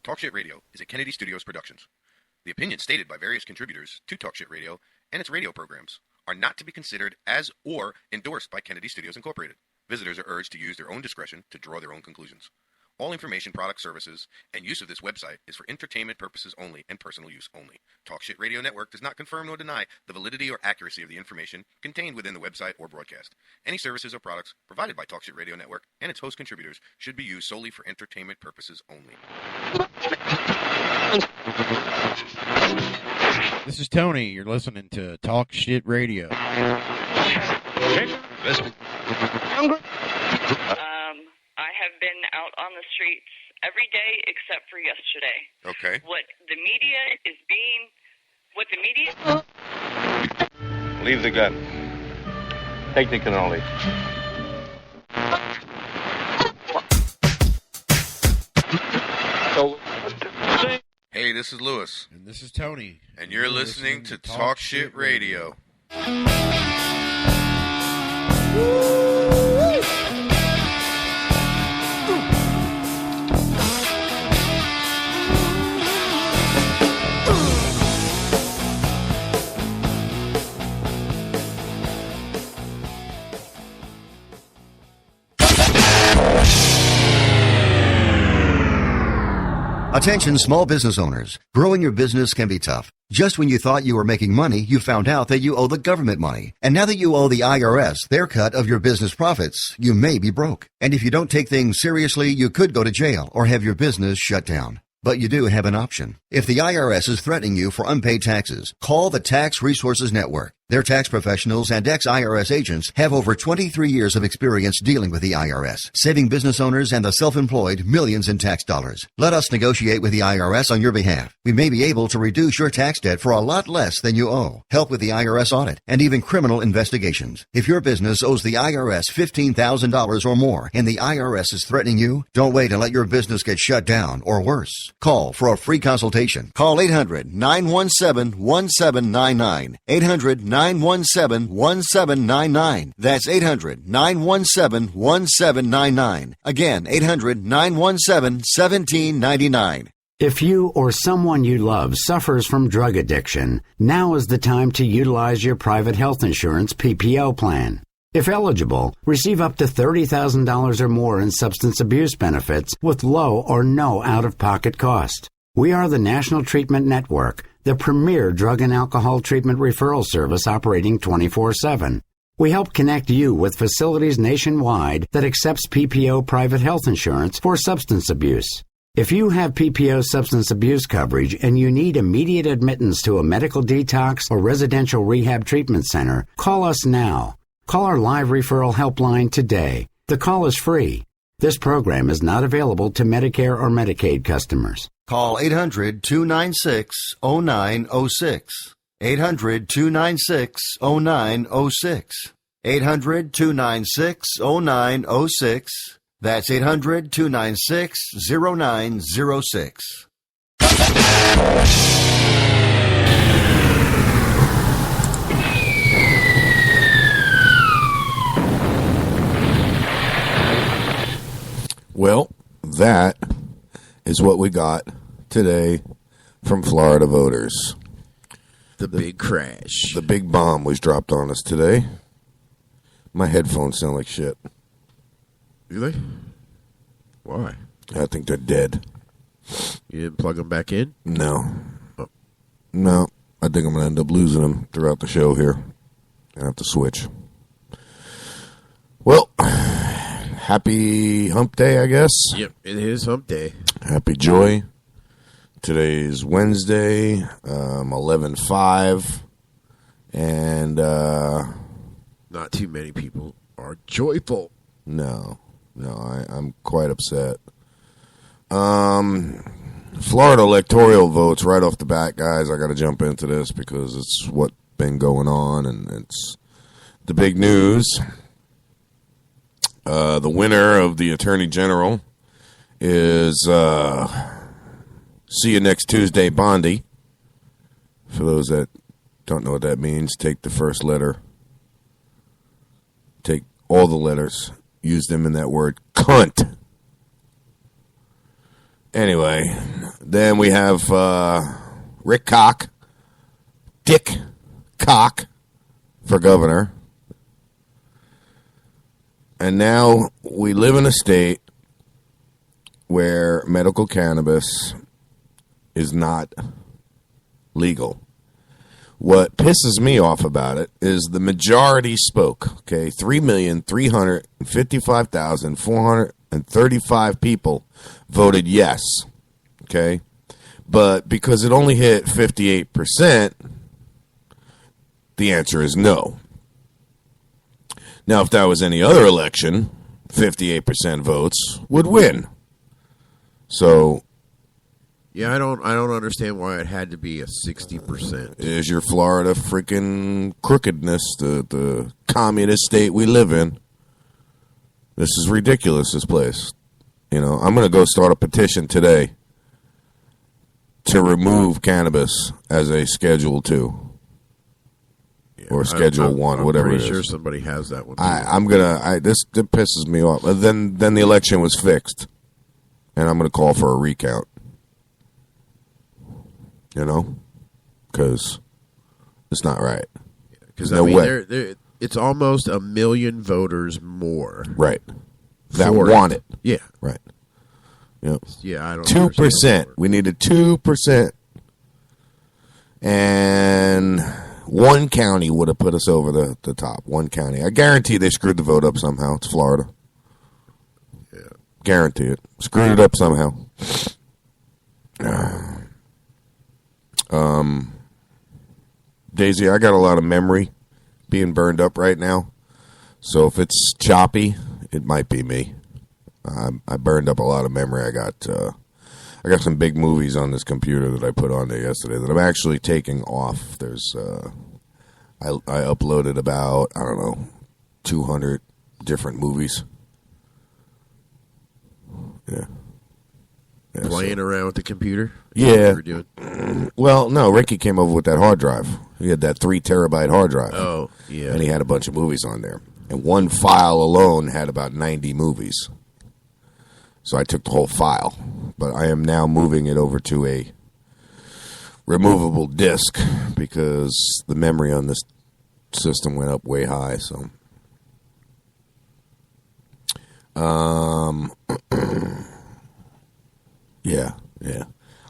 Talk Shit Radio is a Kennedy Studios Productions. The opinions stated by various contributors to Talk Shit Radio and its radio programs are not to be considered as or endorsed by Kennedy Studios Incorporated. Visitors are urged to use their own discretion to draw their own conclusions. All information, products, services, and use of this website is for entertainment purposes only and personal use only. Talk Shit Radio Network does not confirm nor deny the validity or accuracy of the information contained within the website or broadcast. Any services or products provided by Talk Shit Radio Network and its host contributors should be used solely for entertainment purposes only. This is Tony. You're listening to Talk Shit Radio. I have been out on the streets every day except for yesterday. Okay. What the media... Leave the gun. Take the cannoli. Hey, this is Lewis. And this is Tony. And you're listening to Talk Shit Radio. Attention small business owners. Growing your business can be tough. Just when you thought you were making money, you found out that you owe the government money. And now that you owe the IRS their cut of your business profits, you may be broke. And if you don't take things seriously, you could go to jail or have your business shut down. But you do have an option. If the IRS is threatening you for unpaid taxes, call the Tax Resources Network. Their tax professionals and ex-IRS agents have over 23 years of experience dealing with the IRS, saving business owners and the self-employed millions in tax dollars. Let us negotiate with the IRS on your behalf. We may be able to reduce your tax debt for a lot less than you owe, help with the IRS audit, and even criminal investigations. If your business owes the IRS $15,000 or more and the IRS is threatening you, don't wait and let your business get shut down or worse. Call for a free consultation. Call 800-917-1799. 800-917-1799. That's 800-917-1799. Again, 800-917-1799. If you or someone you love suffers from drug addiction, now is the time to utilize your private health insurance PPO plan. If eligible, receive up to $30,000 or more in substance abuse benefits with low or no out-of-pocket cost. We are the National Treatment Network, the premier drug and alcohol treatment referral service operating 24/7. We help connect you with facilities nationwide that accepts PPO private health insurance for substance abuse. If you have PPO substance abuse coverage and you need immediate admittance to a medical detox or residential rehab treatment center, call us now. Call our live referral helpline today. The call is free. This program is not available to Medicare or Medicaid customers. Call 800-296-0906. 800-296-0906. 800-296-0906. That's 800-296-0906. Well, that is what we got today from Florida voters. The big crash. The big bomb was dropped on us today. My headphones sound like shit. Do they? Why? I think they're dead. You didn't plug them back in? No. Oh. No. I think I'm going to end up losing them throughout the show here. I have to switch. Well, happy hump day, I guess. Yep, it is hump day. Happy joy. Today's Wednesday, 11/5, and not too many people are joyful. No, I'm quite upset. Florida electoral votes right off the bat, guys. I got to jump into this because it's what's been going on, and it's the big news. The winner of the Attorney General is see you next Tuesday, Bondi. For those that don't know what that means, take the first letter. Take all the letters. Use them in that word, cunt. Anyway, Then we have Rick Cock, Dick Cock for governor. And now we live in a state where medical cannabis is not legal. What pisses me off about it is the majority spoke. Okay, 3,355,435 people voted yes. Okay, but because it only hit 58%, the answer is no. Now, if that was any other election, 58% votes would win. So, Yeah, I don't understand why it had to be a 60%. is your Florida freaking crookedness, the communist state we live in? This is ridiculous, this place. You know, I'm going to go start a petition today to remove cannabis as a Schedule 2. Or Schedule 1, whatever it is. I'm pretty sure somebody has that one. This pisses me off. Then the election was fixed. And I'm going to call for a recount. You know? Because it's not right. Because no way. It's almost 1 million voters more. Right. That want it. Yeah. Right. Yep. Yeah, I don't 2%. We needed 2%. And one county would have put us over the top. One county. I guarantee they screwed the vote up somehow. It's Florida. Yeah. Guarantee it. Screwed it up somehow. Daisy, I got a lot of memory being burned up right now. So if it's choppy, it might be me. I burned up a lot of memory. I got some big movies on this computer that I put on there yesterday that I'm actually taking off. There's I uploaded about, 200 different movies. Yeah. Playing around with the computer? Yeah. Doing? Well, no, Ricky came over with that hard drive. He had that 3 terabyte hard drive. Oh, yeah. And he had a bunch of movies on there. And one file alone had about 90 movies. So I took the whole file. But I am now moving it over to a removable disk because the memory on this system went up way high. So, yeah.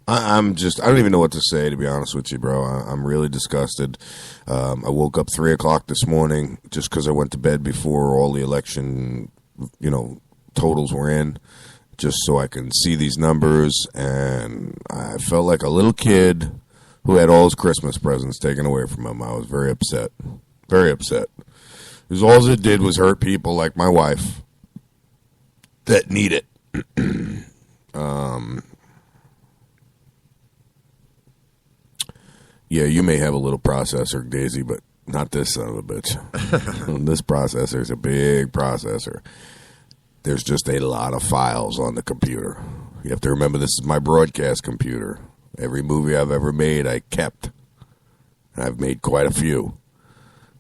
I don't even know what to say, to be honest with you, bro. I'm really disgusted. I woke up 3 o'clock this morning just because I went to bed before all the election, totals were in, just so I can see these numbers. And I felt like a little kid who had all his Christmas presents taken away from him. I was very upset. Very upset. Because all it did was hurt people like my wife that need it. Yeah, you may have a little processor, Daisy, but not this son of a bitch. This processor is a big processor. There's just a lot of files on the computer. You have to remember this is my broadcast computer. Every movie I've ever made, I kept. And I've made quite a few.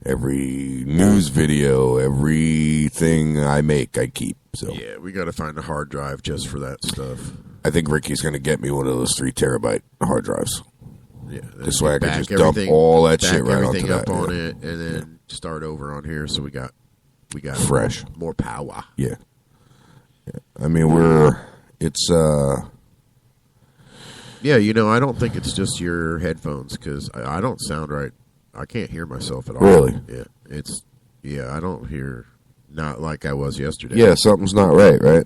Every news video, everything I make, I keep. So yeah, we got to find a hard drive just for that stuff. I think Ricky's going to get me one of those 3 terabyte hard drives. Yeah, this way I can just dump all that shit right onto that. Up on it, and then start over on here. So we got fresh, more power. Yeah. I mean, yeah. I don't think it's just your headphones because I don't sound right. I can't hear myself at all. Really? Yeah. I don't hear not like I was yesterday. Yeah, something's not right?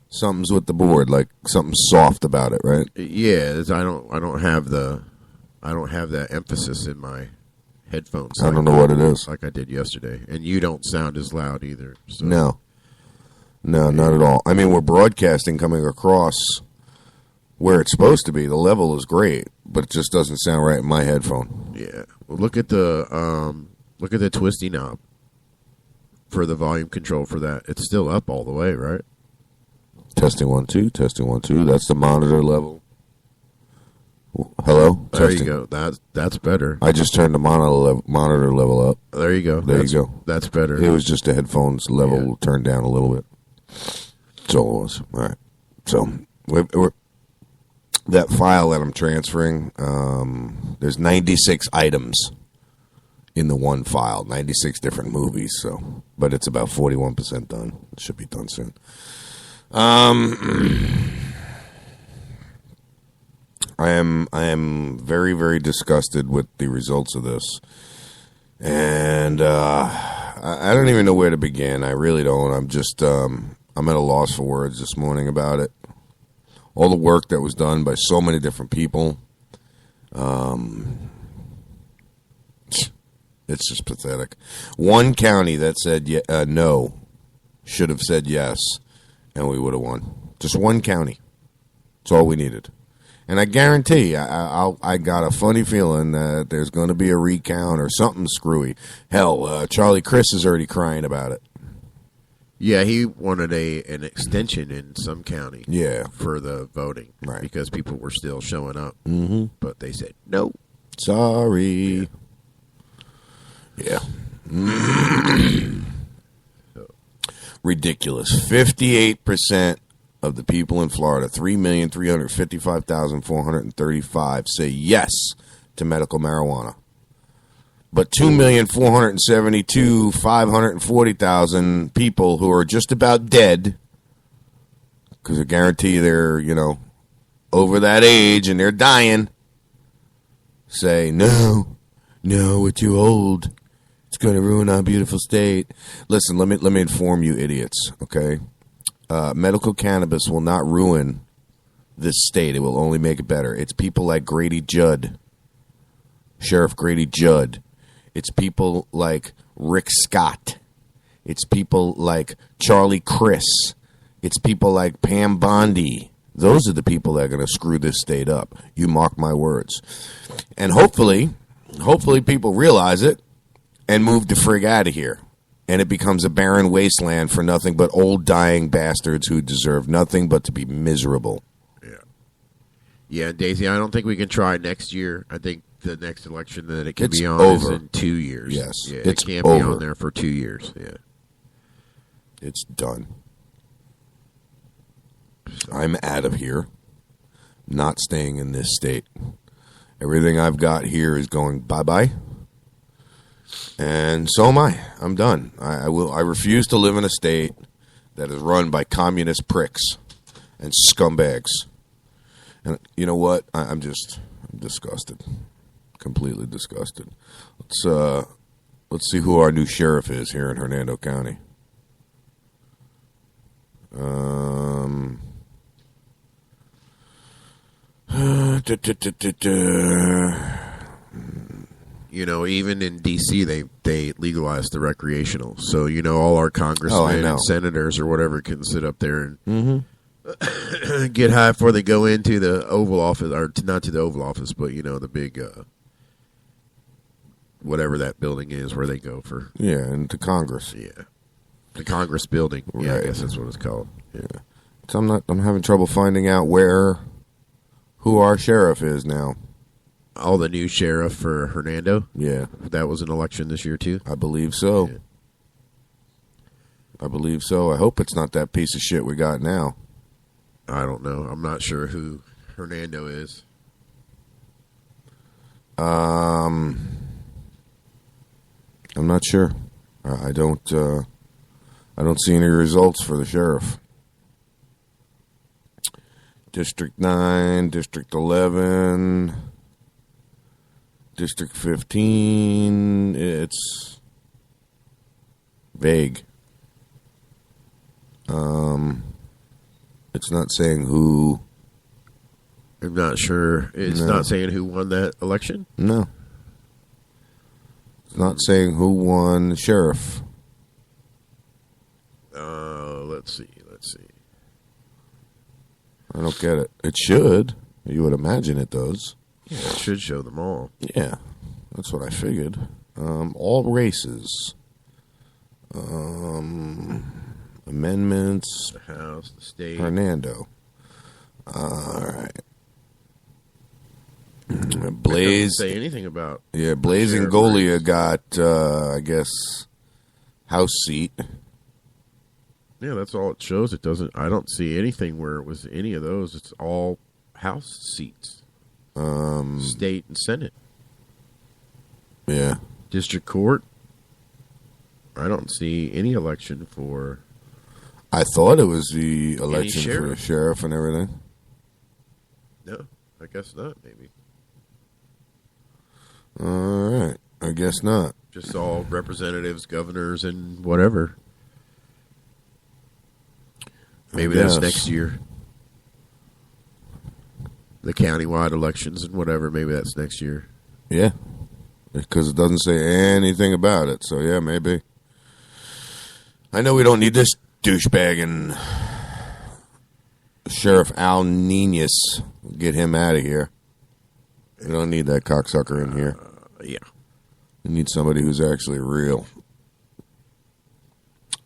Something's with the board, like something's soft about it, right? Yeah, I don't have that emphasis in my headphones. I don't know what it is. Like I did yesterday, and you don't sound as loud either. So. No, not at all. I mean, we're broadcasting coming across where it's supposed to be. The level is great, but it just doesn't sound right in my headphone. Yeah. Well, look at the twisty knob for the volume control for that. It's still up all the way, right? Testing 1 2. Testing 1 2. That's the monitor level. Hello. There Testing. you go. That's better. I just turned the monitor level up. There you go. You go. That's better. It was just the headphones level turned down a little bit. That's all it was. All right. So that file that I'm transferring, there's 96 items in the one file, 96 different movies. So, but it's about 41% done. It should be done soon. I am very, very disgusted with the results of this, and I don't even know where to begin. I really don't. I'm just I'm at a loss for words this morning about it. All the work that was done by so many different people. It's just pathetic. One county that said no should have said yes, and we would have won. Just one county. That's all we needed. And I guarantee, I got a funny feeling that there's going to be a recount or something screwy. Hell, Charlie Chris is already crying about it. Yeah, he wanted an extension in some county. Yeah, for the voting, right? Because people were still showing up. Mm-hmm. But they said no. Sorry. Yeah. Ridiculous. 58% of the people in Florida, 3,355,435, say yes to medical marijuana. But 2,472,540,000 people who are just about dead, because I guarantee they're, over that age and they're dying, say, no, we're too old. It's going to ruin our beautiful state. Listen, let me inform you idiots, okay? Medical cannabis will not ruin this state. It will only make it better. It's people like Grady Judd, Sheriff Grady Judd. It's people like Rick Scott. It's people like Charlie Chris. It's people like Pam Bondi. Those are the people that are going to screw this state up. You mark my words. And hopefully people realize it and move the frig out of here. And it becomes a barren wasteland for nothing but old dying bastards who deserve nothing but to be miserable. Yeah, Daisy, I don't think we can try next year. I think the next election that it can It's be on over. is in 2 years. Yes, yeah, it's it can't over. be on there for 2 years. Yeah, it's done. I'm out of here. Not staying in this state. Everything I've got here is going bye-bye. And so am I. I'm done. I refuse to live in a state that is run by communist pricks and scumbags. And you know what? I'm disgusted. Completely disgusted. Let's see who our new sheriff is here in Hernando County. Even in D.C., they legalized the recreational. So, all our congressmen and senators or whatever can sit up there and get high before they go into the Oval Office, or not to the Oval Office, but, the big, whatever that building is where they go for. Yeah, into Congress. Yeah. The Congress building. Right. Yeah, I guess that's what it's called. Yeah. So I'm having trouble finding out who our sheriff is now. Oh, the new sheriff for Hernando? Yeah. That was an election this year, too? I believe so. Yeah. I believe so. I hope it's not that piece of shit we got now. I don't know. I'm not sure who Hernando is. I'm not sure. I don't see any results for the sheriff. District 9, District 11, District 15, it's vague. It's not saying who. I'm not sure. It's not saying who won that election? No. It's not saying who won the sheriff. Let's see. I don't get it. It should. You would imagine it does. Yeah, it should show them all. Yeah, that's what I figured. All races. Amendments. The House, the state. Hernando. All right. Blaze. It doesn't say anything about. Yeah, Blaze and Golia got, I guess, House seat. Yeah, that's all it shows. It doesn't. I don't see anything where it was any of those. It's all House seats. State and Senate. Yeah. District Court. I don't see any election for... I thought it was the election for the sheriff and everything. No, I guess not, maybe. All right. I guess not. Just all representatives, governors, and whatever. Maybe that's next year. The countywide elections and whatever, maybe that's next year. Yeah. Because it doesn't say anything about it. So, yeah, maybe. I know we don't need this douchebag and Sheriff Al Niñez. Get him out of here. We don't need that cocksucker in here. Yeah. We need somebody who's actually real.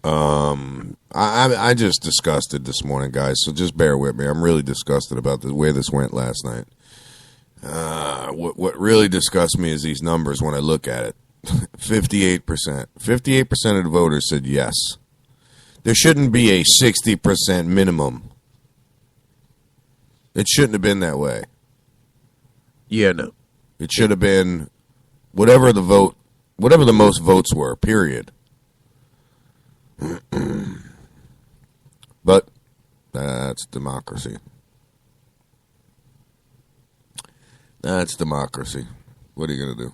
I just disgusted this morning, guys, so just bear with me. I'm really disgusted about the way this went last night. What really disgusts me is these numbers when I look at it. 58%. 58% of the voters said yes. There shouldn't be a 60% minimum. It shouldn't have been that way. Yeah, no. It should have been whatever the most votes were, period. But that's democracy. That's democracy. What are you going to do?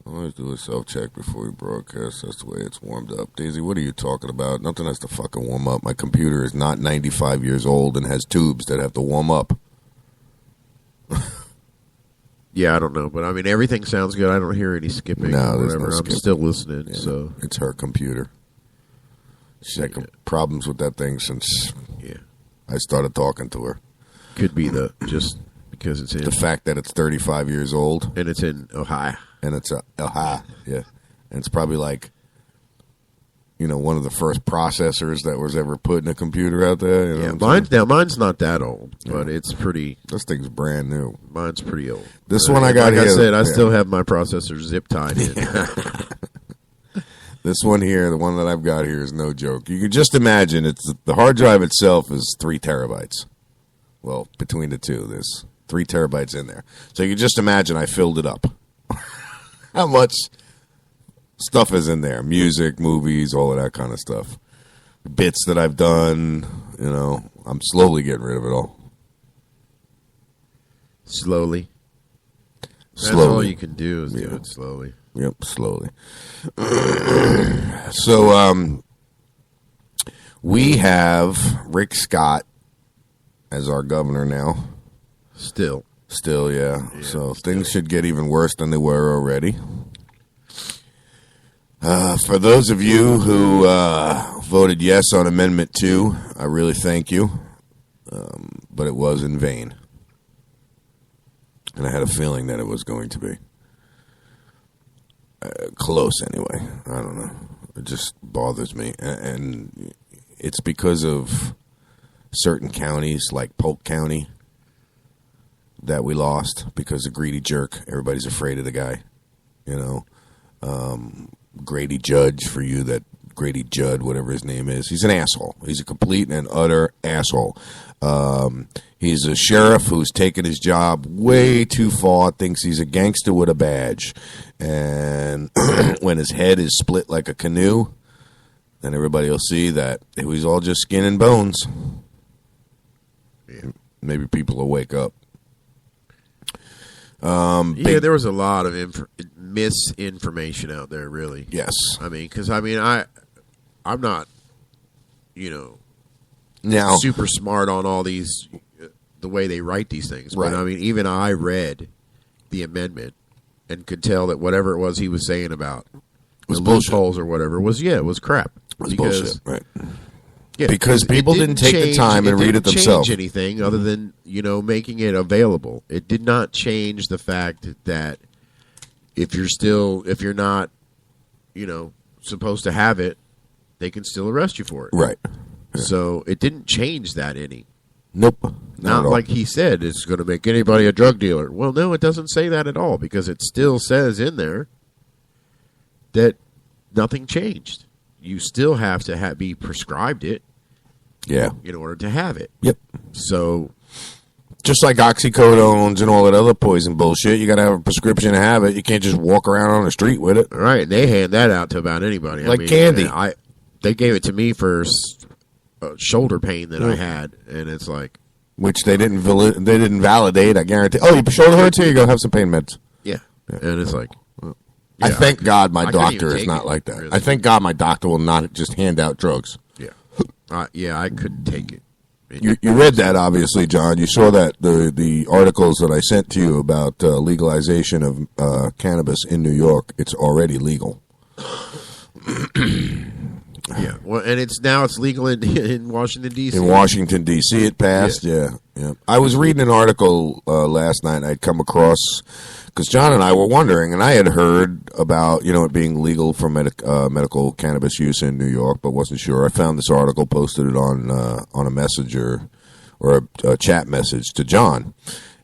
Always do a self-check before you broadcast. That's the way it's warmed up. Daisy, what are you talking about? Nothing has to fucking warm up. My computer is not 95 years old and has tubes that have to warm up. Yeah, I don't know. But, I mean, everything sounds good. I don't hear any skipping or whatever. I'm still listening. Yeah, so it's her computer. She's had problems with that thing since I started talking to her. Could be just because it's in... The fact that it's 35 years old. And it's in Ohio. And it's Ohio, yeah. And it's probably like, one of the first processors that was ever put in a computer out there. Mine's not that old, but it's pretty... This thing's brand new. Mine's pretty old. This one I got here... Like I said, I still have my processor zip tied in. This one here, the one that I've got here is no joke. You can just imagine, the hard drive itself is 3 terabytes. Well, between the two, there's 3 terabytes in there. So you can just imagine I filled it up. How much stuff is in there? Music, movies, all of that kind of stuff. Bits that I've done, I'm slowly getting rid of it all. Slowly? That's all you can do is do it slowly. Yep, slowly. So, we have Rick Scott as our governor now. Still, yeah. So things should get even worse than they were already. For those of you who voted yes on Amendment 2, I really thank you. But it was in vain. And I had a feeling that it was going to be. Close, anyway. I don't know. It just bothers me. And it's because of certain counties, like Polk County, that we lost because of Greedy Jerk. Everybody's afraid of the guy. Grady Judge, for you that Grady Judd, whatever his name is. He's an asshole. He's a complete and utter asshole. He's a sheriff who's taken his job way too far, thinks he's a gangster with a badge. And when his head is split like a canoe, then everybody will see that it was all just skin and bones. Yeah. Maybe people will wake up. There was a lot of misinformation out there, really. Yes. I'm not, now super smart on all these, the way they write these things. Right. But, even I read the amendment and could tell that whatever it was he was saying about the loopholes or whatever it was crap. It was bullshit, right. Yeah, because people didn't take the time and read it themselves. It didn't change anything other than, making it available. It did not change the fact that if you're not, supposed to have it, they can still arrest you for it. Right. Yeah. So it didn't change that any. Nope. Not like he said it's going to make anybody a drug dealer. Well, no, it doesn't say that at all because it still says in there that nothing changed. You still have to be prescribed it. Yeah. In order to have it. Yep. So Just like oxycodones and all that other poison bullshit, you got to have a prescription to have it. You can't just walk around on the street with it. Right, they hand that out to about anybody. Like candy. They gave it to me for shoulder pain that I had, and it's like... Which they didn't validate, I guarantee. Oh, your shoulder hurts? Here you go, have some pain meds. Yeah. And it's like... I thank God my doctor is not like that. Really. I thank God my doctor will not just hand out drugs. Yeah. I couldn't take it. You read that, obviously, John. You saw that, the articles that I sent to you about legalization of cannabis in New York. It's already legal. Yeah, well, and it's legal in Washington, D.C. In Washington, D.C. it passed, yeah. I was reading an article last night I'd come across, because John and I were wondering, and I had heard about, it being legal for medical cannabis use in New York, but wasn't sure. I found this article, posted it on a messenger or a chat message to John.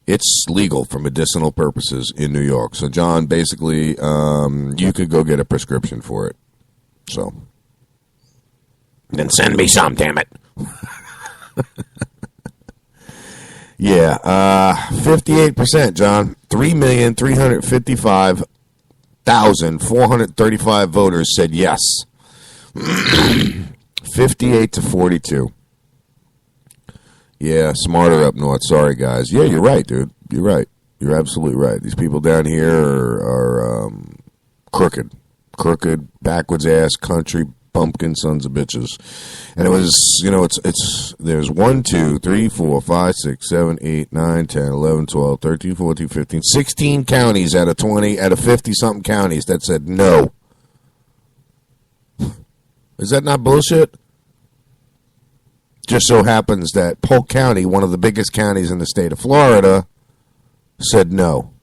It's legal for medicinal purposes in New York. So, John, basically, you could go get a prescription for it. So... Then send me some, damn it. Yeah, 58%, John. 3,355,435 voters said yes. 58 to 42. Yeah, smarter up north. Sorry, guys. Yeah, you're right, dude. You're right. You're absolutely right. These people down here are crooked. Crooked, backwards ass country pumpkin sons of bitches. And it was, there's 1, 2, 3, 4, 5, 6, 7, 8, 9, 10, 11, 12, 13, 14, 15, 16 counties out of 50-something counties that said no. Is that not bullshit? Just so happens that Polk County, one of the biggest counties in the state of Florida, said no.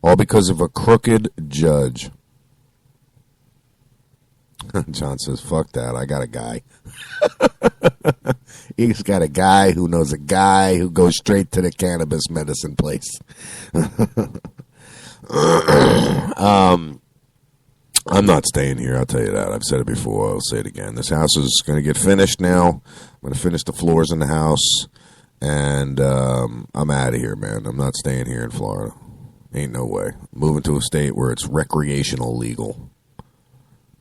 All because of a crooked judge. John says, fuck that. I got a guy. He's got a guy who knows a guy who goes straight to the cannabis medicine place. I'm not staying here. I'll tell you that. I've said it before. I'll say it again. This house is going to get finished now. I'm going to finish the floors in the house. And I'm out of here, man. I'm not staying here in Florida. Ain't no way. Moving to a state where it's recreational legal.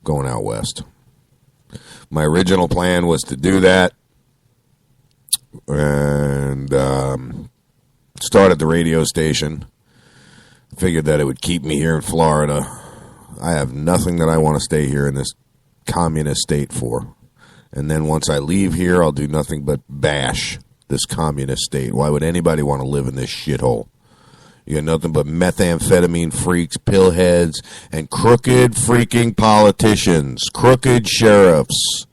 Going out west. My original plan was to do that and start at the radio station. Figured that it would keep me here in Florida. I have nothing that I want to stay here in this communist state for. And then once I leave here, I'll do nothing but bash this communist state. Why would anybody want to live in this shithole? You got nothing but methamphetamine freaks, pillheads, and crooked freaking politicians, crooked sheriffs,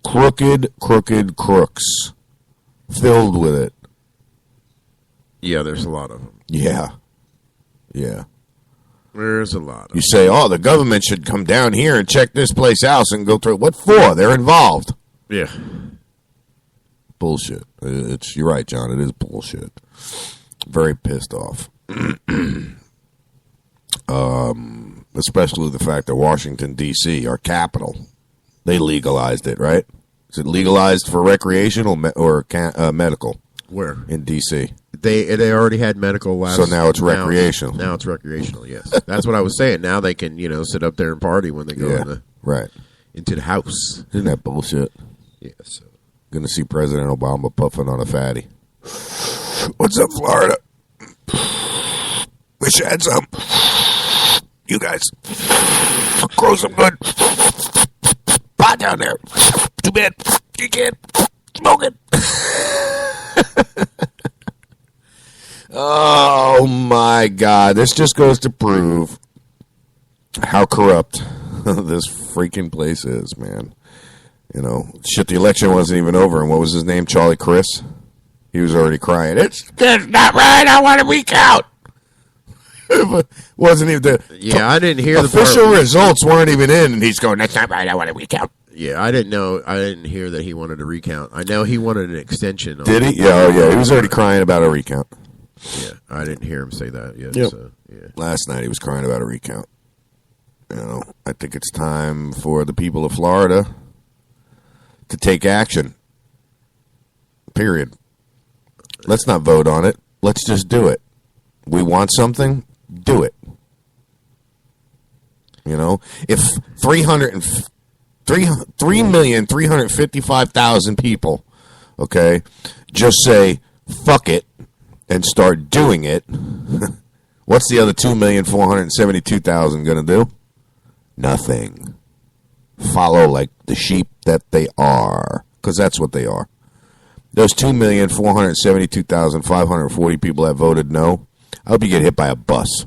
crooked crooks, filled with it. Yeah, there's a lot of them. Yeah. There's a lot of them. You say, oh, the government should come down here and check this place out and go through. What for? They're involved. Yeah. Bullshit. You're right, John. It is bullshit. Very pissed off. Especially the fact that Washington, D.C., our capital, they legalized it, right? Is it legalized for recreational or medical? Where? In D.C. They already had medical last. So now it's recreational. Now it's recreational, yes. That's what I was saying. Now they can, sit up there and party when they go into the house. Isn't that bullshit? Yeah, so. Going to see President Obama puffing on a fatty. What's up, Florida? Wish I had some. You guys. Grow some good pot down there. Too bad you can't smoke it. Oh, my God. This just goes to prove how corrupt this freaking place is, man. The election wasn't even over. And what was his name? Charlie Chris? He was already crying. It's not right. I want to recount. Wasn't even I didn't hear the official results weren't even in, and he's going, that's not right. I want to recount. Yeah, I didn't know. I didn't hear that he wanted to recount. I know he wanted an extension. Did he? Yeah, he was already crying about a recount. Yeah, I didn't hear him say that yet. Yep. So, yeah. Last night he was crying about a recount. I think it's time for the people of Florida to take action. Period. Let's not vote on it. let's just do it. We want something, do it. You know, if 3,355,000 people, okay, just say fuck it and start doing it, what's the other 2,472,000 going to do? Nothing. Follow like the sheep that they are, because that's what they are. Those 2,472,540 people that voted no, I hope you get hit by a bus.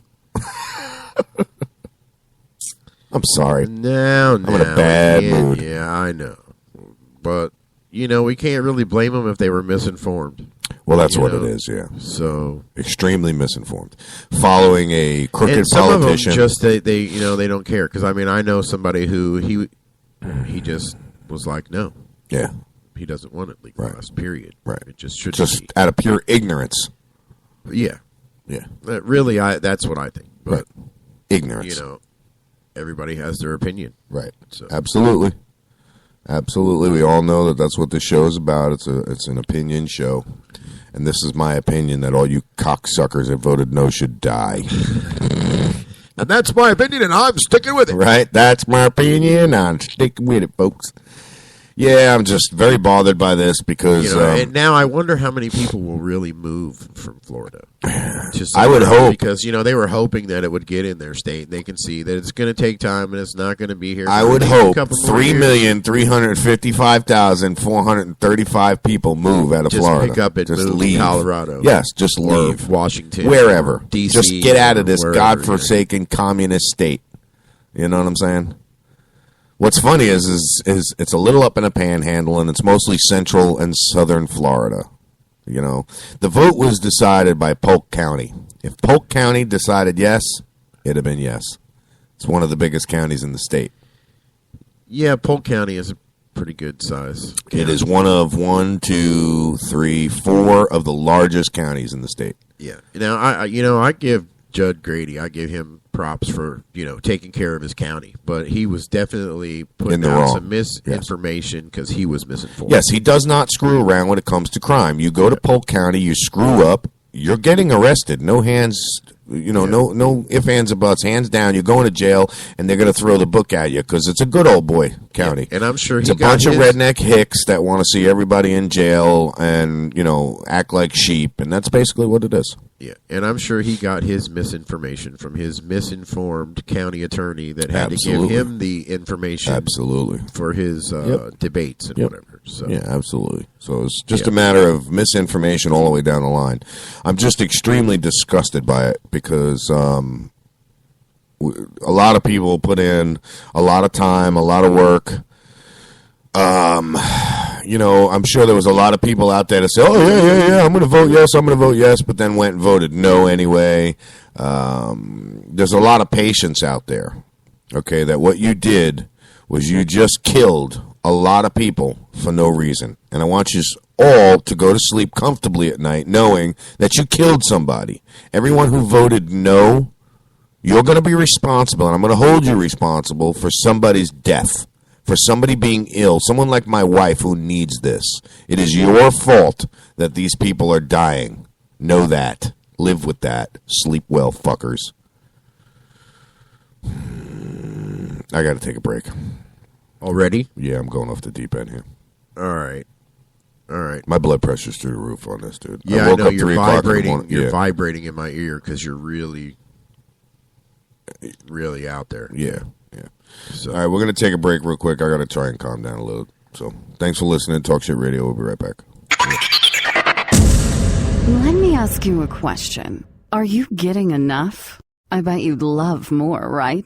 I'm sorry. No, I'm in a bad mood. Yeah, I know. But, you know, we can't really blame them if they were misinformed. Well, that's what it is, yeah. So extremely misinformed. Following a crooked and some politician. Of them just, they you know, they don't care. Because, I mean, I know somebody who he just was like, no. Yeah. He doesn't want it legalized, period. Right. It just should just be. Out of pure ignorance. Yeah. Yeah. Really, that's what I think. But, right. Ignorance. You know, everybody has their opinion. Right. So. Absolutely. Absolutely. We all know that that's what this show is about. It's an opinion show. And this is my opinion that all you cocksuckers that voted no should die. And that's my opinion, and I'm sticking with it. Right? That's my opinion. I'm sticking with it, folks. Yeah, I'm just very bothered by this because... You know, and now I wonder how many people will really move from Florida. I would hope. Because, you know, they were hoping that it would get in their state. And they can see that it's going to take time and it's not going to be here. I would hope 3,355,435 people move out of Florida. Just pick up and move leave. to Colorado. Yes, just leave. Washington. Wherever. DC. Just get out of this wherever, godforsaken communist state. You know what I'm saying? What's funny is it's a little up in a panhandle, and it's mostly central and southern Florida. You know, the vote was decided by Polk County. If Polk County decided yes, it'd have been yes. It's one of the biggest counties in the state. Yeah, Polk County is a pretty good size county. It is one of 4 of the largest counties in the state. Yeah. Now, I give Judd Grady, I give him props for, you know, taking care of his county, but he was definitely putting out some misinformation because he was misinformed. Yes, he does not screw around when it comes to crime. You go to Polk County, you screw up, you're getting arrested. No hands, you know, no ifs, ands, or buts. Hands down, you're going to jail, and they're going to throw the book at you because it's a good old boy county. Yeah, and I'm sure it's a bunch of redneck hicks that want to see everybody in jail and, you know, act like sheep, and that's basically what it is. Yeah, and I'm sure he got his misinformation from his misinformed county attorney that had to give him the information for his debates and whatever. So. Yeah, absolutely. So it's just a matter of misinformation all the way down the line. I'm just extremely disgusted by it because a lot of people put in a lot of time, a lot of work. You know, I'm sure there was a lot of people out there that say, oh, yeah, I'm going to vote yes, but then went and voted no anyway. There's a lot of patience out there, okay, that what you did was you just killed a lot of people for no reason. And I want you all to go to sleep comfortably at night knowing that you killed somebody. Everyone who voted no, you're going to be responsible, and I'm going to hold you responsible for somebody's death. For somebody being ill, someone like my wife who needs this. It is your fault that these people are dying. Know that. Live with that. Sleep well, fuckers. I got to take a break. Already? Yeah, I'm going off the deep end here. All right. My blood pressure's through the roof on this, dude. Yeah, I woke know. up You're 3 o'clock vibrating. in the morning. You're vibrating in my ear because you're really out there. Yeah. So. All right, we're going to take a break real quick. I got to try and calm down a little. So, thanks for listening. Talk Shit Radio. We'll be right back. Let me ask you a question. Are you getting enough? I bet you'd love more, right?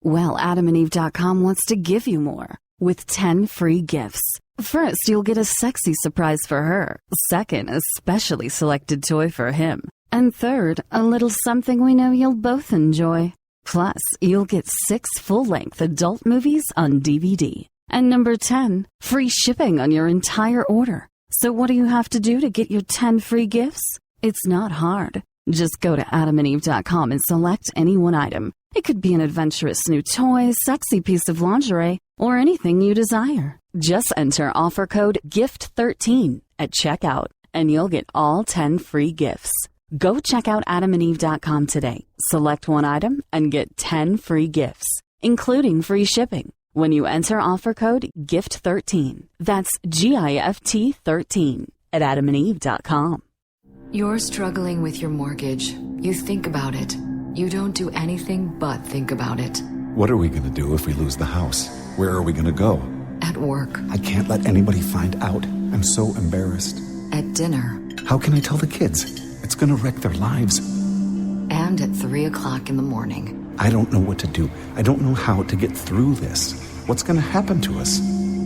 Well, AdamandEve.com wants to give you more with 10 free gifts. First, you'll get a sexy surprise for her. Second, a specially selected toy for him. And third, a little something we know you'll both enjoy. Plus, you'll get 6 full-length adult movies on DVD. And number 10, free shipping on your entire order. So what do you have to do to get your 10 free gifts? It's not hard. Just go to AdamandEve.com and select any one item. It could be an adventurous new toy, sexy piece of lingerie, or anything you desire. Just enter offer code GIFT13 at checkout, and you'll get all 10 free gifts. Go check out adamandeve.com today. Select one item and get 10 free gifts, including free shipping, when you enter offer code GIFT13. That's GIFT 13 at adamandeve.com. You're struggling with your mortgage. You think about it. You don't do anything but think about it. What are we going to do if we lose the house? Where are we going to go? At work. I can't let anybody find out. I'm so embarrassed. At dinner. How can I tell the kids? It's going to wreck their lives. And at 3 o'clock in the morning. I don't know what to do. I don't know how to get through this. What's going to happen to us?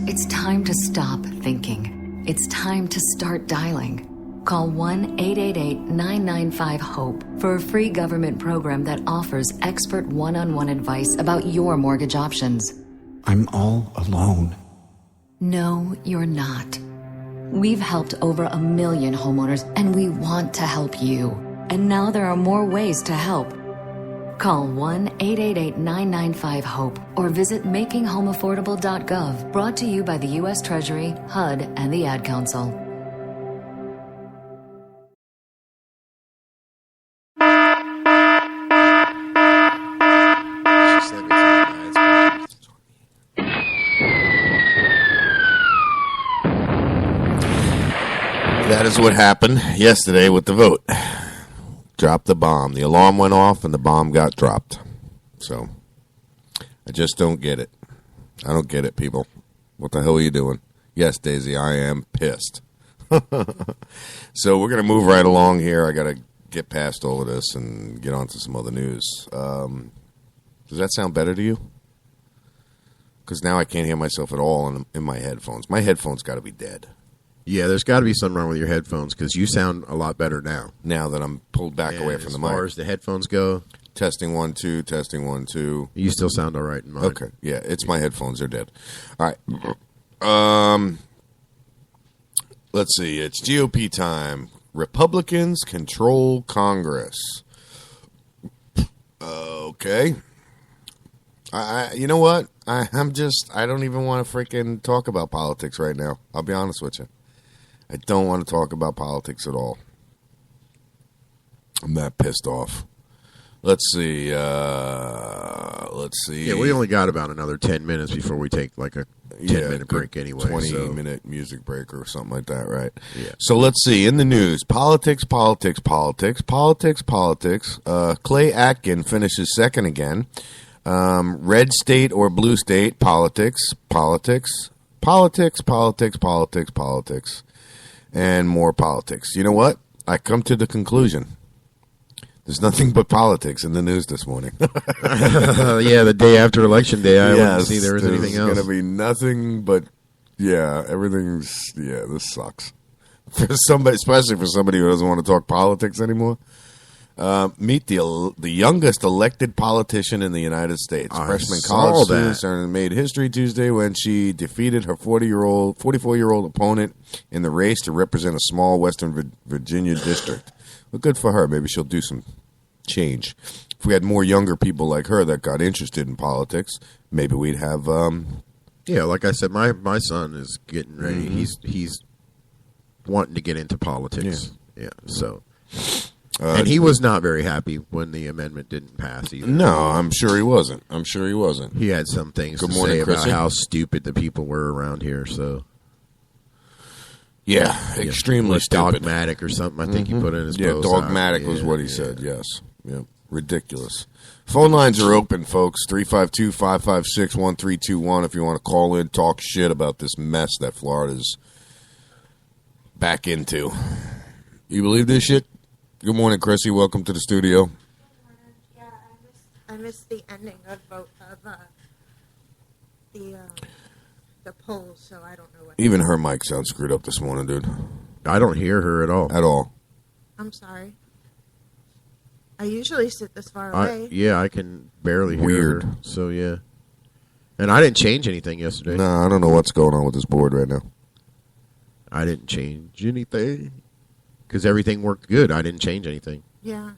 It's time to stop thinking. It's time to start dialing. Call 1-888-995-HOPE for a free government program that offers expert one-on-one advice about your mortgage options. I'm all alone. No, you're not. We've helped over 1 million homeowners, and we want to help you. And now there are more ways to help. Call 1-888-995-HOPE or visit makinghomeaffordable.gov. Brought to you by the U.S. Treasury, HUD, and the Ad Council. That is what happened yesterday with the vote. Dropped the bomb. The alarm went off and the bomb got dropped. So, I just don't get it. I don't get it, people. What the hell are you doing? Yes, Daisy, I am pissed. So, we're going to move right along here. I got to get past all of this and get on to some other news. Does that sound better to you? Because now I can't hear myself at all in my headphones. My headphones got to be dead. Yeah, there's got to be something wrong with your headphones because you sound a lot better now. Now that I'm pulled back away from the mic. As far as the headphones go. Testing 1 2, testing 1 2. You still sound all right in mine. Okay, yeah, it's my headphones. They're dead. All right. Let's see. It's GOP time. Republicans control Congress. Okay. You know what? I don't even want to freaking talk about politics right now. I'll be honest with you. I don't want to talk about politics at all. I'm that pissed off. Let's see. Yeah, we only got about another 10 minutes before we take like a 10-minute break anyway. 20-minute music break or something like that, right? Yeah. So let's see. In the news, politics. Clay Atkin finishes second again. Red state or blue state, politics, and more politics. You know what? I come to the conclusion. There's nothing but politics in the news this morning. Yeah, the day after Election Day, I wouldn't see there was anything else. There's going to be nothing but, this sucks. For somebody, especially for somebody who doesn't want to talk politics anymore. Meet the youngest elected politician in the United States. Freshman college student made history Tuesday when she defeated her 44-year-old opponent in the race to represent a small Western Virginia district. Well, good for her. Maybe she'll do some change. If we had more younger people like her that got interested in politics, maybe we'd have. Yeah, like I said, my son is getting ready. Mm-hmm. He's wanting to get into politics. Yeah, so. And he was not very happy when the amendment didn't pass either. No, I'm sure he wasn't. He had some things to say about how stupid the people were around here. So, extremely stupid. Dogmatic or something, I think he put in his post. Yeah, dogmatic was what he said, yes. Yeah, ridiculous. Phone lines are open, folks. 352-556-1321 if you want to call in, talk shit about this mess that Florida's back into. You believe this shit? Good morning, Chrissy. Welcome to the studio. Yeah, I missed the ending of the polls, so I don't know what. Even her mic sounds screwed up this morning, dude. I don't hear her at all. At all. I'm sorry. I usually sit this far away. I can barely hear her. So, yeah. And I didn't change anything yesterday. No, I don't know what's going on with this board right now. I didn't change anything. Because everything worked good. I didn't change anything. Yeah.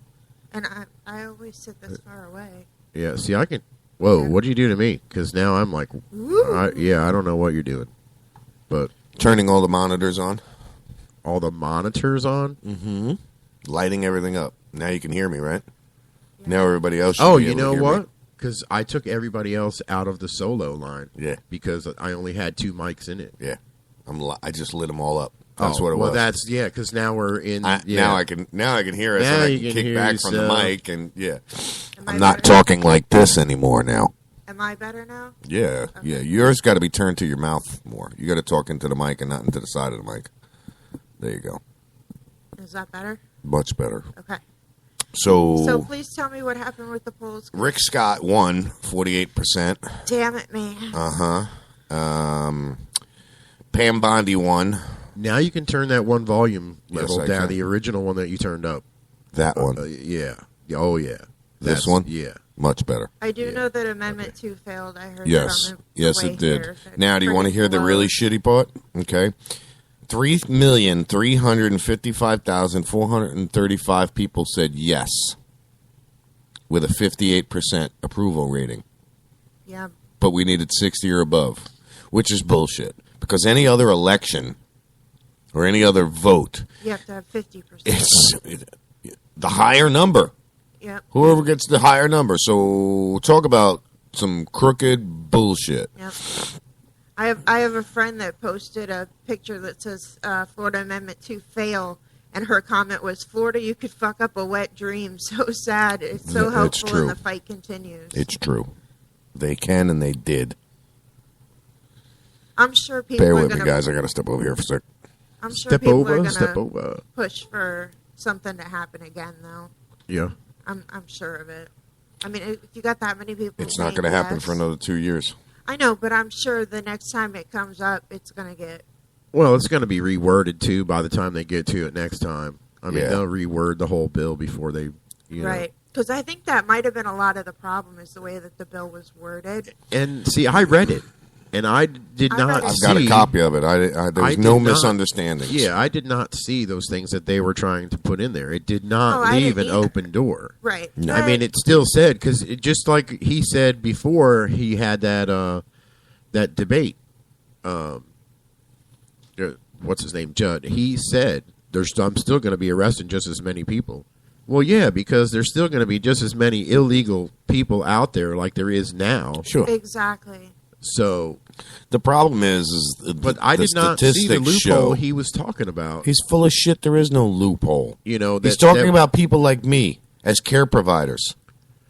And I always sit this far away. Yeah, see, I can... Whoa, what did you do to me? Because now I'm like... I don't know what you're doing. But... Turning all the monitors on. All the monitors on? Mm-hmm. lighting everything up. Now you can hear me, right? Yeah. Now everybody else. Oh, you know what? Because I took everybody else out of the solo line. Yeah. Because I only had 2 mics in it. Yeah. I just lit them all up. That's what it was. Well, that's because now we're in. Now I can hear us. Now and I you can can kick hear back yourself. from the mic, and I'm I not better? talking like this anymore now. Am I better now? Yeah, yeah. Yours got to be turned to your mouth more. You got to talk into the mic and not into the side of the mic. There you go. Is that better? Much better. Okay. So please tell me what happened with the polls. Rick Scott won 48%. Damn it, man. Pam Bondi won. Now you can turn that one volume level I down. can. The original one that you turned up. That one. Yeah. Oh, yeah. This one? Yeah. Much better. I do know that Amendment 2 failed. I heard Yes. it on the Yes, way it did. here. Now, do you want to hear the really shitty part? Okay. 3,355,435 people said yes, with a 58% approval rating. Yeah. But we needed 60 or above, which is bullshit. Because any other election or any other vote, You have to have 50%. it's the higher number. Yep. Whoever gets the higher number. So talk about some crooked bullshit. Yep. I have a friend that posted a picture that says Florida Amendment 2 fail, and her comment was, Florida, you could fuck up a wet dream. So sad. It's so helpful, true. and the fight continues. It's true. They can and they did. I'm sure people Bear are with going me, guys. I got to step over here for a sec. I'm sure Step people over, are going step to over. push for something to happen again, though. Yeah. I'm sure of it. I mean, if you got that many people, It's not saying going to happen yes- for another 2 years. I know, but I'm sure the next time it comes up, it's going to get. Well, it's going to be reworded, too, by the time they get to it next time. I mean, Yeah. they'll reword the whole bill before they, you know. Right. Because I think that might have been a lot of the problem is the way that the bill was worded. And, see, I read it, and I did I not read it. I've got a see- copy of it. There was I no did not- misunderstandings. Yeah, I did not see those things that they were trying to put in there. It did not Oh, I leave an didn't either. open door. Right. I mean, it still said, because just like he said before he had that debate, what's his name, Judd, he said, I'm still going to be arresting just as many people. Well, yeah, because there's still going to be just as many illegal people out there like there is now. Sure. Exactly. So the problem is but I did not see the statistics loophole show he was talking about. he's full of shit. There is no loophole. You know, He's talking about people like me as care providers.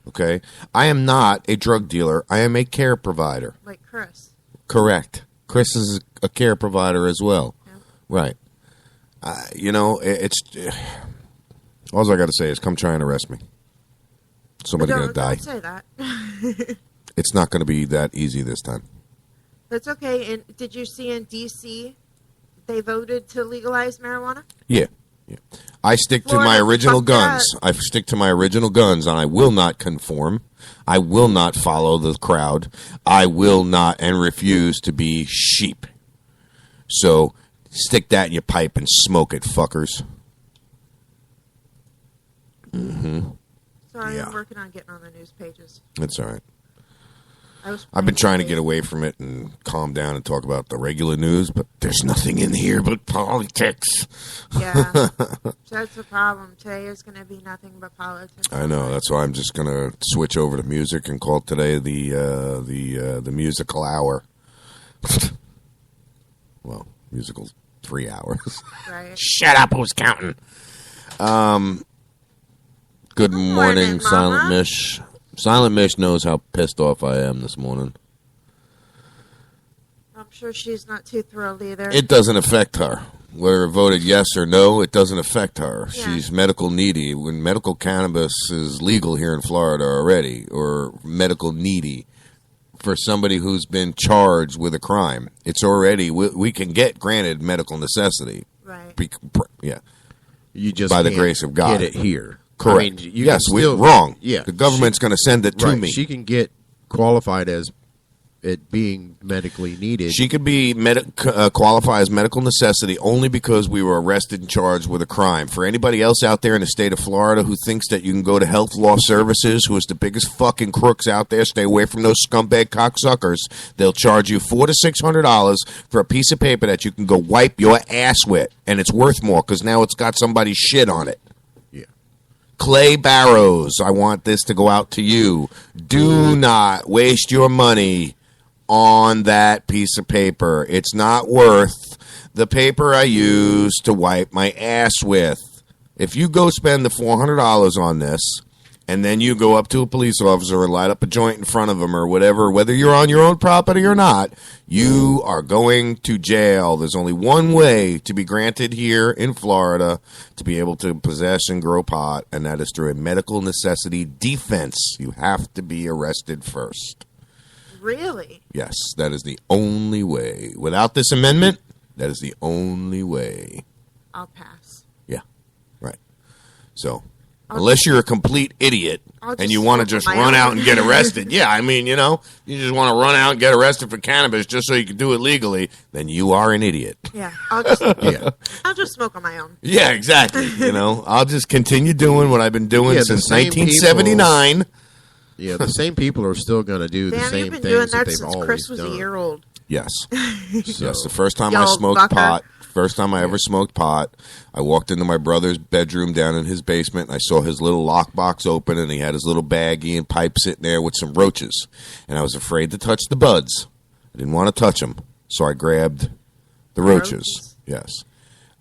Okay, I am not a drug dealer. I am a care provider. Like Chris. Correct. Chris is a care provider as well. Yeah. Right. You know, it's all I got to say is come try and arrest me. Somebody Don't- gonna die. Don't say that. It's not going to be that easy this time. That's okay. And did you see in D.C. they voted to legalize marijuana? Yeah. I stick to Florida, my original fuck guns. that. I stick to my original guns, and I will not conform. I will not follow the crowd. I will not and refuse to be sheep. So stick that in your pipe and smoke it, fuckers. Mm-hmm. Sorry, Yeah. I'm working on getting on the news pages. That's all right. I've I've been trying to get away from it and calm down and talk about the regular news, but there's nothing in here but politics. Yeah, that's the problem. Today is going to be nothing but politics. I know. That's why I'm just going to switch over to music and call today the musical hour. Well, musical 3 hours. Right. Shut up! Who's counting? Good morning, Silent Mama. Mish. Silent Mish knows how pissed off I am this morning. I'm sure she's not too thrilled either. It doesn't affect her. Whether voted yes or no, it doesn't affect her. Yeah. She's medical needy. When medical cannabis is legal here in Florida already, or medical needy for somebody who's been charged with a crime, it's already, we can get granted medical necessity. Right. Yeah. You just by the can't grace of God. get it here. Correct. I mean, you yes, can still, wrong. Yeah, the government's going to send it to right, me. She can get qualified as it being medically needed. She could be qualify as medical necessity only because we were arrested and charged with a crime. For anybody else out there in the state of Florida who thinks that you can go to Health Law Services, who is the biggest fucking crooks out there, stay away from those scumbag cocksuckers. They'll charge you $400 to $600 for a piece of paper that you can go wipe your ass with, and it's worth more because now it's got somebody's shit on it. Clay Barrows, I want this to go out to you. Do not waste your money on that piece of paper. It's not worth the paper I use to wipe my ass with. If you go spend the $400 on this, and then you go up to a police officer and light up a joint in front of him or whatever, whether you're on your own property or not, you are going to jail. There's only one way to be granted here in Florida to be able to possess and grow pot, and that is through a medical necessity defense. You have to be arrested first. Really? Yes, that is the only way. Without this amendment, that is the only way. I'll pass. Yeah, right. So... unless you're a complete idiot and you want to just run out and get arrested. Yeah, I mean, you just want to run out and get arrested for cannabis just so you can do it legally, then you are an idiot. Yeah, I'll just smoke on my own. Yeah, exactly. I'll just continue doing what I've been doing since 1979. Yeah, the same people are still going to do the same things doing that they've since always Chris was done. a year old. Yes. Yes, the first time I smoked pot, first time I ever smoked pot, I walked into my brother's bedroom down in his basement, and I saw his little lockbox open, and he had his little baggie and pipe sitting there with some roaches. And I was afraid to touch the buds. I didn't want to touch them, so I grabbed the roaches. Yes.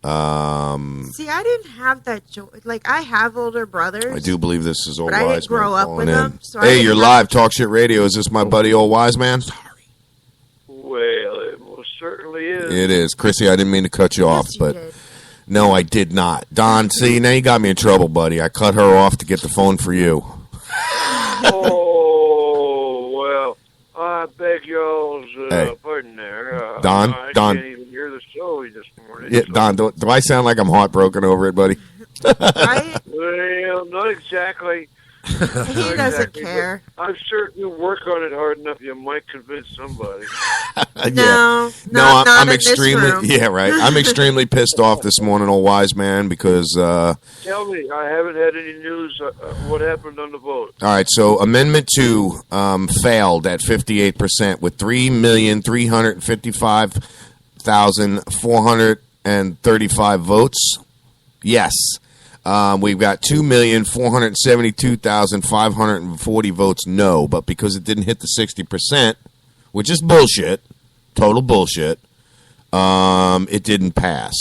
See, I didn't have that joy. Like, I have older brothers. I do believe this is Old but Wise I didn't grow up with them. So hey, you're live, Talk Shit Radio. Is this my buddy Old Wise Man? Well, it most certainly is. It is. Chrissy, I didn't mean to cut you off, but no, I did not. Don, see, now you got me in trouble, buddy. I cut her off to get the phone for you. Oh, well, I beg y'all's pardon there. Don, I Don. can't even hear the show this morning. Yeah, Don, do I sound like I'm heartbroken over it, buddy? Well, not exactly. He doesn't care. I'm sure if you work on it hard enough, you might convince somebody. No, I'm extremely. Yeah, right. I'm extremely pissed off this morning, Old Wise Man, because. Tell me, I haven't had any news. What happened on the vote? All right, so Amendment 2 failed at 58% with 3,355,435 votes. Yes. We've got 2,472,540 votes no, but because it didn't hit the 60%, which is bullshit, total bullshit, it didn't pass.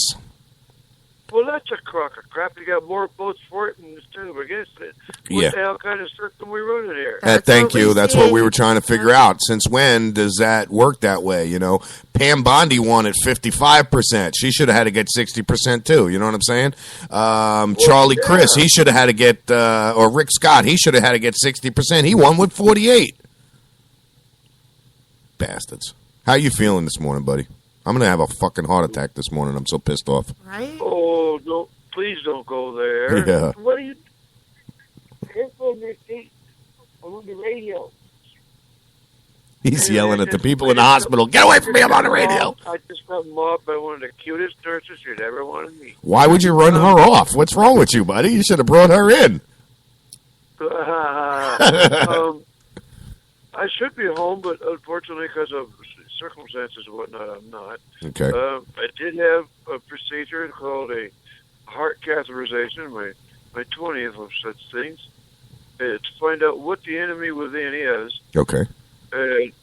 Well, that's a crock of crap. You got more votes for it instead of against it. What the hell kind of system we running here? Thank you. That's what we were trying to figure out. Since when does that work that way? Pam Bondi won at 55%. She should have had to get 60% too. You know what I'm saying? Charlie Chris, he should have had to get, or Rick Scott, he should have had to get 60%. He won with 48. Bastards. How you feeling this morning, buddy? I'm going to have a fucking heart attack this morning. I'm so pissed off. Right? Oh, no, please don't go there. Yeah. What are you... Careful on your feet. I'm on the radio. He's yelling at the people in the hospital. Get away from me, I'm on the radio. I just got mobbed by one of the cutest nurses you'd ever want to meet. Why would you run her off? What's wrong with you, buddy? You should have brought her in. I should be home, but unfortunately, because of circumstances and whatnot, I'm not. Okay. I did have a procedure called a heart catheterization, my 20th of such things, to find out what the enemy within is. Okay. It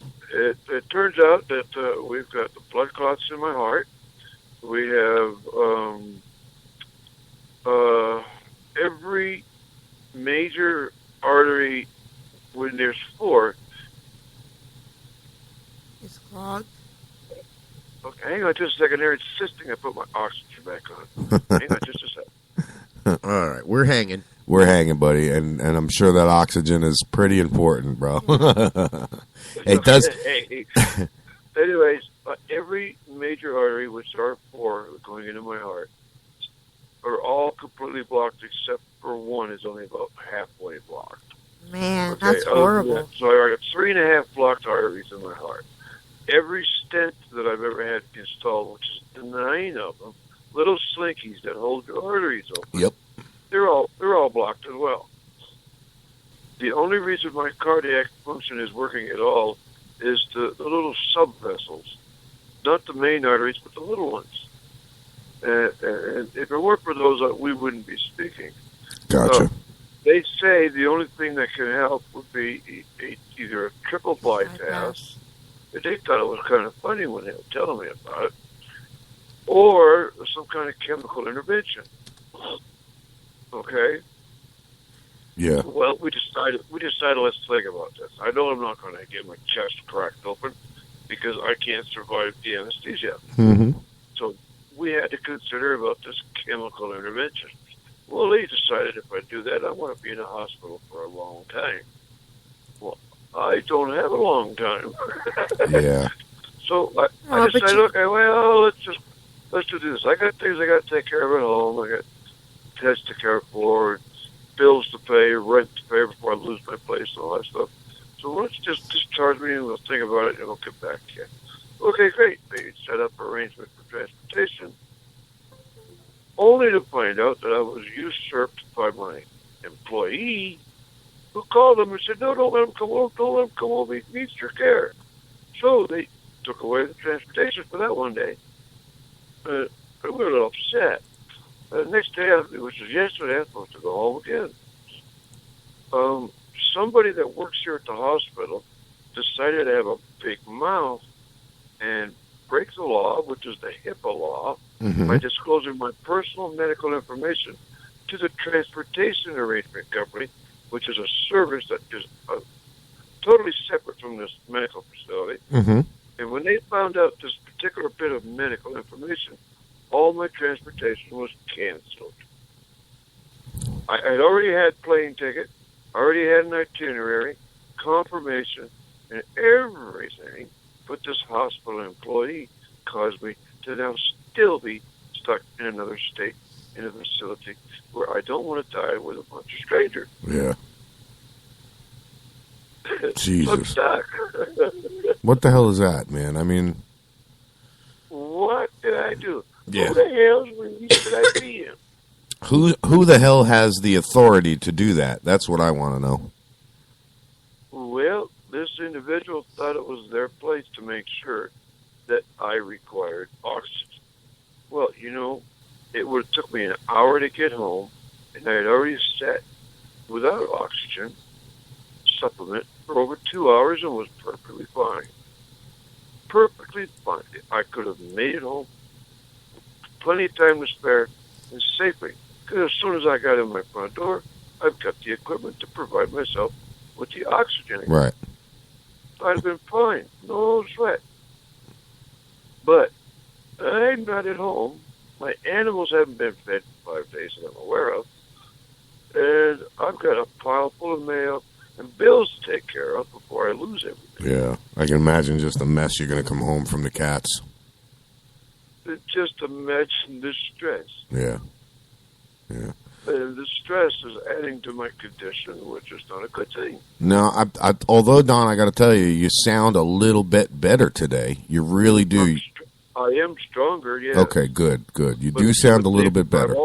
turns out that we've got the blood clots in my heart. We have every major artery, when there's 4, is clogged. Okay, hang on just a second. They're insisting I put my oxygen back on. Hang on just a second. All right, we're hanging. We're hanging, buddy, and I'm sure that oxygen is pretty important, bro. It does. Hey. Anyways, every major artery, which are 4 going into my heart, are all completely blocked except for one is only about halfway blocked. Man, that's horrible. So I got 3.5 blocked arteries in my heart. Every stent that I've ever had installed, which is 9 of them, little slinkies that hold your arteries open. Yep. They're all blocked as well. The only reason my cardiac function is working at all is the little subvessels, not the main arteries, but the little ones. And if it weren't for those, we wouldn't be speaking. Gotcha. They say the only thing that can help would be either a triple bypass. They thought it was kind of funny when they were telling me about it, or some kind of chemical intervention. Okay. Yeah. Well, we decided. Let's think about this. I know I'm not going to get my chest cracked open because I can't survive the anesthesia. Mm-hmm. So we had to consider about this chemical intervention. Well, they decided if I do that, I want to be in a hospital for a long time. Well, I don't have a long time. Yeah. So I decided, okay, well, let's do this. I got things I got to take care of at home. I got tests to care for, bills to pay, rent to pay before I lose my place, and all that stuff. So let's just discharge me and we'll think about it and we'll get back to you. Okay, great. They set up arrangements for transportation, only to find out that I was usurped by my employee, who called them and said, no, don't let him come home. Don't let him come home. He needs your care. So they took away the transportation for that one day. We were a little upset. The next day, which was yesterday, I was supposed to go home again. Somebody that works here at the hospital decided to have a big mouth and break the law, which is the HIPAA law, by disclosing my personal medical information to the transportation arrangement company, which is a service that is totally separate from this medical facility. Mm-hmm. And when they found out this particular bit of medical information, all my transportation was canceled. I had already had plane ticket, already had an itinerary, confirmation, and everything, but this hospital employee caused me to now still be stuck in another state, in a facility where I don't want to die with a bunch of strangers. Yeah. I'm Jesus. stuck. What the hell is that, man? I mean, What did I do? Yeah. Who the hell's release did I be in? who the hell has the authority to do that? That's what I want to know. Well, this individual thought it was their place to make sure that I required oxygen. Well, you know, it would have took me an hour to get home, and I had already sat without oxygen supplement for over 2 hours and was perfectly fine. Perfectly fine. I could have made it home, plenty of time to spare, and safely. Because as soon as I got in my front door, I've got the equipment to provide myself with the oxygen. Right. I'd have been fine. No sweat. But I'm not at home. My animals haven't been fed for 5 days that I'm aware of. And I've got a pile full of mail and bills to take care of before I lose everything. Yeah. I can imagine just the mess you're going to come home from the cats. Just imagine the stress. Yeah. Yeah. And the stress is adding to my condition, which is not a good thing. No, although, Don, I got to tell you, you sound a little bit better today. You really do. I am stronger, yeah. Okay, good. You do sound a little bit better.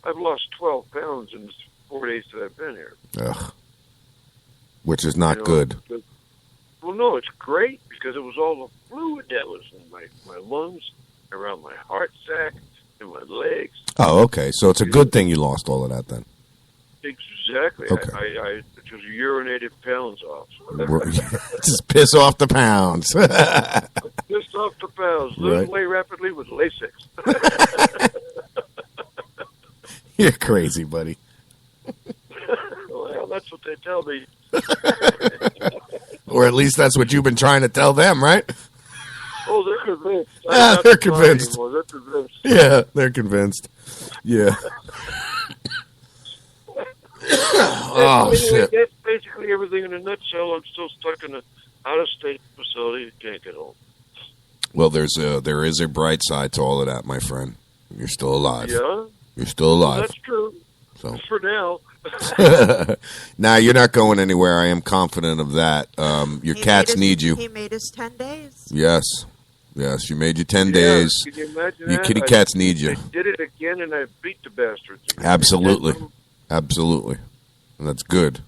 I've lost 12 pounds in the 4 days that I've been here. Ugh. Which is not good. Well, no, it's great because it was all the fluid that was in my lungs, around my heart sac, and my legs. Oh, okay. So it's a good thing you lost all of that then. Exactly. Okay. I just urinated pounds off. Just piss off the pounds. Pissed off the pounds. Lose Right. weight rapidly with Lasix. You're crazy, buddy. Well, that's what they tell me. Or at least that's what you've been trying to tell them, right? Oh, they're convinced. They're convinced. They're convinced. Yeah, they're convinced. Yeah. Oh, anyway, shit. That's basically everything in a nutshell. I'm still stuck in an out-of-state facility. Can't get home. Well, there is a bright side to all of that, my friend. You're still alive. Yeah? You're still alive. That's true. So. For now. Now, you're not going anywhere. I am confident of that. Your cats need you. He made us 10 days. Yes. Yes, you made you 10 days. Can you imagine Your that? kitty cats need you. I did it again, and I beat the bastards. Absolutely. Absolutely. And that's good.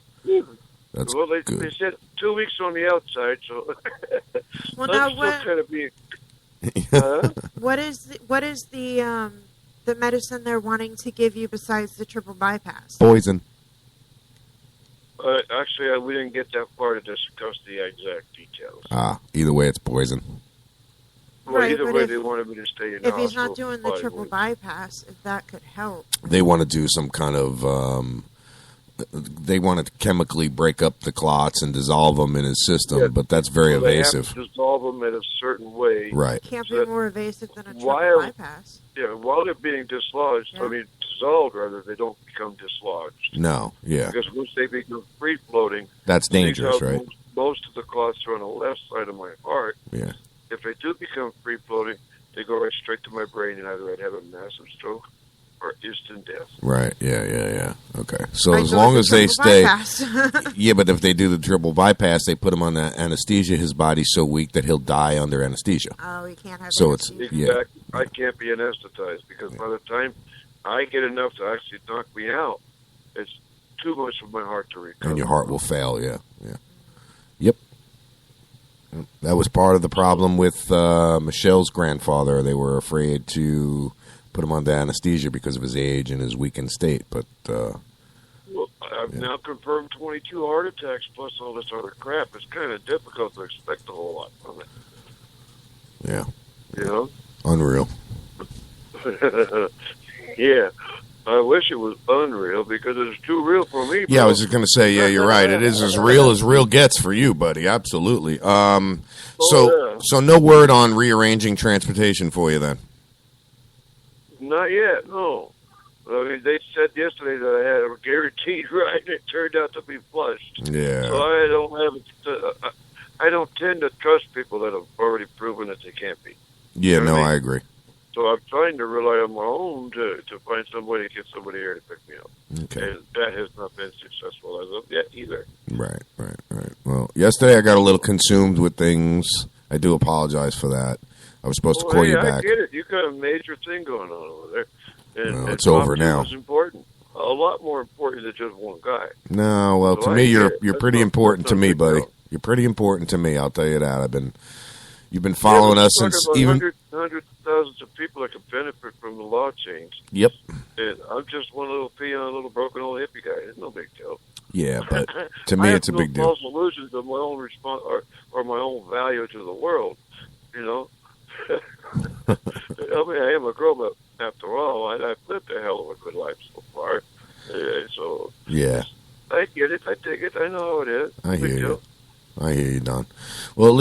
That's well, they good. said 2 weeks on the outside, so Well, I'm now still what? kind of being. What is the medicine they're wanting to give you besides the triple bypass? Poison. Actually, we didn't get that far to discuss the exact details. Either way, it's poison. Well, Right, either but way, if- they wanted me to stay in If the he's not hospital doing the for 5 triple weeks. bypass, if that could help. They want to do some kind of... they want to chemically break up the clots and dissolve them in his system, but that's very Well, evasive. They have to dissolve them in a certain way. Right. Can't so be that more evasive than a triple while- bypass. Yeah, while they're being dislodged, dissolved rather, they don't become dislodged. No, yeah. Because once they become free floating, That's dangerous, right? Most of the clots are on the left side of my heart. Yeah. If they do become free floating, they go right straight to my brain, and either I'd have a massive stroke or instant death. Right, yeah. Okay. So Right, as so long as it's a they triple stay... bypass. Yeah, but if they do the triple bypass, they put him on the anesthesia. His body's so weak that he'll die under anesthesia. Oh, he can't have So it's... Exactly. Yeah. I can't be anesthetized because by the time I get enough to actually knock me out, it's too much for my heart to recover. And your heart will fail, yeah. Yep. That was part of the problem with Michelle's grandfather. They were afraid to put him under anesthesia because of his age and his weakened state. But Well, I've now confirmed 22 heart attacks plus all this other crap. It's kind of difficult to expect a whole lot from it. yeah, You know? unreal. Yeah. I wish it was unreal because it's too real for me. Yeah, I bro. was just going to say, yeah, you're right. It is as real gets for you, buddy. Absolutely. So no word on rearranging transportation for you then? Not yet, no. I mean, they said yesterday that I had a guaranteed ride, and it turned out to be flushed. Yeah. So I don't have I don't tend to trust people that have already proven that they can't be. Yeah, no, I agree. So I'm trying to rely on my own to find somebody to get somebody here to pick me up. Okay. And that has not been successful as of yet either. Right. Well, yesterday I got a little consumed with things. I do apologize for that. I was supposed to call you back. I get it. You got a major thing going on over there. And, Well, and it's over talking now. is important. A lot more important than just one guy. No, well, So to I me, get you're it. That's pretty not- important that's to not me, big buddy. deal. You're pretty important to me. I'll tell you that. You've been following us since even. Hundreds of thousands of people that can benefit from the law change. Yep. And I'm just one little peon, little broken old hippie guy. It's no big deal. Yeah, but to me, I it's a have big no deal. false illusions of my own response or my own value to the world. You know. I mean, I am a grown up after all. I've lived a hell of a good life so far. So Yeah, I get it. I dig it. I know how it is. I Big hear deal. you. I hear you, Don. Well, at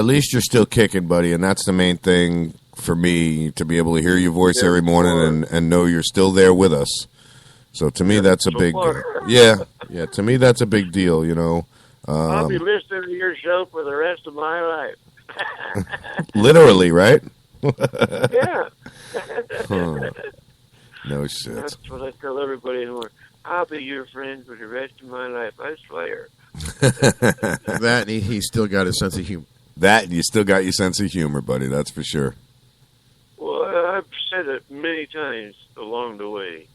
least you're still kicking, buddy, and that's the main thing for me, to be able to hear your voice every morning and know you're still there with us. So to me, that's a big yeah. To me, that's a big deal. You know, I'll be listening to your show for the rest of my life. literally, right? Yeah. Huh. No shit. That's what I tell everybody anymore. I'll be your friend for the rest of my life. I swear. That and he still got a sense of humor. That and you still got your sense of humor, buddy. That's for sure. Well, I've said it many times along the way.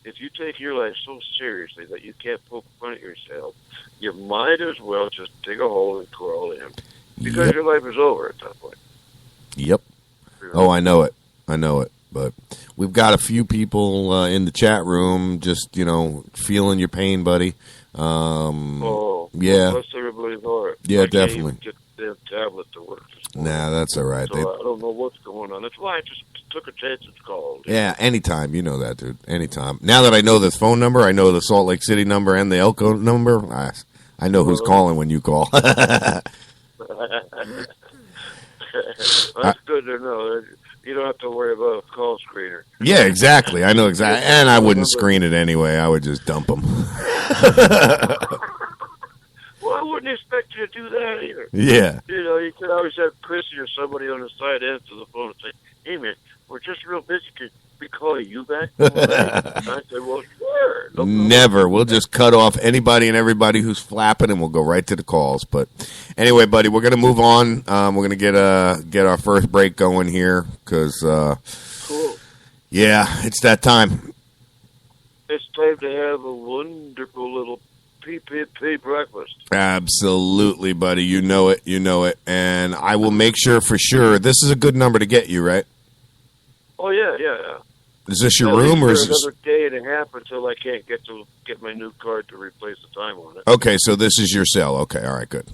If you take your life so seriously that you can't poke fun at yourself, you might as well just dig a hole and crawl in. Because Yep. your life is over at that point. Yep. Oh, I know it. But we've got a few people in the chat room just, feeling your pain, buddy. Yeah. Bless everybody's heart. Yeah, I can't definitely. even get the damn tablet to work. Nah, that's all right. So I don't know what's going on. That's why I just took a chance and called. Yeah, anytime. You know that, dude. Anytime. Now that I know this phone number, I know the Salt Lake City number and the Elko number, I know who's calling when you call. That's good to know. You don't have to worry about a call screener. Yeah, exactly. I know exactly. And I wouldn't screen it anyway. I would just dump them. Well, I wouldn't expect you to do that either. Yeah. You could always have Chrissy or somebody on the side answer the phone and say, "Hey, man, we're just real busy. Could we call you back?" I said, "Well, sure." No problem. Never. We'll just cut off anybody and everybody who's flapping, and we'll go right to the calls. But anyway, buddy, we're gonna move on. We're gonna get our first break going here because, Cool. yeah, it's that time. It's time to have a wonderful little PPP breakfast. Absolutely, buddy. You know it. And I will make sure for sure. This is a good number to get you, right? Oh, yeah. Is this your room, or is this another day and a half until I can't get my new card to replace the time on it? Okay, so this is your cell. Okay, all right, good.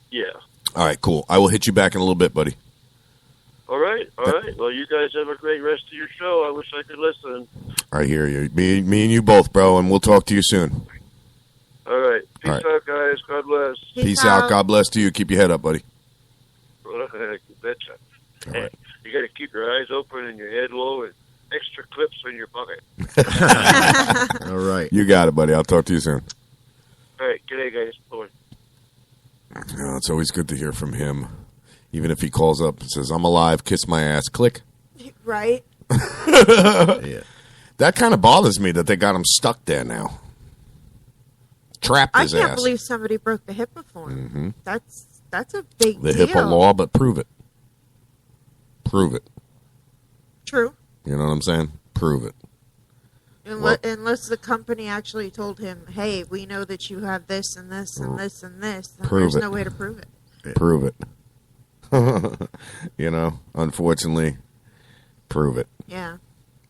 Yeah. All right, cool. I will hit you back in a little bit, buddy. All right. Well, you guys have a great rest of your show. I wish I could listen. I hear you. Me and you both, bro, and we'll talk to you soon. All right. Peace out, guys. God bless. Peace out. God bless to you. Keep your head up, buddy. You betcha. All right. You got to keep your eyes open and your head low and extra clips in your pocket. All right. You got it, buddy. I'll talk to you soon. All right. Good day, guys. Bye. It's always good to hear from him. Even if he calls up and says, I'm alive, kiss my ass, click. Right? Yeah. That kind of bothers me that they got him stuck there now. Trapped his ass. I can't believe somebody broke the HIPAA for him. That's a big The deal. HIPAA law, but prove it. Prove it. True. You know what I'm saying? Prove it. Unless the company actually told him, hey, we know that you have this and this and this and this, then Prove there's it. no way to prove it. Prove it. You know, unfortunately, prove it. Yeah.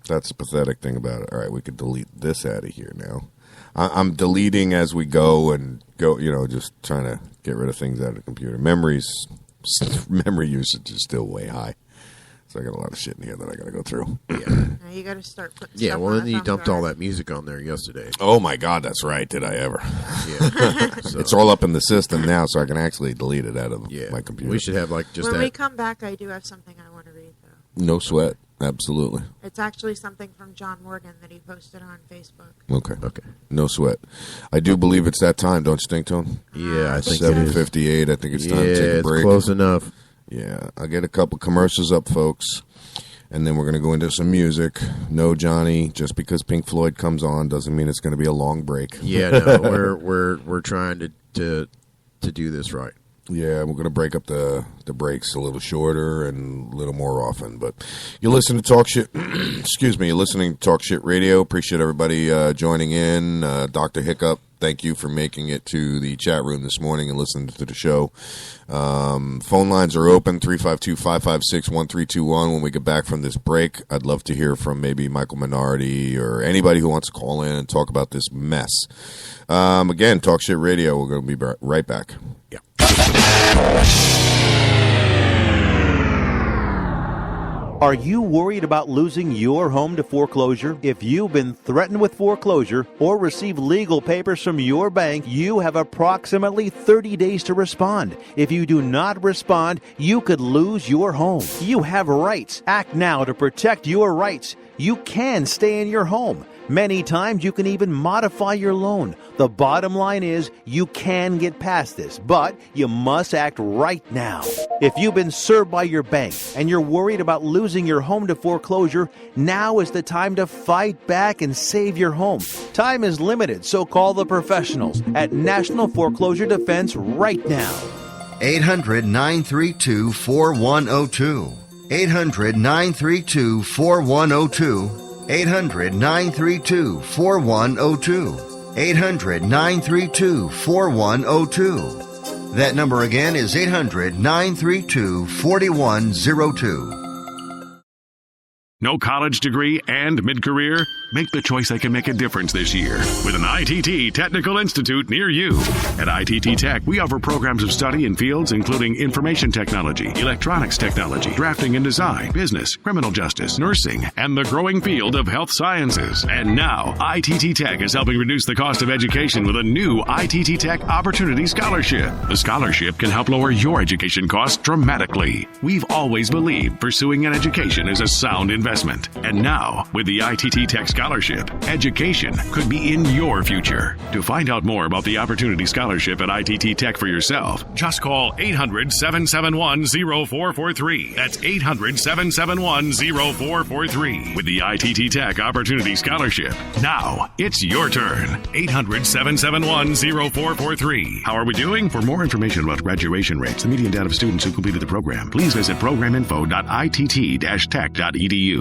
That's the pathetic thing about it. All right, we could delete this out of here now. I'm deleting as we go, just trying to get rid of things out of the computer. Memory usage is still way high. So I got a lot of shit in here that I got to go through. Now you got to start putting stuff well, on then you the dumped thumb all drive. that music on there yesterday. Oh, my God, that's right. Did I ever? Yeah. So, It's all up in the system now, so I can actually delete it out of my computer. we should have just When that. we come back, I do have something I want to read, though. No sweat. Absolutely. It's actually something from John Morgan that he posted on Facebook. Okay. No sweat. I do believe it's that time, don't you think, Tone? Yeah, I think 7:58. I think it's time to take a break. It's close enough. Yeah, I'll get a couple commercials up, folks, and then we're going to go into some music. No, Johnny, just because Pink Floyd comes on doesn't mean it's going to be a long break. Yeah, no, we're trying to do this right. Yeah, we're going to break up the breaks a little shorter and a little more often. But you listen to Talk Shit. Excuse me. You're listening to Talk Shit Radio. Appreciate everybody joining in. Dr. Hiccup, thank you for making it to the chat room this morning and listening to the show. Phone lines are open, 352-556-1321. When we get back from this break, I'd love to hear from maybe Michael Minardi or anybody who wants to call in and talk about this mess. Again, Talk Shit Radio. We're going to be right back. Yeah. Are you worried about losing your home to foreclosure? If you've been threatened with foreclosure or received legal papers from your bank, you have approximately 30 days to respond. If you do not respond, you could lose your home. You have rights. Act now to protect your rights. You can stay in your home. Many times you can even modify your loan. The bottom line is you can get past this, but you must act right now. If you've been served by your bank and you're worried about losing your home to foreclosure, now is the time to fight back and save your home. Time is limited, so call the professionals at National Foreclosure Defense right now. 800-932-4102. 800-932-4102. 800-932-4102. 800-932-4102. That number again is 800-932-4102. No college degree and mid-career? Make the choice that can make a difference this year with an ITT Technical Institute near you. At ITT Tech, we offer programs of study in fields including information technology, electronics technology, drafting and design, business, criminal justice, nursing, and the growing field of health sciences. And now, ITT Tech is helping reduce the cost of education with a new ITT Tech Opportunity Scholarship. The scholarship can help lower your education costs dramatically. We've always believed pursuing an education is a sound investment. And now, with the ITT Tech Scholarship, education could be in your future. To find out more about the Opportunity Scholarship at ITT Tech for yourself, just call 800-771-0443. That's 800-771-0443. With the ITT Tech Opportunity Scholarship. Now, it's your turn. 800-771-0443. How are we doing? For more information about graduation rates, the median data of students who completed the program, please visit programinfo.itt-tech.edu.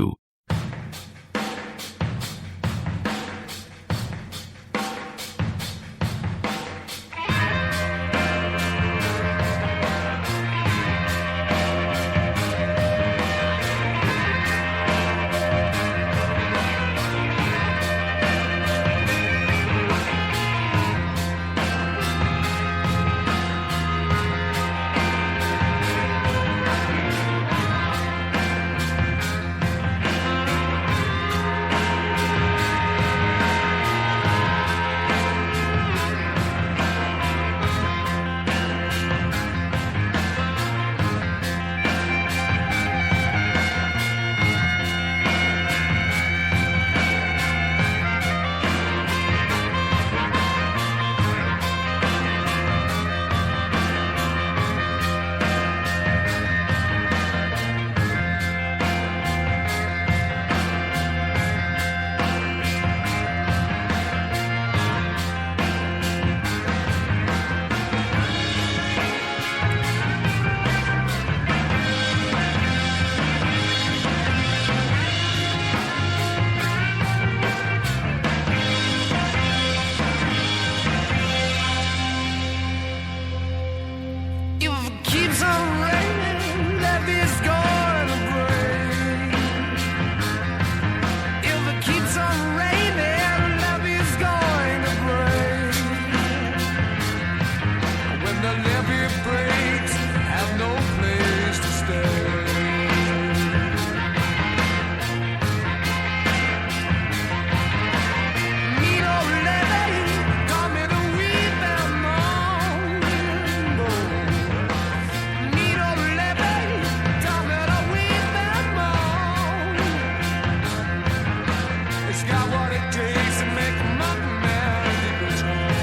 got what it takes to make a mountain man. And he goes home.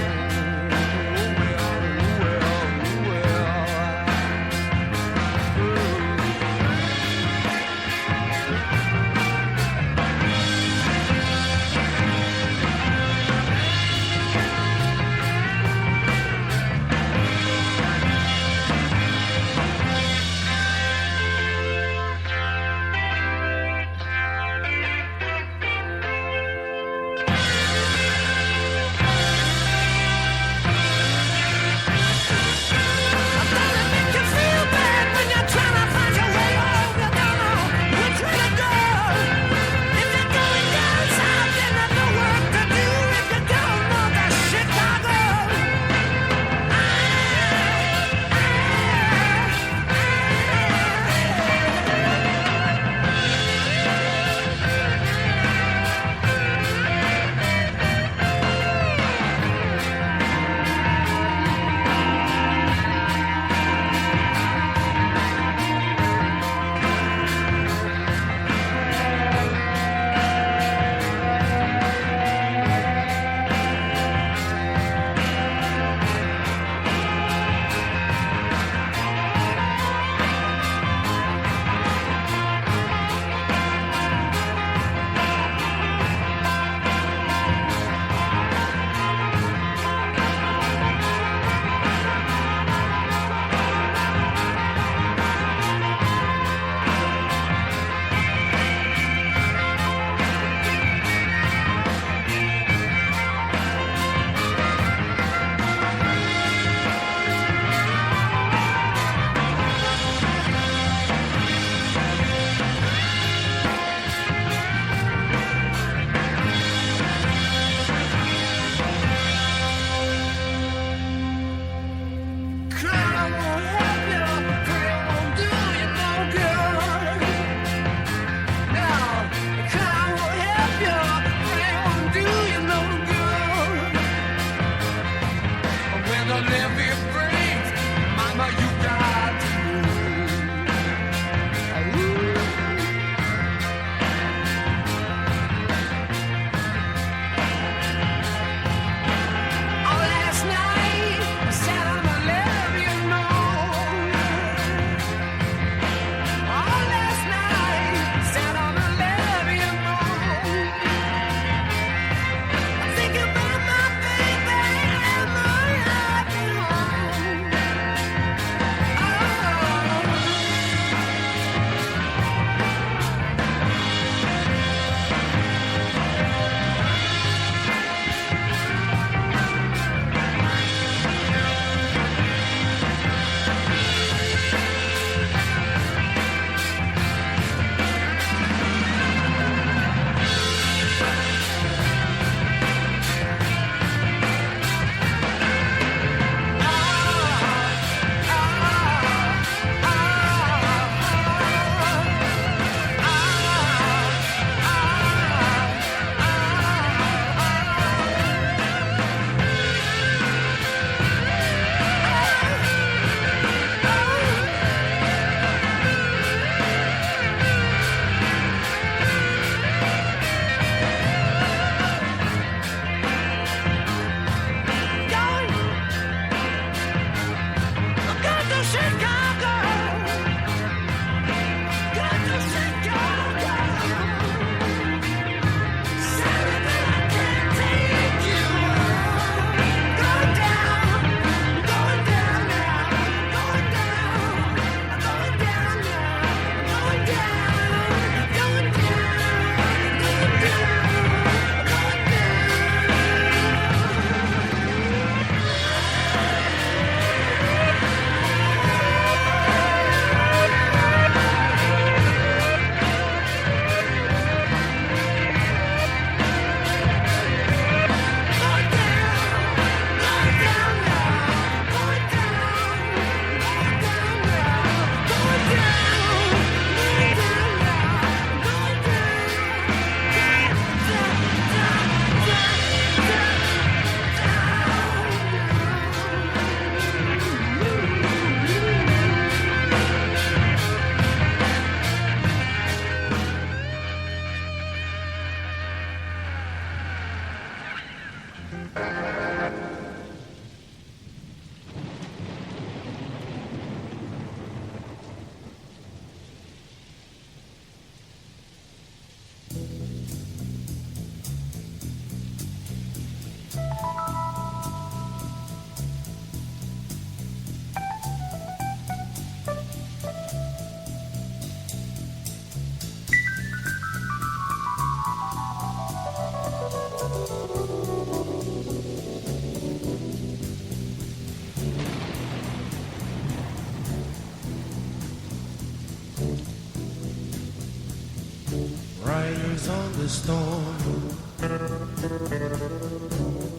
Riders on the storm,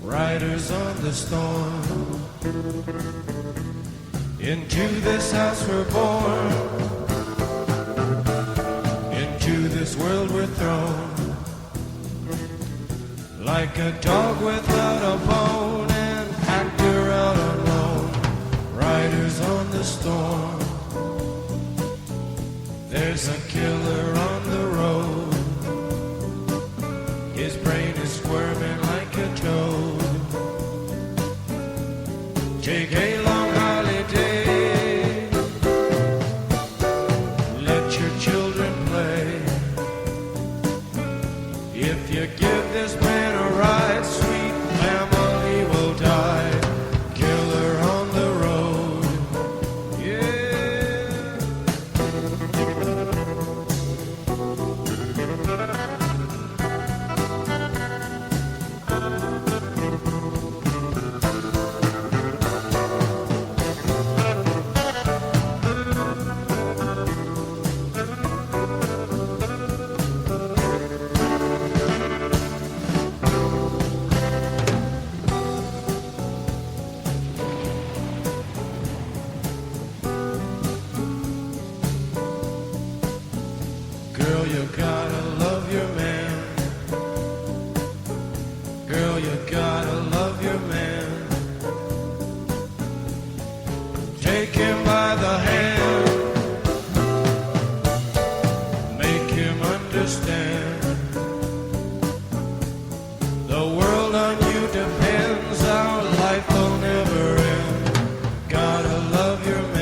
riders on the storm. Into this house we're born, into this world we're thrown. Like a dog without a bone, an actor out alone. Riders on the storm, there's a killer on the road. His brain is squirming like a toad. Take a long holiday, let your children play. If you give this man a ride, sweet family will die. Killer on the road, Girl, you gotta love your man. Girl, you gotta love your man. Take him by the hand, make him understand. The world on you depends, our life will never end. Gotta love your man.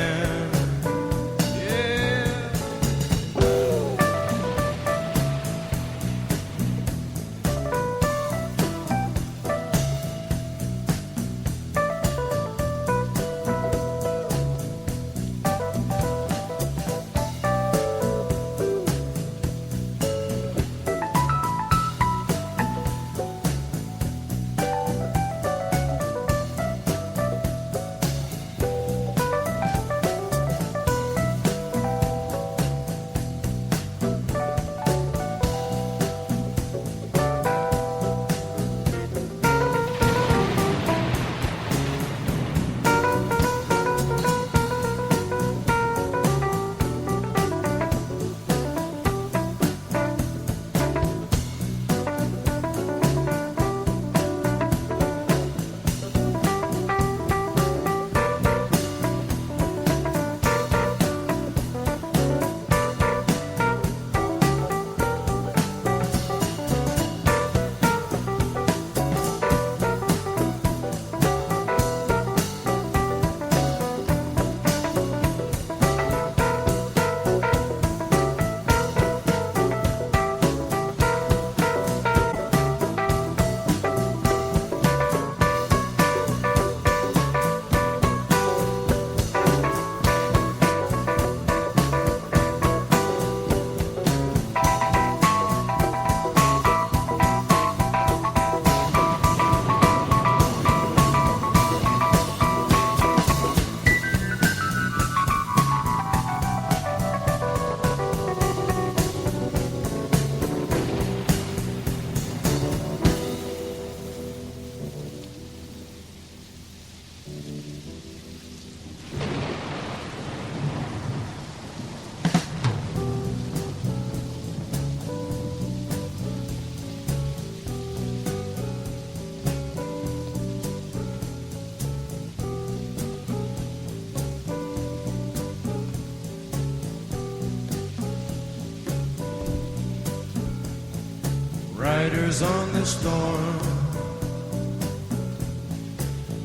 Riders on the storm,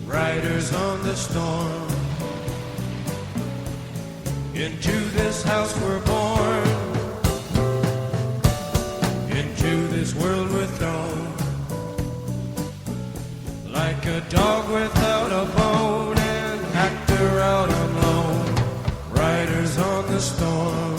riders on the storm. Into this house we're born, into this world we're thrown, like a dog without a bone, an actor out on loan, riders on the storm.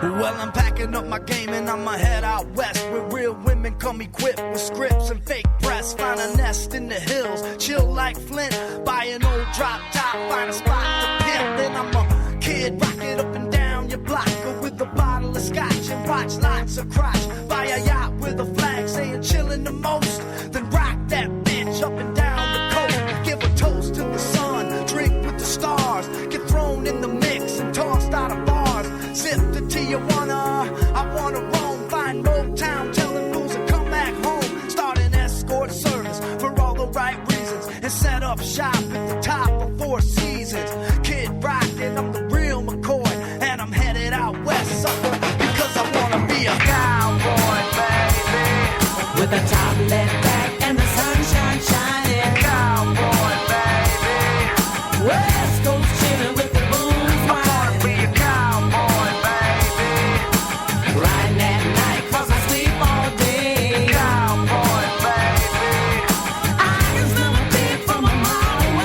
Well, I'm packing up my game and I'ma head out west, where real women come equipped with scripts and fake breasts. Find a nest in the hills, chill like Flint. Buy an old drop top, find a spot to pimp. Then I'm a kid, rock it up and down your block with a bottle of scotch and watch lots of crotch. Buy a yacht with a flag saying chillin' the most. Then rock that bitch up and down the coast. Give a toast to the sun, drink with the stars. Get thrown in the mix and tossed out of bars. Sip the Tijuana, I wanna roam. Find Motown, telling fools to come back home. Start an escort service for all the right reasons. And set up shop at the top of Four Seasons. Kid rockin', I'm the real McCoy. And I'm headed out west, sucker, because I wanna be a cowboy, baby. With a top left back and the sunshine shining. Cowboy, baby. West Coast chillin' with the blues whining. I wanna be a cowboy, baby. Riding at night 'cause I sleep all day. Cowboy, baby. I can smell a beat from a mile away.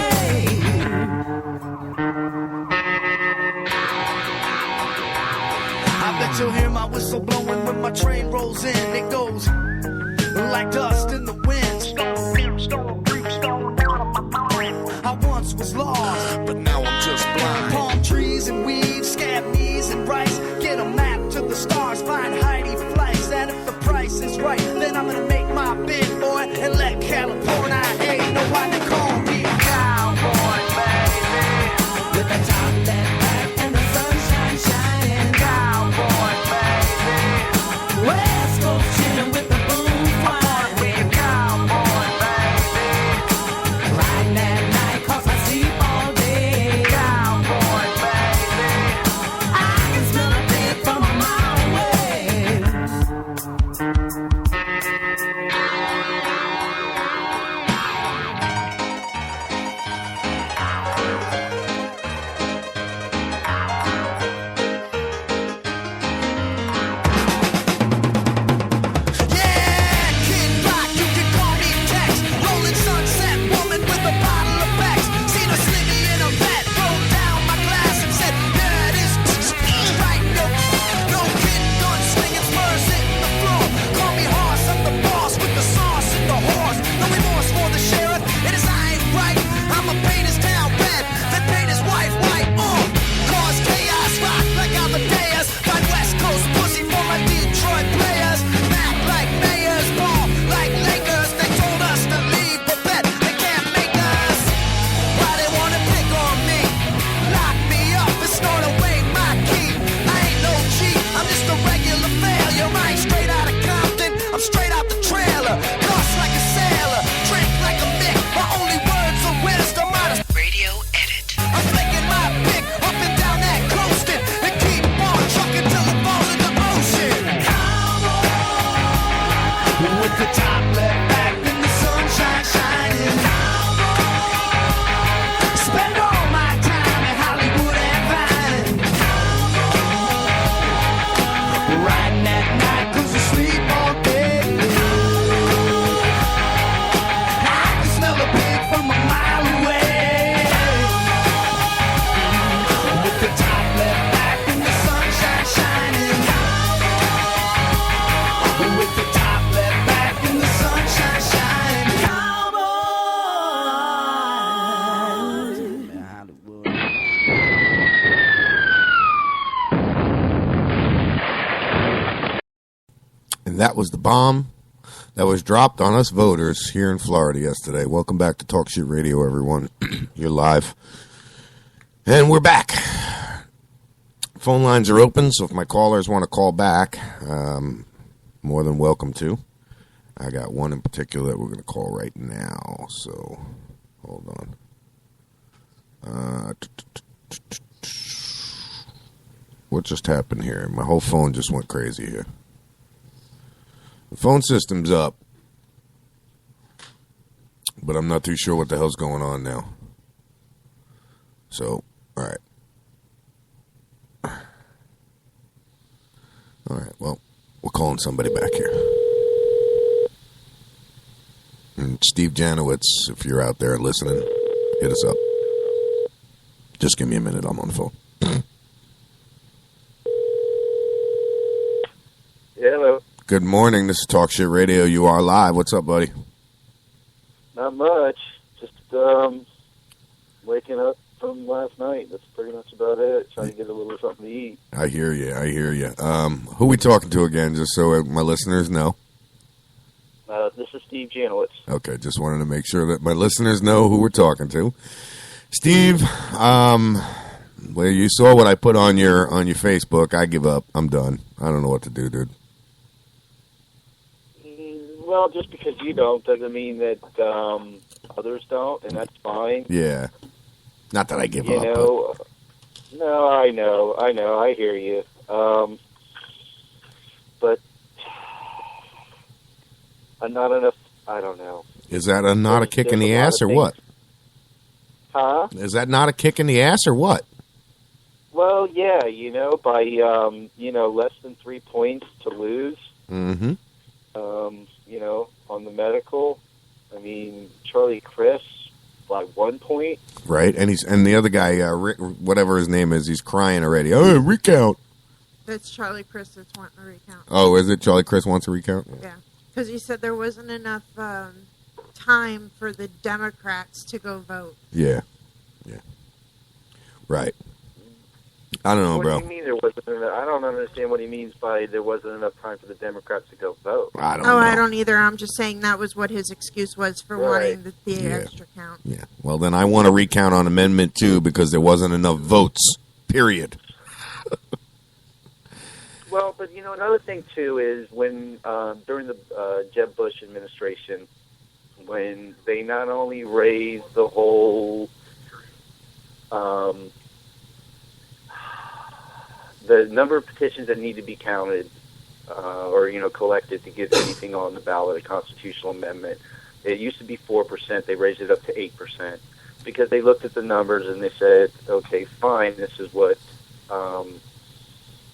that was the bomb that was dropped on us voters here in Florida yesterday. Welcome back to Talk Shit Radio, everyone. You're live. And we're back. Phone lines are open, so if my callers want to call back, more than welcome to. I got one in particular that we're going to call right now, so hold on. What just happened here? My whole phone just went crazy here. The phone system's up, but I'm not too sure what the hell's going on now. So, all right, well, we're calling somebody back here. And Steve Janowitz, if you're out there listening, hit us up. Just give me a minute, I'm on the phone. Hello. Good morning, this is Talk Shit Radio. You are live. What's up, buddy? Not much. Just waking up from last night. That's pretty much about it. Trying to get a little something to eat. I hear you. Who we talking to again, just so my listeners know? This is Steve Janowitz. Okay, just wanted to make sure that my listeners know who we're talking to. Steve, well, you saw what I put on your Facebook. I give up. I'm done. I don't know what to do, dude. Well, just because you don't doesn't mean that others don't, and that's fine. Yeah. Not that I give you up. Know, no, I know. I hear you. But not enough. I don't know. Is that not a kick in the ass or what? Huh? Is that not a kick in the ass or what? Well, yeah, by less than 3 points to lose. Mm-hmm. On the medical. I mean, Charlie Chris, like 1 point. Right, and the other guy, whatever his name is, he's crying already. Oh, recount. That's Charlie Chris that's wanting a recount. Oh, is it Charlie Chris wants a recount? Yeah, because he said there wasn't enough time for the Democrats to go vote. Yeah. Right. I don't know, bro. What do you mean there wasn't enough? I don't understand what he means by there wasn't enough time for the Democrats to go vote. I don't know. I don't either. I'm just saying that was what his excuse was for wanting the extra count. Yeah. Well, then I want a recount on Amendment 2 because there wasn't enough votes, period. Well, but, another thing, too, is when during the Jeb Bush administration, when they not only raised the whole the number of petitions that need to be counted or collected to get anything on the ballot, a constitutional amendment, it used to be 4%. They raised it up to 8% because they looked at the numbers and they said, okay, fine, this is what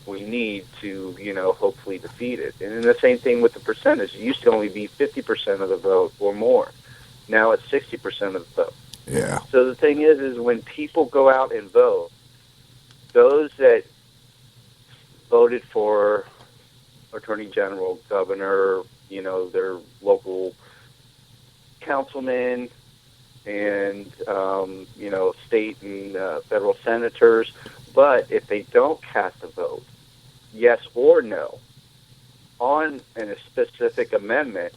we need to, hopefully defeat it. And then the same thing with the percentage. It used to only be 50% of the vote or more. Now it's 60% of the vote. Yeah. So the thing is when people go out and vote, those that voted for attorney general, governor, their local councilmen, and state and federal senators. But if they don't cast a vote, yes or no, on a specific amendment,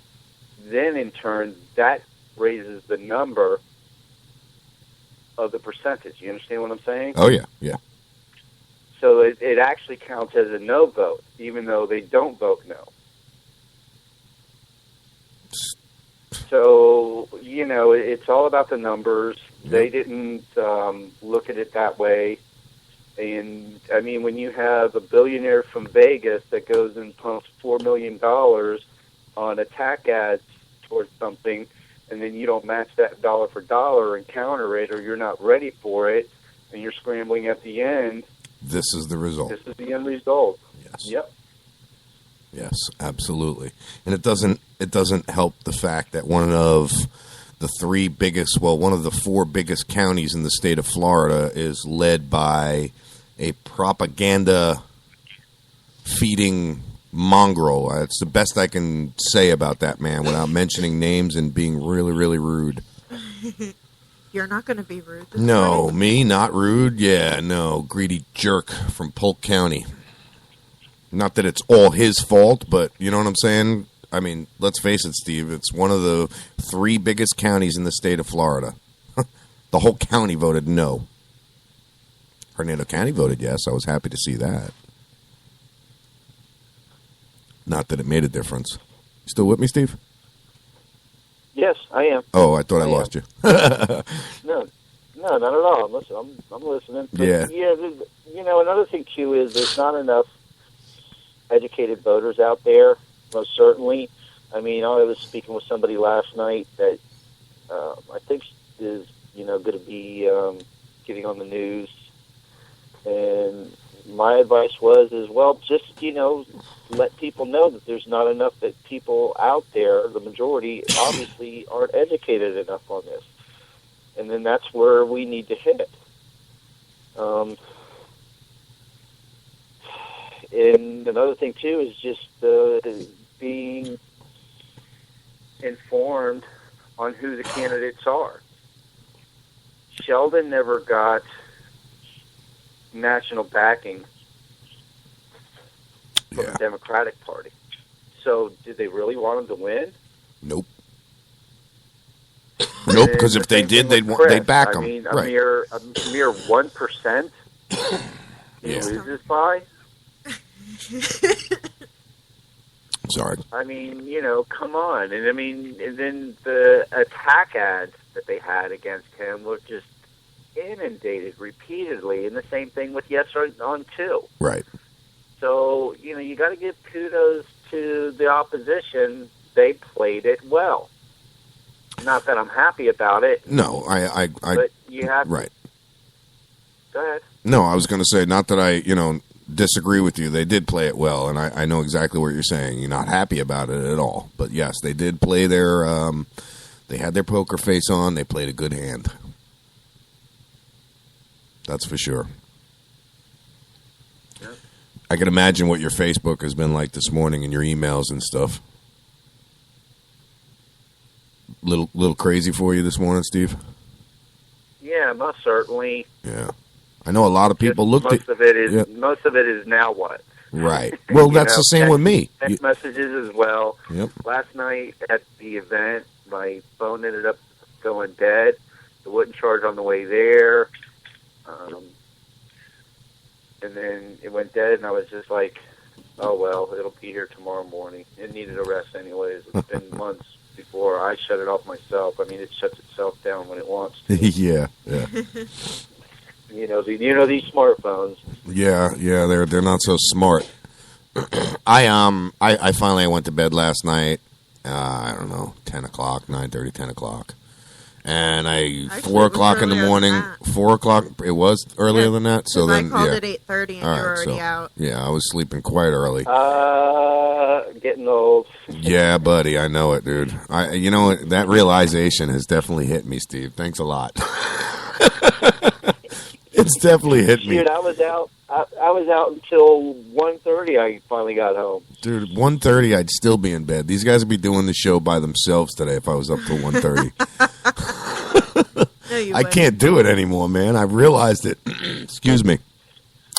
then in turn that raises the number of the percentage. You understand what I'm saying? Oh, yeah. So it actually counts as a no vote, even though they don't vote no. So, it's all about the numbers. They didn't look at it that way. And, I mean, when you have a billionaire from Vegas that goes and pumps $4 million on attack ads towards something, and then you don't match that dollar for dollar and counter it, or you're not ready for it, and you're scrambling at the end, this is the result. This is the end result. Yes. Yep. Yes, absolutely. And it doesn't help the fact that one of the four biggest counties in the state of Florida is led by a propaganda feeding mongrel. It's the best I can say about that man without mentioning names and being really, really rude. You're not going to be rude. No, me, not rude. Yeah, no, greedy jerk from Polk County. Not that it's all his fault, but you know what I'm saying? I mean, let's face it, Steve. It's one of the 3 biggest counties in the state of Florida. The whole county voted no. Hernando County voted yes. I was happy to see that. Not that it made a difference. You still with me, Steve? Yes, I am. Oh, I thought I lost you. No, not at all. I'm listening. But Yeah. You know, another thing, too, is there's not enough educated voters out there, most certainly. I mean, I was speaking with somebody last night that I think is, going to be getting on the news. And my advice was, just, let people know that there's not enough that people out there, the majority, obviously aren't educated enough on this. And then that's where we need to hit. And another thing, too, is just being informed on who the candidates are. Sheldon never got national backing from the Democratic Party. So did they really want him to win? Nope. Nope, because if they did, they'd back him. I mean, a right. mere 1% he loses by. Sorry. I mean, come on. And and then the attack ads that they had against him were just inundated repeatedly, and the same thing with Yes on 2. Right. So, you got to give kudos to the opposition. They played it well. Not that I'm happy about it. No, I but you have right. Go ahead. No, I was going to say, not that I, disagree with you. They did play it well, and I know exactly what you're saying. You're not happy about it at all. But, yes, they did play their they had their poker face on. They played a good hand. That's for sure. Yeah. I can imagine what your Facebook has been like this morning and your emails and stuff. Little crazy for you this morning, Steve? Yeah, most certainly. Yeah. I know a lot of people looked most at... Most of it is now what? Right. Well, that's the same with me. Text messages as well. Yep. Last night at the event, my phone ended up going dead. It wouldn't charge on the way there. And then it went dead, and I was just like, oh, well, it'll be here tomorrow morning. It needed a rest anyways. It's been months before I shut it off myself. I mean, it shuts itself down when it wants to. Yeah. These smartphones. Yeah, they're not so smart. I finally went to bed last night. I don't know, 10 o'clock, 9:30, 10 o'clock. And 4 o'clock in the morning, 4 o'clock, it was earlier than that. So then, I called at 8:30 and you were already out. Yeah, I was sleeping quite early. Getting old. Yeah, buddy, I know it, dude. That realization has definitely hit me, Steve. Thanks a lot. It's definitely hit me. Dude, I was out until 1:30. I finally got home. Dude, 1:30, I'd still be in bed. These guys would be doing the show by themselves today if I was up till 1:30. No, you I can't do it anymore, man. I realized it. Excuse me.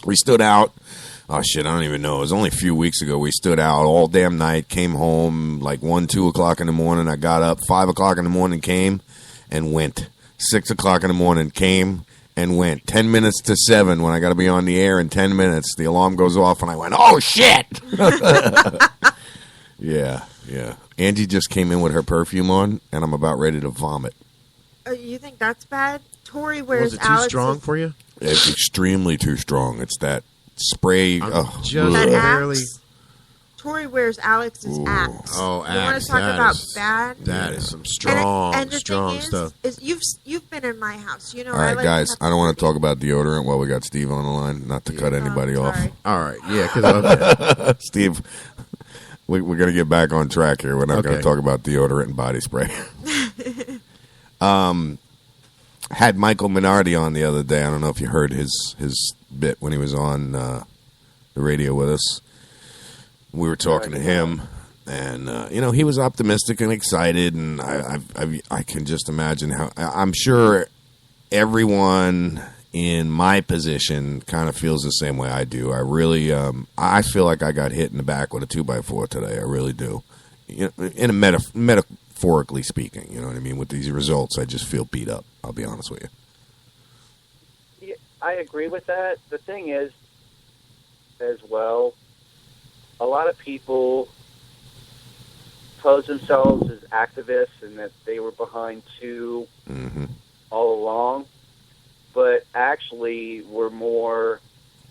We stood out. Oh, shit, I don't even know. It was only a few weeks ago. We stood out all damn night, came home like 1, 2 o'clock in the morning. I got up. 5 o'clock in the morning, came and went. 6 o'clock in the morning, came and went. 10 minutes to 7 when I got to be on the air in 10 minutes. The alarm goes off, and I went, oh, shit! Yeah. Angie just came in with her perfume on, and I'm about ready to vomit. You think that's bad? Tori wears Was it too strong for you? It's extremely too strong. It's that spray. Tori wears Alex's Axe. Oh, you want to talk about bad? That is some strong stuff. Is you've been in my house. All right, guys. I don't want to talk about deodorant while we got Steve on the line. Not to cut anybody off. All right, yeah, because Steve, we're going to get back on track here. We're not going to talk about deodorant and body spray. Had Michael Minardi on the other day. I don't know if you heard his bit when he was on the radio with us. We were talking to him, and he was optimistic and excited, and I can just imagine how I'm sure everyone in my position kind of feels the same way I do. I really, I feel like I got hit in the back with a 2x4 today. I really do. You know, in a metaphorically speaking, you know what I mean? With these results, I just feel beat up. I'll be honest with you. Yeah, I agree with that. The thing is, as well, a lot of people pose themselves as activists and that they were behind two all along, but actually were more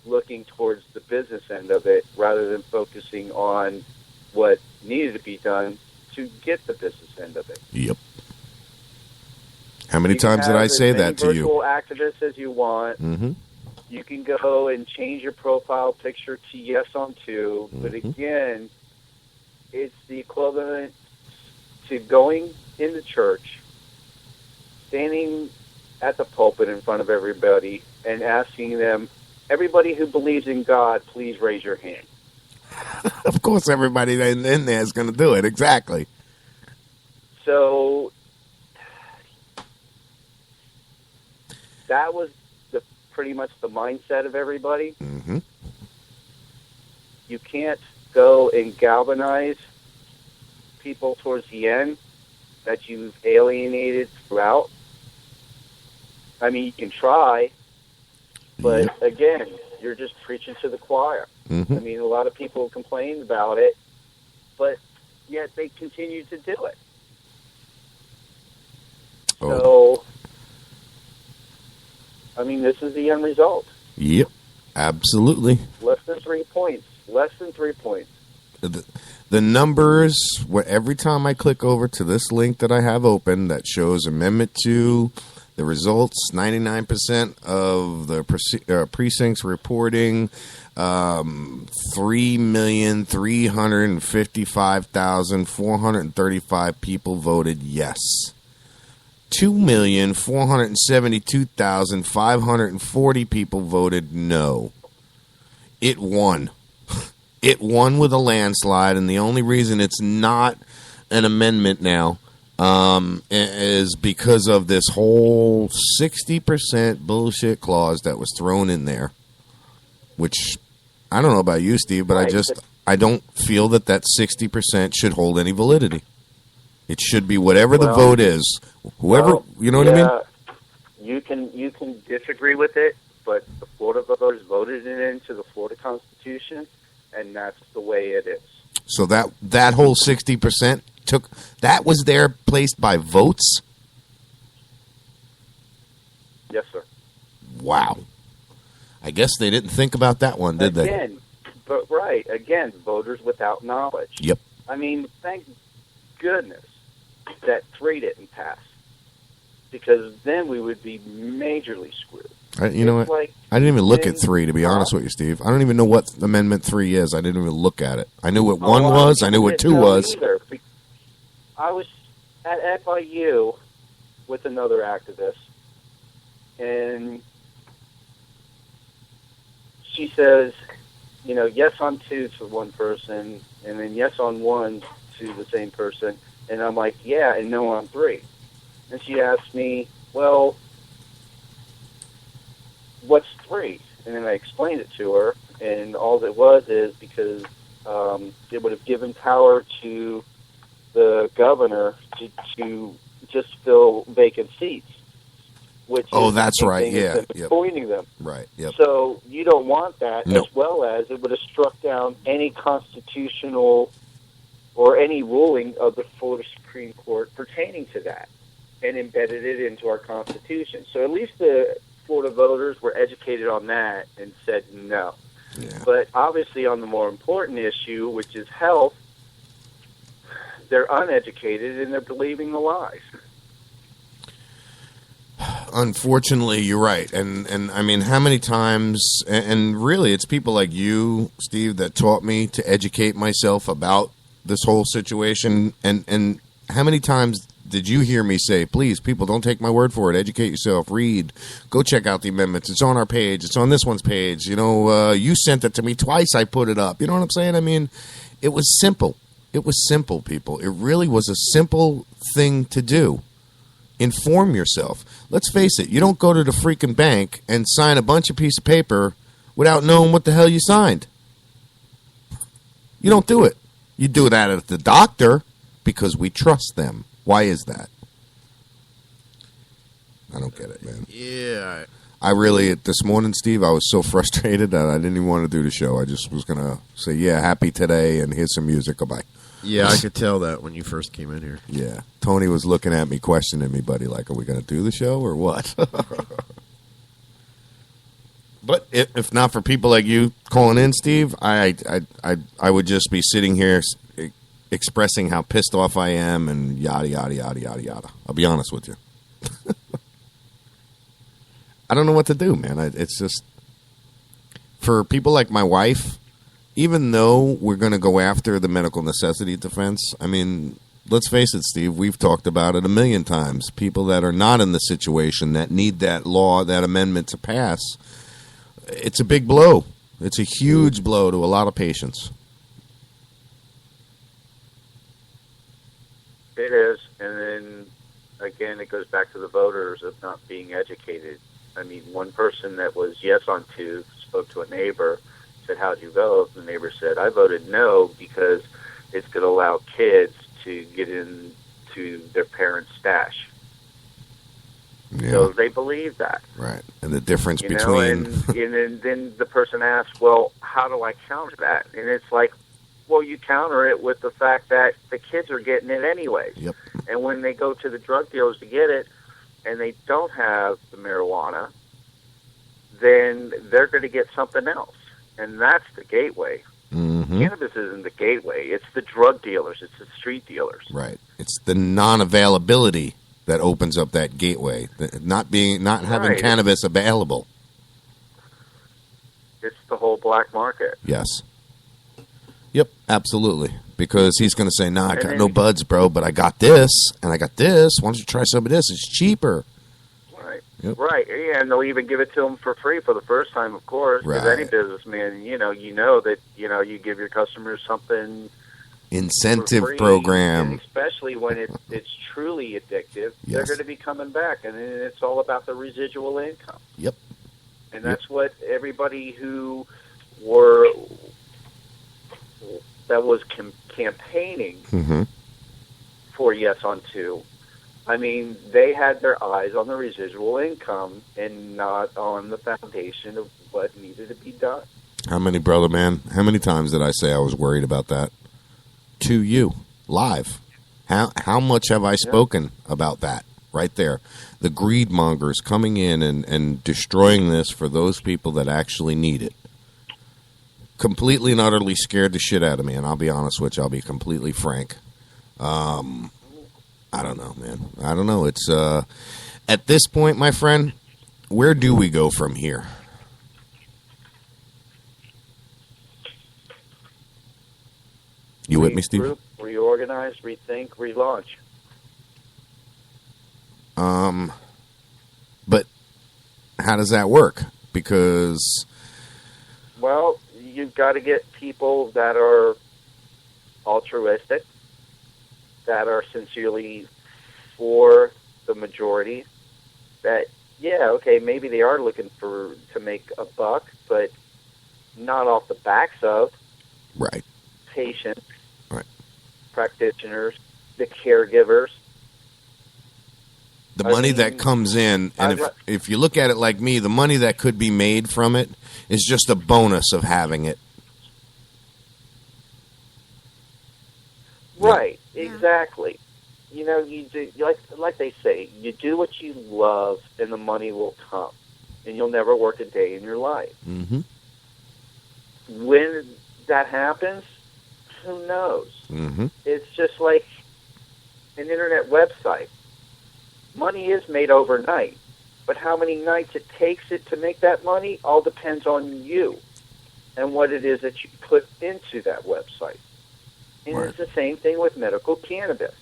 looking towards the business end of it rather than focusing on what needed to be done to get the business end of it. Yep. How many times did I say that to you? Virtual activists as you want. You can go and change your profile picture to yes on two, but again, it's the equivalent to going in the church, standing at the pulpit in front of everybody, and asking them, everybody who believes in God, please raise your hand. Of course, everybody in there is going to do it. Exactly. So that was pretty much the mindset of everybody. You can't go and galvanize people towards the end that you've alienated throughout. I mean, you can try, but again, you're just preaching to the choir. I mean, a lot of people complain about it, but yet they continue to do it. So, I mean, this is the end result. Yep, absolutely. Less than 3 points. Less than 3 points. The numbers, every time I click over to this link that I have open that shows Amendment 2, the results, 99% of the precincts reporting 3,355,435 people voted yes. 2,472,540 people voted no. It won. It won with a landslide, and the only reason it's not an amendment now is because of this whole 60% bullshit clause that was thrown in there, which I don't know about you, Steve, but I don't feel that 60% should hold any validity. It should be whatever the vote is. Whoever, you know what I mean? You can disagree with it, but the Florida voters voted it into the Florida Constitution, and that's the way it is. So that whole 60% that was there placed by votes? Yes, sir. Wow. I guess they didn't think about that one, did they? Again, voters without knowledge. Yep. I mean, thank goodness that 3 didn't pass, because then we would be majorly screwed. You know what? I didn't even look at 3, to be honest with you, Steve. I don't even know what Amendment 3 is. I didn't even look at it. I knew what 1 was. I knew what 2 was. I was at FIU with another activist, and she says, yes on 2 to one person, and then yes on 1 to the same person. And I'm like, yeah, and no on 3. And she asked me, well, what's 3? And then I explained it to her, and all it was is because it would have given power to the governor to just fill vacant seats. Which that's right, yeah. Appointing them. Right, yep. So you don't want that, as well as it would have struck down any constitutional or any ruling of the Florida Supreme Court pertaining to that and embedded it into our Constitution. So at least the Florida voters were educated on that and said no. Yeah. But obviously on the more important issue, which is health, they're uneducated and they're believing the lies. Unfortunately, you're right. And I mean, how many times, and really it's people like you, Steve, that taught me to educate myself about this whole situation. And how many times did you hear me say, please, people, don't take my word for it. Educate yourself. Read. Go check out the amendments. It's on our page. It's on this one's page. You sent it to me twice. I put it up. You know what I'm saying? I mean, it was simple. It was simple, people. It really was a simple thing to do. Inform yourself. Let's face it, you don't go to the freaking bank and sign a bunch of piece of paper without knowing what the hell you signed. You don't do it. You do that at the doctor because we trust them. Why is that? I don't get it, man. Yeah. I really, this morning, Steve, I was so frustrated that I didn't even want to do the show. I just was going to say, yeah, happy today, and here's some music. Goodbye. Yeah, I could tell that when you first came in here. Yeah. Tony was looking at me, questioning me, buddy, like, are we going to do the show or what? But if not for people like you calling in, Steve, I would just be sitting here expressing how pissed off I am and yada, yada, yada, yada, yada. I'll be honest with you. I don't know what to do, man. It's just, for people like my wife, even though we're going to go after the medical necessity defense, I mean, let's face it, Steve, we've talked about it a million times. People that are not in the situation that need that law, that amendment to pass, it's a big blow. It's a huge blow to a lot of patients. It is, and then again, it goes back to the voters of not being educated. I mean, one person that was yes on two spoke to a neighbor, said, how'd you vote? The neighbor said, I voted no because it's going to allow kids to get into their parents' stash. Yeah. So they believe that. Right. And the difference and then the person asks, well, how do I counter that? And it's like, well, you counter it with the fact that the kids are getting it anyways. Yep. And when they go to the drug dealers to get it, and they don't have the marijuana, then they're going to get something else. And that's the gateway. Mm-hmm. Cannabis isn't the gateway. It's the drug dealers. It's the street dealers. Right. It's the non-availability that opens up that gateway. Not having Right. cannabis available. It's the whole black market. Yes. Yep, absolutely. Because he's going to say, nah, I And got then- no buds, bro, but I got this, and I got this. Why don't you try some of this? It's cheaper. Right. Yep. Right. Yeah, and they'll even give it to them for free for the first time, of course. Because Right. any businessman, you know that, you give your customers something Incentive for free, program. and especially when it's truly addictive, they're Yes. going to be coming back. And then it's all about the residual income. Yep. And that's what everybody who was campaigning Mm-hmm. for yes on two. I mean, they had their eyes on the residual income and not on the foundation of what needed to be done. How many, brother, man? How many times did I say I was worried about that? To you, live. How much have I spoken about that? Right there. The greed mongers coming in and destroying this for those people that actually need it. Completely and utterly scared the shit out of me, and I'll be honest with you. I'll be completely frank. I don't know, man. I don't know. It's at this point, my friend, where do we go from here? You with me, Steve? Regroup, reorganize, rethink, relaunch. But how does that work? Because Well, you've got to get people that are altruistic, that are sincerely for the majority, that, yeah, okay, maybe they are looking to make a buck, but not off the backs of right patients, right, practitioners, the caregivers. the money that comes in, and if you look at it like me, the money that could be made from it is just a bonus of having it. Right, exactly. You know, you do, like they say, you do what you love, and the money will come, and you'll never work a day in your life. Mm-hmm. When that happens, who knows? Mm-hmm. It's just like an internet website. Money is made overnight, but how many nights it takes it to make that money all depends on you and what it is that you put into that website. And Right. it's the same thing with medical cannabis.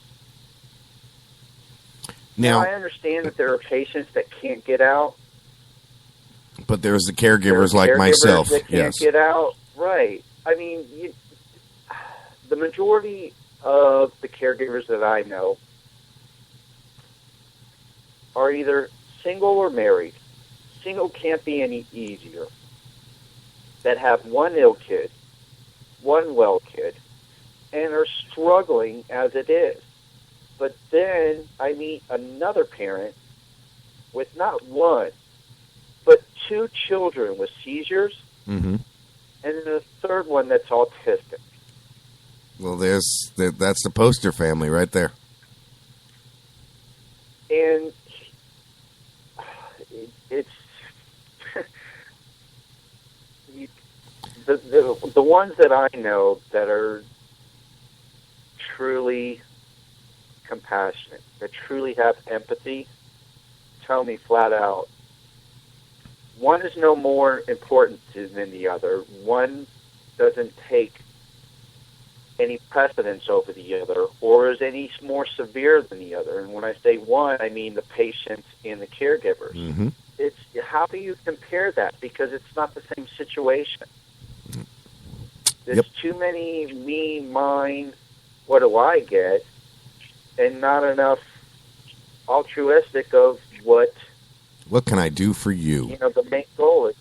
Now, I understand that there are patients that can't get out. but there's the caregivers There are like caregivers myself. that can't Yes. get out. Right. I mean, the majority of the caregivers that I know are either single or married. Single can't be any easier. That have one ill kid, one well kid, and are struggling as it is. But then I meet another parent with not one, but 2 children with seizures, Mm-hmm. and then a third one that's autistic. Well, that's the poster family right there. And it's the ones that I know that are truly compassionate, that truly have empathy, tell me flat out, one is no more important than the other. One doesn't take any precedence over the other or is any more severe than the other. And when I say one, I mean the patients and the caregivers. Mm-hmm. It's how do you compare that? Because it's not the same situation. There's too many me, mine, what do I get, and not enough altruistic of what can I do for you? The main goal is.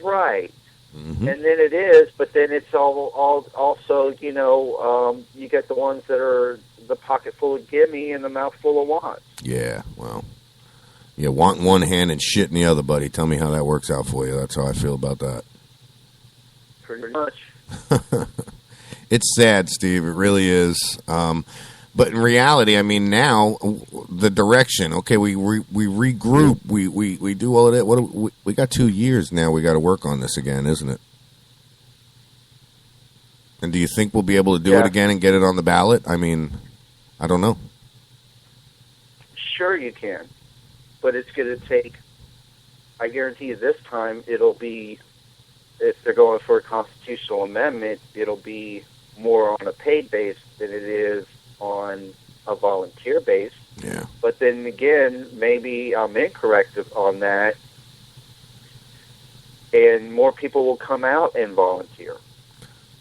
Right. Mm-hmm. And then it is, but then it's all also, you get the ones that are the pocket full of gimme and the mouth full of want. Yeah, well, want in one hand and shit in the other, buddy. Tell me how that works out for you. That's how I feel about that. Pretty much. It's sad, Steve. It really is. But in reality, I mean, now the direction. Okay, we regroup. We do all of that. We got 2 years now. We got to work on this again, isn't it? And do you think we'll be able to do it again and get it on the ballot? I mean, I don't know. Sure, you can, but it's going to take. I guarantee you, this time it'll be. If they're going for a constitutional amendment, it'll be more on a paid base than it is on a volunteer base. Yeah. But then again, maybe I'm incorrect on that, and more people will come out and volunteer.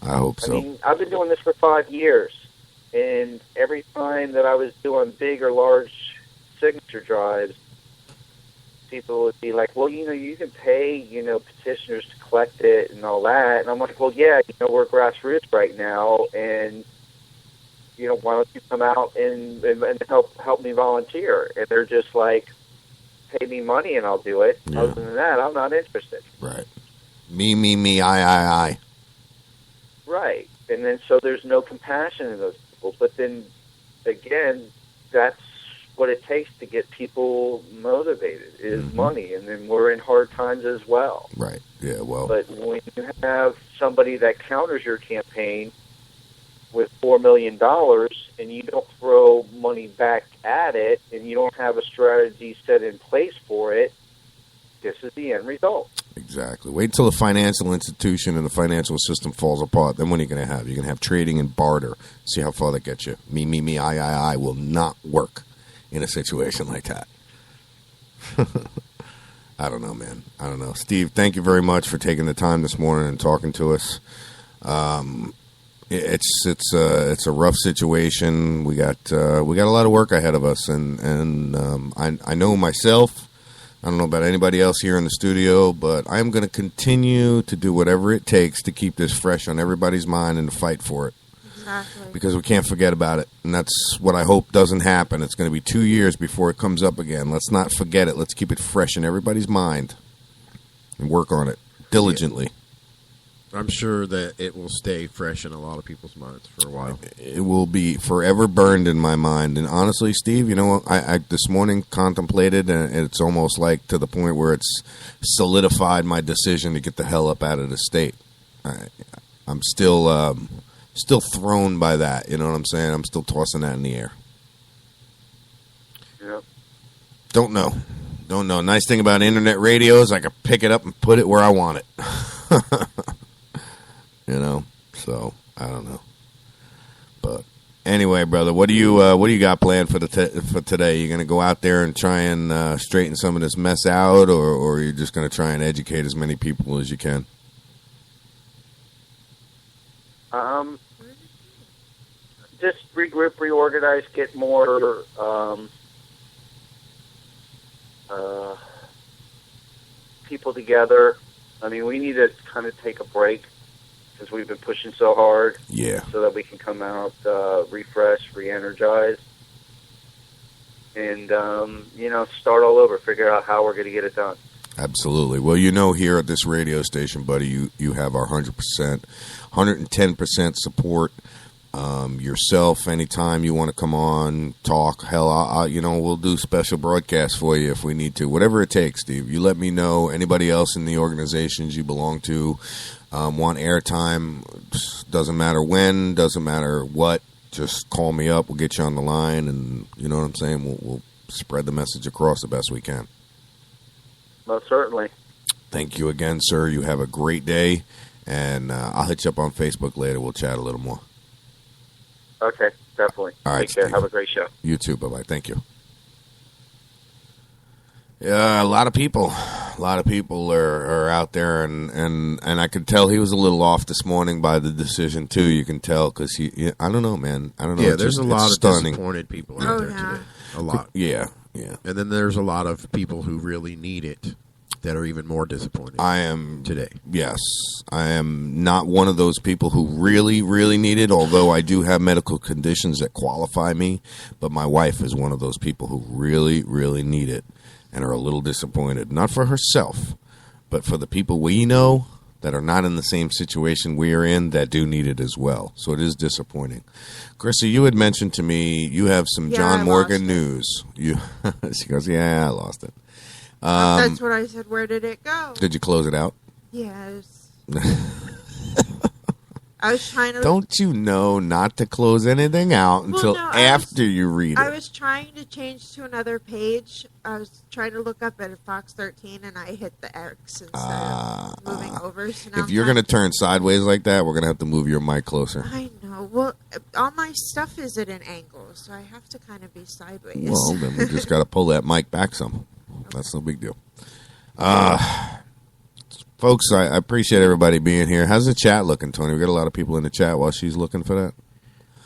I hope so. I mean, I've been doing this for 5 years, and every time that I was doing big or large signature drives, people would be like, well, you can pay, petitioners to collect it and all that. And I'm like, well, yeah, we're grassroots right now, and why don't you come out and help me volunteer? And they're just like, pay me money and I'll do it. Yeah. Other than that, I'm not interested. Right. Me, I. Right. And then so there's no compassion in those people. But then, again, that's what it takes to get people motivated is money. And then we're in hard times as well. Right. Yeah, well. But when you have somebody that counters your campaign with $4 million and you don't throw money back at it and you don't have a strategy set in place for it, this is the end result. Exactly. Wait until the financial institution and the financial system falls apart. Then what are you going to have? You're going to have trading and barter. See how far that gets you. Me, I will not work in a situation like that. I don't know, man. I don't know. Steve, thank you very much for taking the time this morning and talking to us. It's a rough situation. We got a lot of work ahead of us, and I know myself. I don't know about anybody else here in the studio, but I'm going to continue to do whatever it takes to keep this fresh on everybody's mind and to fight for it. Exactly. Because we can't forget about it, and that's what I hope doesn't happen. It's going to be 2 years before it comes up again. Let's not forget it. Let's keep it fresh in everybody's mind and work on it diligently. I'm sure that it will stay fresh in a lot of people's minds for a while. It will be forever burned in my mind. And honestly, Steve, you know what? I this morning contemplated, and it's almost like to the point where it's solidified my decision to get the hell up out of the state. I'm still thrown by that. You know what I'm saying? I'm still tossing that in the air. Yep. Don't know. Nice thing about internet radio is I can pick it up and put it where I want it. So I don't know. But anyway, brother, what do you got planned for today? You gonna go out there and try and straighten some of this mess out, or are you just gonna try and educate as many people as you can? Just regroup, reorganize, get more people together. I mean, we need to kind of take a break because we've been pushing so hard. Yeah. So that we can come out refreshed, re-energized, and start all over. Figure out how we're going to get it done. Absolutely. Well, here at this radio station, buddy, you have our 100%, 110% support. Yourself, anytime you want to come on, talk, hell, we'll do special broadcasts for you if we need to. Whatever it takes, Steve. You let me know. Anybody else in the organizations you belong to want airtime, doesn't matter when, doesn't matter what, just call me up. We'll get you on the line, and you know what I'm saying? We'll spread the message across the best we can. Most certainly. Thank you again, sir. You have a great day, and I'll hit you up on Facebook later. We'll chat a little more. Okay, definitely. All right, Take care. Steve. Have a great show. You too. Bye-bye. Thank you. Yeah, a lot of people are out there, and I could tell he was a little off this morning by the decision too. You can tell because I don't know, man. I don't know. Yeah, there's a lot of stunning. disappointed people out there today. A lot. Yeah. And then there's a lot of people who really need it that are even more disappointed. I am today. Yes, I am not one of those people who really, really need it, although I do have medical conditions that qualify me. But my wife is one of those people who really, really need it and are a little disappointed. Not for herself, but for the people we know that are not in the same situation we are in that do need it as well. So it is disappointing. Chrissy, you had mentioned to me you have some John Morgan news. She goes, yeah, I lost it. That's what I said. Where did it go? Did you close it out? Yes. I was trying to... Don't you know not to close anything out until after you read it? I was trying to change to another page. I was trying to look up at Fox 13, and I hit the X instead of moving over. So now if you're going to turn sideways like that, we're going to have to move your mic closer. I know. Well, all my stuff is at an angle, so I have to kind of be sideways. Well, then we just got to pull that mic back some. That's no big deal. Folks, I appreciate everybody being here. How's the chat looking, Tony? We got a lot of people in the chat while she's looking for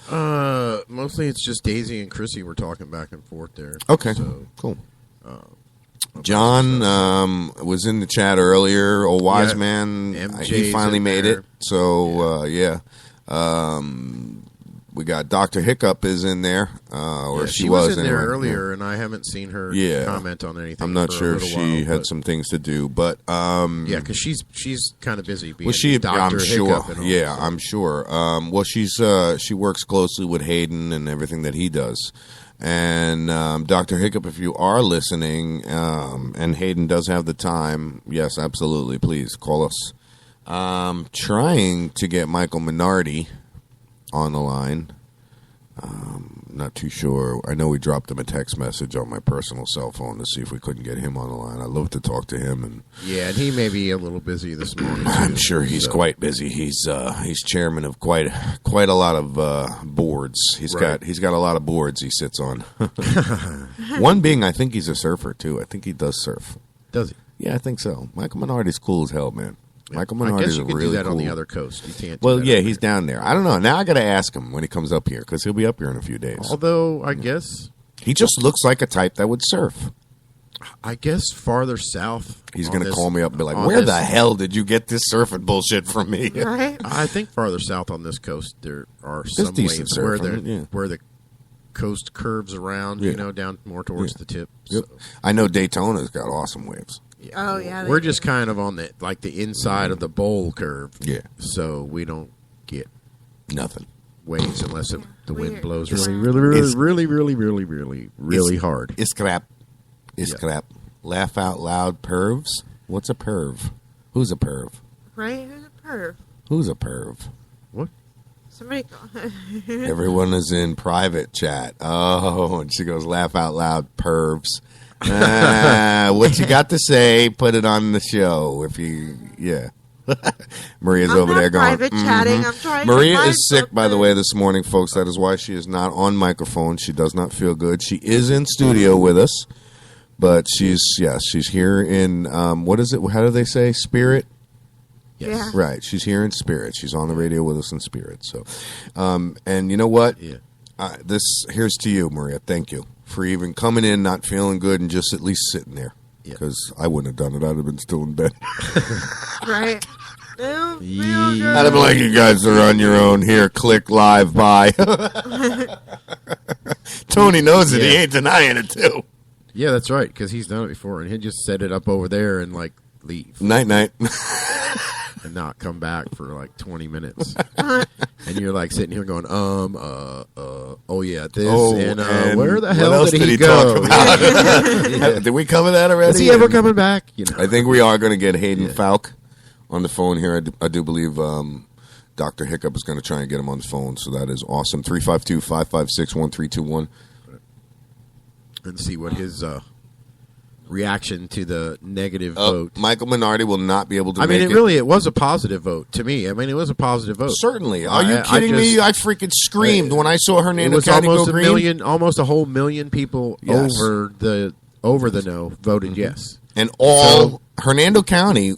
that. Mostly it's just Daisy and Chrissy were talking back and forth there. Okay, so, cool. John was in the chat earlier. Old wise man, he finally made it. So yeah. We got Dr. Hiccup is in there, or she was in there anyway. earlier, and I haven't seen her comment on anything. I'm not sure if she had some things to do, but because she's kind of busy. Being I'm sure. Hiccup and all, Yeah, I'm sure. Well, she works closely with Hayden and everything that he does. And Dr. Hiccup, if you are listening, and Hayden does have the time, yes, absolutely, please call us. Trying to get Michael Minardi on the line. Not too sure. I know we dropped him a text message on my personal cell phone to see if we couldn't get him on the line. I'd love to talk to him. And he may be a little busy this morning. I'm sure he's quite busy. He's chairman of quite a lot of boards. He's got a lot of boards he sits on. One being, I think he's a surfer too. I think he does surf. Does he? Yeah, I think so. Michael Minardi's cool as hell, man. Michael Minardi is really cool. I guess you could do that on the other coast. You can't. Well, yeah, he's down there. I don't know. Now I got to ask him when he comes up here because he'll be up here in a few days. Although I guess he just looks like a type that would surf. I guess farther south, he's going to call me up and be like, "Where the hell did you get this surfing bullshit from me?" Right? I think farther south on this coast there are some waves where the coast curves around, down more towards the tip. Yep. So. I know Daytona's got awesome waves. Yeah. Oh yeah, we're just kind of on the inside of the bowl curve. Yeah, so we don't get nothing waves unless the wind blows really hard. It's crap. It's crap. Laugh out loud. Pervs. What's a perv? Who's a perv? Right? Who's a perv? Who's a perv? What? Somebody. Everyone is in private chat. Oh, and she goes, laugh out loud. Pervs. What you got to say? Put it on the show. Maria's over there going. Private chatting. I'm trying. Maria is sick, by the way, this morning, folks. That is why she is not on microphone. She does not feel good. She is in studio with us, but she's here in what is it? How do they say? Spirit. Yes. Right. She's here in spirit. She's on the radio with us in spirit. So, and you know what? Yeah. Here's to you, Maria. Thank you for even coming in, not feeling good, and just at least sitting there. Because I wouldn't have done it. I'd have been still in bed. Right. I'd have been like, you guys are on your own. Here, click live, bye. Tony knows it. He ain't denying it, too. Yeah, that's right, because he's done it before, and he'd just set it up over there and, like, leave. Night-night. And not come back for, like, 20 minutes. And you're, like, sitting here going, oh, yeah, this, and where the hell did he go? Talk about? Yeah. Did we cover that already? Is he ever coming back? You know. I think we are going to get Hayden Falk on the phone here. I do believe Dr. Hiccup is going to try and get him on the phone, so that is awesome. 352-556-1321. And see what his reaction to the negative vote. Michael Minardi will not be able to make it. It was a positive vote to me. I mean, it was a positive vote. Certainly. Are you kidding me? I freaking screamed when I saw Hernando County go green. Almost a whole million people over the no voted yes. And all Hernando County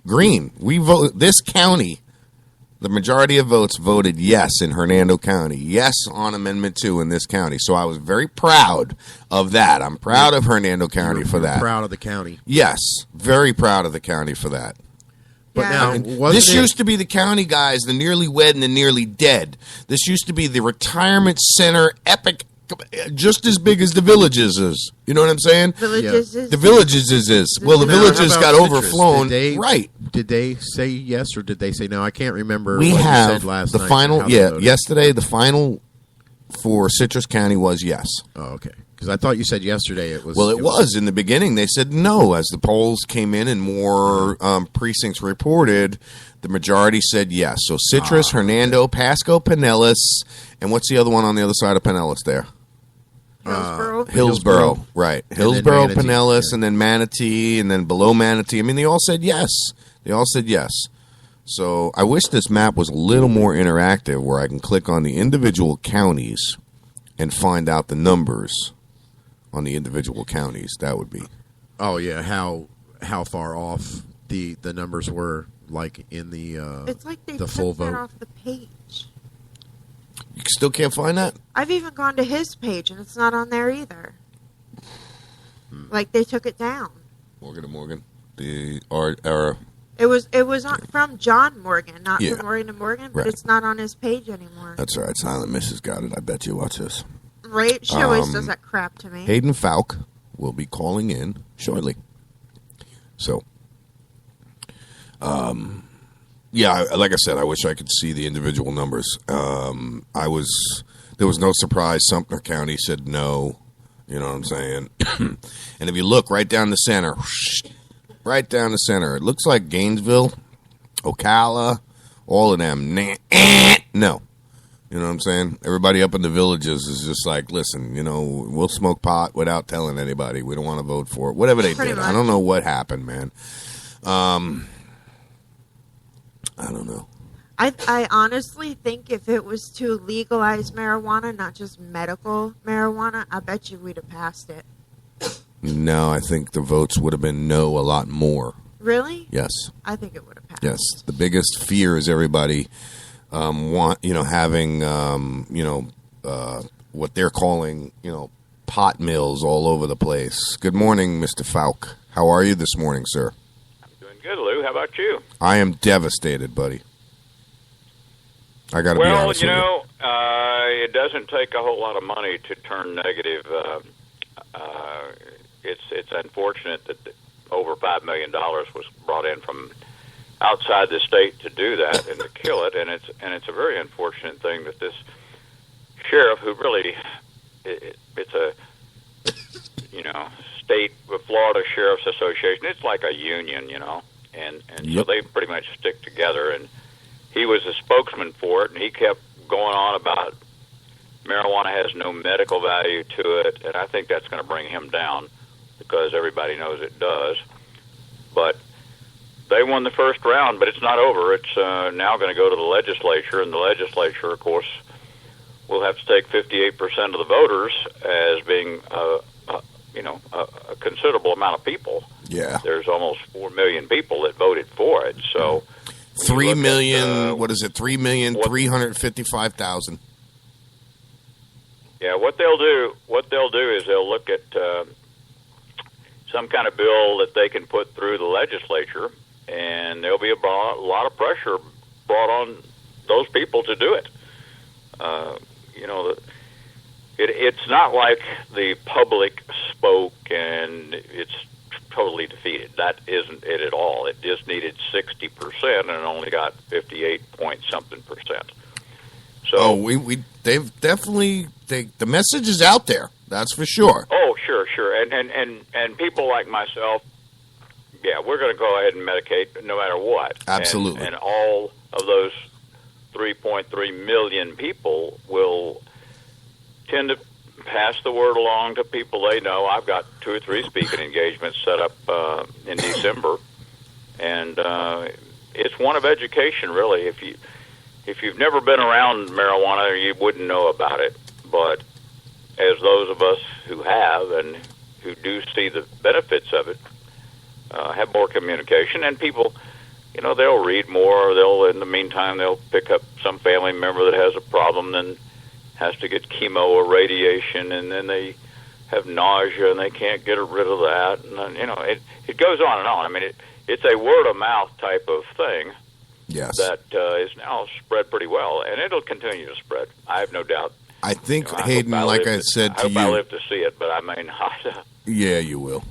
green. We vote this county. The majority of votes voted yes in Hernando County. Yes on Amendment 2 in this county. So I was very proud of that. I'm proud of Hernando County for that. Proud of the county. Yes. Very proud of the county for that. But now, this used to be the county guys, the nearly wed and the nearly dead. This used to be the retirement center epic, just as big as the Villages is. You know what I'm saying? Villages The Villages is. Well, the Villages got overflown. Right. Did they say yes or did they say no? I can't remember We what have you said last the night. final, yesterday the final for Citrus County was yes. Oh, okay. Because I thought you said yesterday it was. Well, it was. In the beginning, they said no. As the polls came in and more precincts reported, the majority said yes. So Citrus, Hernando, Pasco, Pinellas, and what's the other one on the other side of Pinellas there? Hillsborough. Right. Hillsborough, Pinellas, and then Manatee, and then below Manatee. I mean, they all said yes. So I wish this map was a little more interactive where I can click on the individual counties and find out the numbers on the individual counties. That would be. Oh, yeah. How far off the numbers were, like, in the it's like they the took full that vote. off the page. You still can't find that? I've even gone to his page, and it's not on there either. Like, they took it down. Morgan. It was from John Morgan, not from Morgan to Morgan, but it's not on his page anymore. That's right. Silent Mrs. got it. I bet you. Watch this. Right? She always does that crap to me. Hayden Falk will be calling in shortly. So, yeah, like I said, I wish I could see the individual numbers. There was no surprise. Sumter County said no. You know what I'm saying? And if you look right down the center, it looks like Gainesville, Ocala, all of them. No. You know what I'm saying? Everybody up in the Villages is just like, listen, we'll smoke pot without telling anybody. We don't want to vote for it. Whatever they did. I don't know what happened, man. I don't know. I honestly think if it was to legalize marijuana, not just medical marijuana, I bet you we'd have passed it. No, I think the votes would have been no a lot more. Really? Yes. I think it would have passed. Yes. The biggest fear is everybody having what they're calling, pot mills all over the place. Good morning, Mr. Falk. How are you this morning, sir? Doing good, Lou. How about you? I am devastated, buddy. I got to be honest with you. It doesn't take a whole lot of money to turn negative. It's unfortunate that over $5 million was brought in from outside the state to do that and to kill it, and it's a very unfortunate thing that this sheriff, who really it's a state with Florida Sheriff's Association, it's like a union, and so they pretty much stick together, and he was a spokesman for it, and he kept going on about marijuana has no medical value to it, and I think that's going to bring him down because everybody knows it does. But they won the first round, but it's not over. It's now going to go to the legislature, and the legislature, of course, will have to take 58% of the voters as being a considerable amount of people. Yeah. There's almost 4 million people that voted for it, so... 3 million, what is it, 3,355,000. Yeah, what they'll do is they'll look at some kind of bill that they can put through the legislature, and there'll be a lot of pressure brought on those people to do it. It's not like the public spoke and it's totally defeated. That isn't it at all. It just needed 60% and only got 58-point-something%. So they've definitely the message is out there. That's for sure. Oh, sure, and people like myself, yeah, we're going to go ahead and medicate no matter what. Absolutely. And all of those 3.3 million people will tend to pass the word along to people they know. I've got 2 or 3 speaking engagements set up in December, and it's one of education, really. If you've never been around marijuana, you wouldn't know about it. But as those of us who have and who do see the benefits of it, have more communication, and people, they'll read more. In the meantime, they'll pick up some family member that has a problem and has to get chemo or radiation, and then they have nausea and they can't get rid of that. And it goes on and on. I mean, it's a word of mouth type of thing. Yes. That is now spread pretty well, and it'll continue to spread. I have no doubt. I think, Hayden, like I said to you, I hope I live to see it, but I may not. Yeah, you will.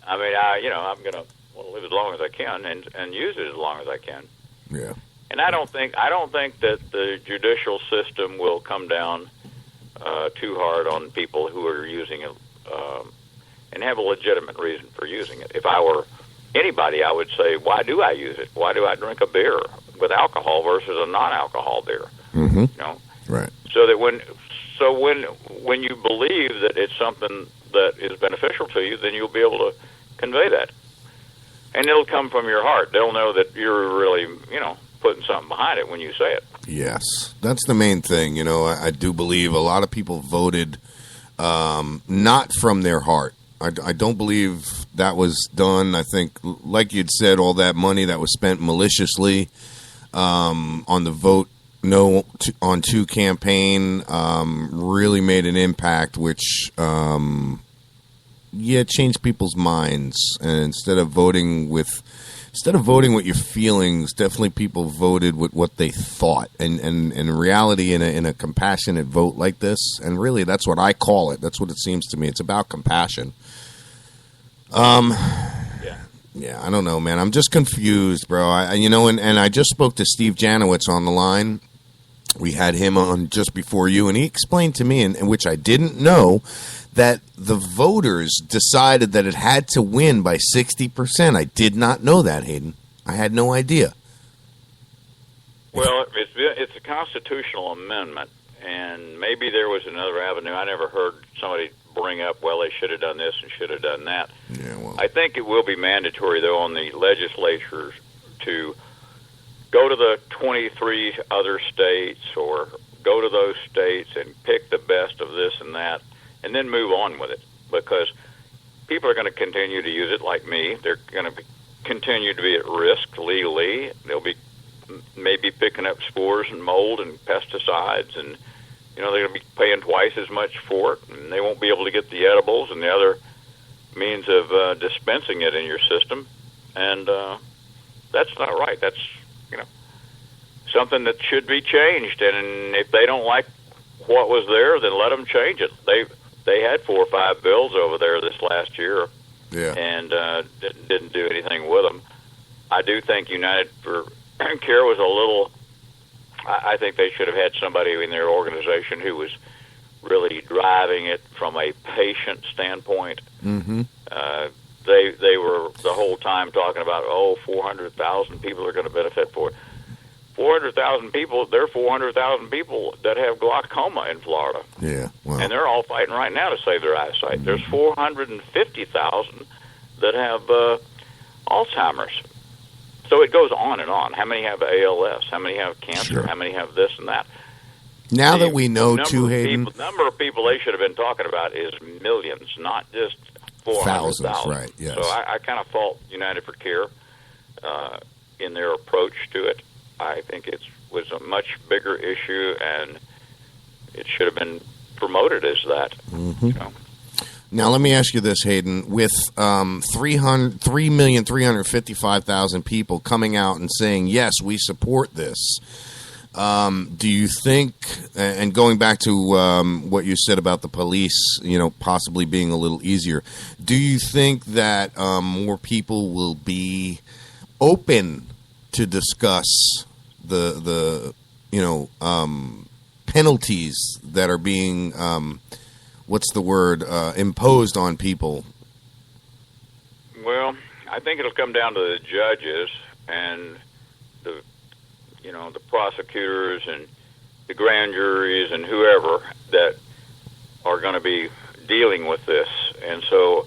I mean, I'm going to live as long as I can and use it as long as I can. Yeah. And I don't think that the judicial system will come down too hard on people who are using it and have a legitimate reason for using it. If I were anybody, I would say, why do I use it? Why do I drink a beer with alcohol versus a non-alcohol beer? Mm-hmm. Right. So that when you believe that it's something that is beneficial to you, then you'll be able to convey that, and it'll come from your heart. They'll know that you're really, putting something behind it when you say it. Yes, that's the main thing. I do believe a lot of people voted not from their heart. I don't believe that was done. I think, like you'd said, all that money that was spent maliciously on the vote no on 2 campaign really made an impact, which changed people's minds. And instead of voting with your feelings, definitely people voted with what they thought. And in reality, in a compassionate vote like this, and really that's what I call it. That's what it seems to me. It's about compassion. Yeah, I don't know, man. I'm just confused, bro. And I just spoke to Steve Janowitz on the line. We had him on just before you, and he explained to me, and which I didn't know, that the voters decided that it had to win by 60%. I did not know that, Hayden. I had no idea. Well, it's a constitutional amendment, and maybe there was another avenue. I never heard somebody bring up, well, they should have done this and should have done that. Yeah, well, I think it will be mandatory, though, on the legislatures to go to the 23 other states or go to those states and pick the best of this and that, and then move on with it, because people are going to continue to use it like me. They're going to continue to be at risk legally. They'll be maybe picking up spores and mold and pesticides, and they're going to be paying twice as much for it, and they won't be able to get the edibles and the other means of dispensing it in your system, and that's not right. That's something that should be changed, and if they don't like what was there, then let them change it. They had 4 or 5 bills over there this last year, and didn't do anything with them. I do think United for Care was a little. I think they should have had somebody in their organization who was really driving it from a patient standpoint. Mm-hmm. They were the whole time talking about 400,000 people are going to benefit for it. 400,000 people. There are 400,000 people that have glaucoma in Florida. Yeah, wow. And they're all fighting right now to save their eyesight. There's 450,000 that have Alzheimer's. So it goes on and on. How many have ALS? How many have cancer? Sure. How many have this and that? Now that we know, too, Hayden, the number of people they should have been talking about is millions, not just 400,000. Thousands, right? Yes. So I kind of fault United for Care in their approach to it. I think it was a much bigger issue, and it should have been promoted as that. Mm-hmm. Now, let me ask you this, Hayden. With 3,355,000 people coming out and saying, yes, we support this, do you think, and going back to what you said about the police, possibly being a little easier, do you think that more people will be open to discuss the penalties that are being imposed on people? Well, I think it'll come down to the judges and the prosecutors and the grand juries and whoever that are going to be dealing with this. And so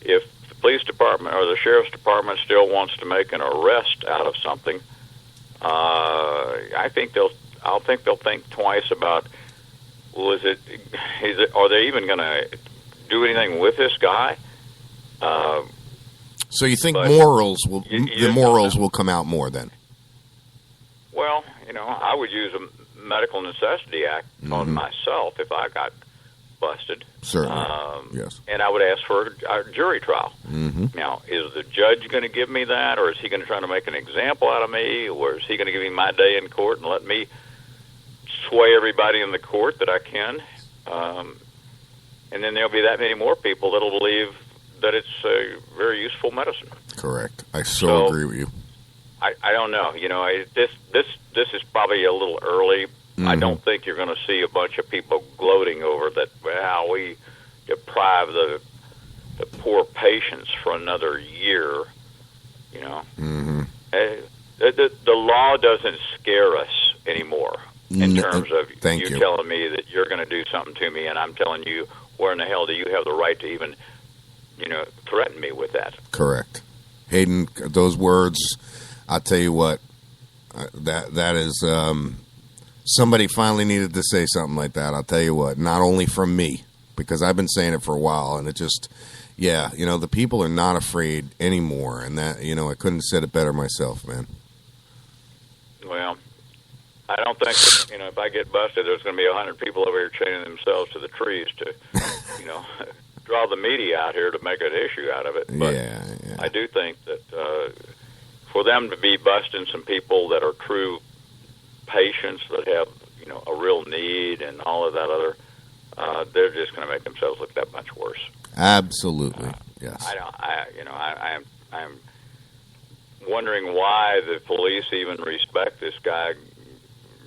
if the police department or the sheriff's department still wants to make an arrest out of something, I think they'll think twice about, well, are they even going to do anything with this guy? So you think the morals will come out more then? Well, I would use a medical necessity act on myself if I got busted. Certainly, yes. And I would ask for a jury trial. Mm-hmm. Now, is the judge going to give me that, or is he going to try to make an example out of me, or is he going to give me my day in court and let me sway everybody in the court that I can? And then there'll be that many more people that'll believe that it's a very useful medicine. Correct. I so agree with you. I don't know. This is probably a little early. Mm-hmm. I don't think you're going to see a bunch of people gloating over that. Well, we deprive the poor patients for another year. Mm-hmm. The law doesn't scare us anymore in terms of you telling me that you're going to do something to me, and I'm telling you, where in the hell do you have the right to even, threaten me with that? Correct. Hayden, those words, I'll tell you what, that is, somebody finally needed to say something like that. I'll tell you what, not only from me, because I've been saying it for a while, and it just, the people are not afraid anymore, and that, I couldn't have said it better myself, man. Well, I don't think that, if I get busted, there's going to be 100 people over here chaining themselves to the trees to, draw the media out here to make an issue out of it. But I do think that for them to be busting some people that are true patients that have, a real need and all of that other, they're just going to make themselves look that much worse. Absolutely, yes. I'm wondering why the police even respect this guy,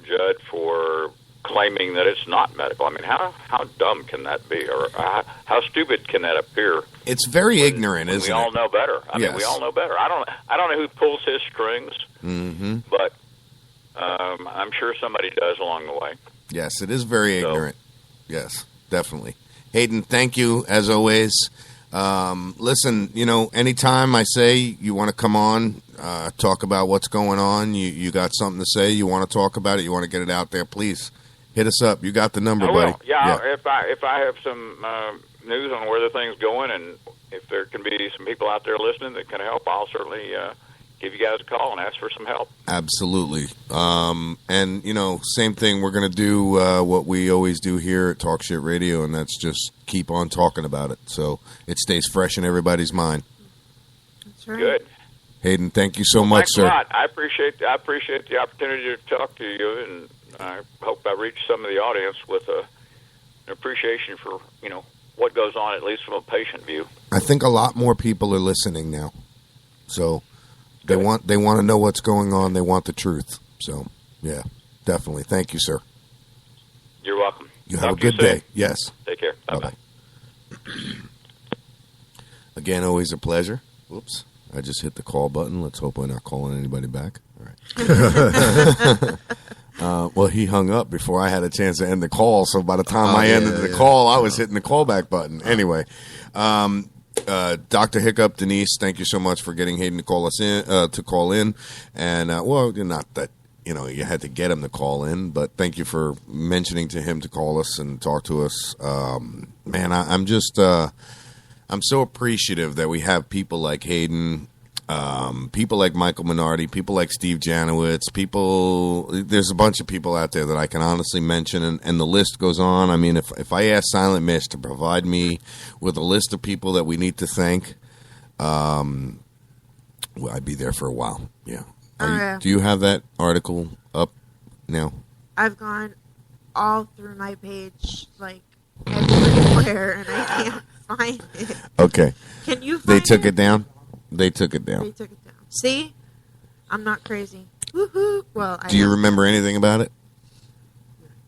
Judd, for claiming that it's not medical. I mean, how dumb can that be, or how stupid can that appear? It's very ignorant, isn't it? We all know better. I mean, we all know better. I don't know who pulls his strings, but I'm sure somebody does along the way. Yes, it is very ignorant. Yes, definitely. Hayden, thank you as always. Listen, anytime I say you want to come on, talk about what's going on, you got something to say, you want to talk about it, you want to get it out there, please hit us up. You got the number, buddy. Yeah. If I have some news on where the thing's going, and if there can be some people out there listening that can help, I'll certainly give you guys a call and ask for some help. Absolutely. And, same thing. We're going to do what we always do here at Talk Shit Radio, and that's just keep on talking about it so it stays fresh in everybody's mind. That's right. Good. Hayden, thank you so much, thanks sir. A lot. I appreciate the opportunity to talk to you, and I hope I reach some of the audience with an appreciation for, what goes on, at least from a patient view. I think a lot more people are listening now. So they want to know what's going on. They want the truth. So, yeah, definitely. Thank you, sir. You're welcome. You have a good day. Yes. Take care. Bye-bye. Again, always a pleasure. Whoops. I just hit the call button. Let's hope we're not calling anybody back. All right. Well, he hung up before I had a chance to end the call, so by the time I ended the call, I was hitting the callback button. Anyway, Dr. Hiccup, Denise, thank you so much for getting Hayden to call in. And, not that, you had to get him to call in, but thank you for mentioning to him to call us and talk to us. Man, I'm just, I'm so appreciative that we have people like Hayden People like Michael Minardi, people like Steve Janowitz, there's a bunch of people out there that I can honestly mention, and the list goes on. I mean, if I ask Silent Mish to provide me with a list of people that we need to thank, well, I'd be there for a while. Yeah. Do you have that article up now? I've gone all through my page, like everywhere, and I can't find it. Okay. Can you find They took it down? They took it down. They took it down. See? I'm not crazy. Woohoo! Well, Do you remember anything about it?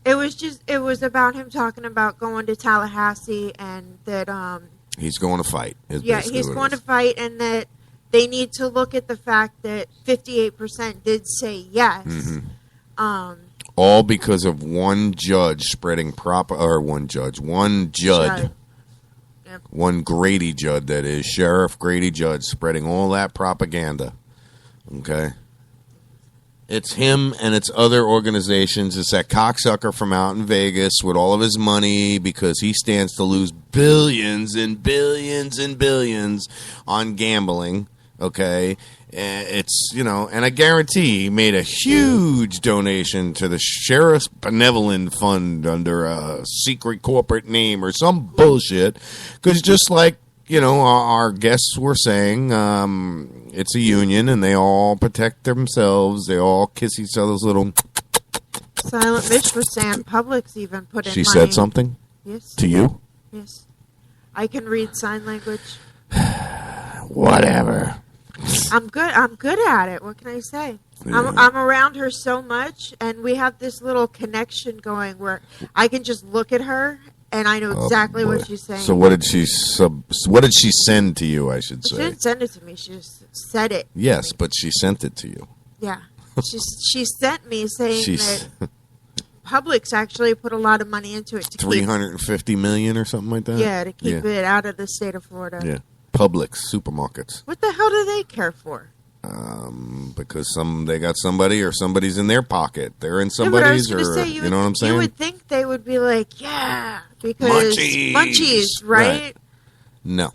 It was about him talking about going to Tallahassee and that He's going to fight. he's going to fight, and that they need to look at the fact that 58% did say yes. Mm-hmm. All because of one judge spreading one Judd. Yep. One Grady Judd, that is, Sheriff Grady Judd, spreading all that propaganda. Okay? It's him and it's other organizations. It's that cocksucker from out in Vegas with all of his money because he stands to lose billions and billions and billions on gambling. Okay? It's, and I guarantee he made a huge donation to the Sheriff's Benevolent Fund under a secret corporate name or some bullshit. Because just like, our guests were saying, it's a union and they all protect themselves. They all kiss each other's little... Silent Mish was saying Publix even put in She money. said something? Yes. To you? Yes. I can read sign language. Whatever. I'm good at it. What can I say? Yeah. I'm around her so much, and we have this little connection going where I can just look at her and I know exactly what she's saying. So what did she send to you, I should say? She didn't send it to me. She just said it. Yes, but she sent it to you. Yeah. she sent me saying that Publix actually put a lot of money into it. To $350 million or something like that? Yeah, to keep it out of the state of Florida. Yeah. Publix supermarkets. What the hell do they care for? Because they got somebody or somebody's in their pocket. They're in somebody's you know what I'm saying? You would think they would be like, yeah, because Munchies, right? No.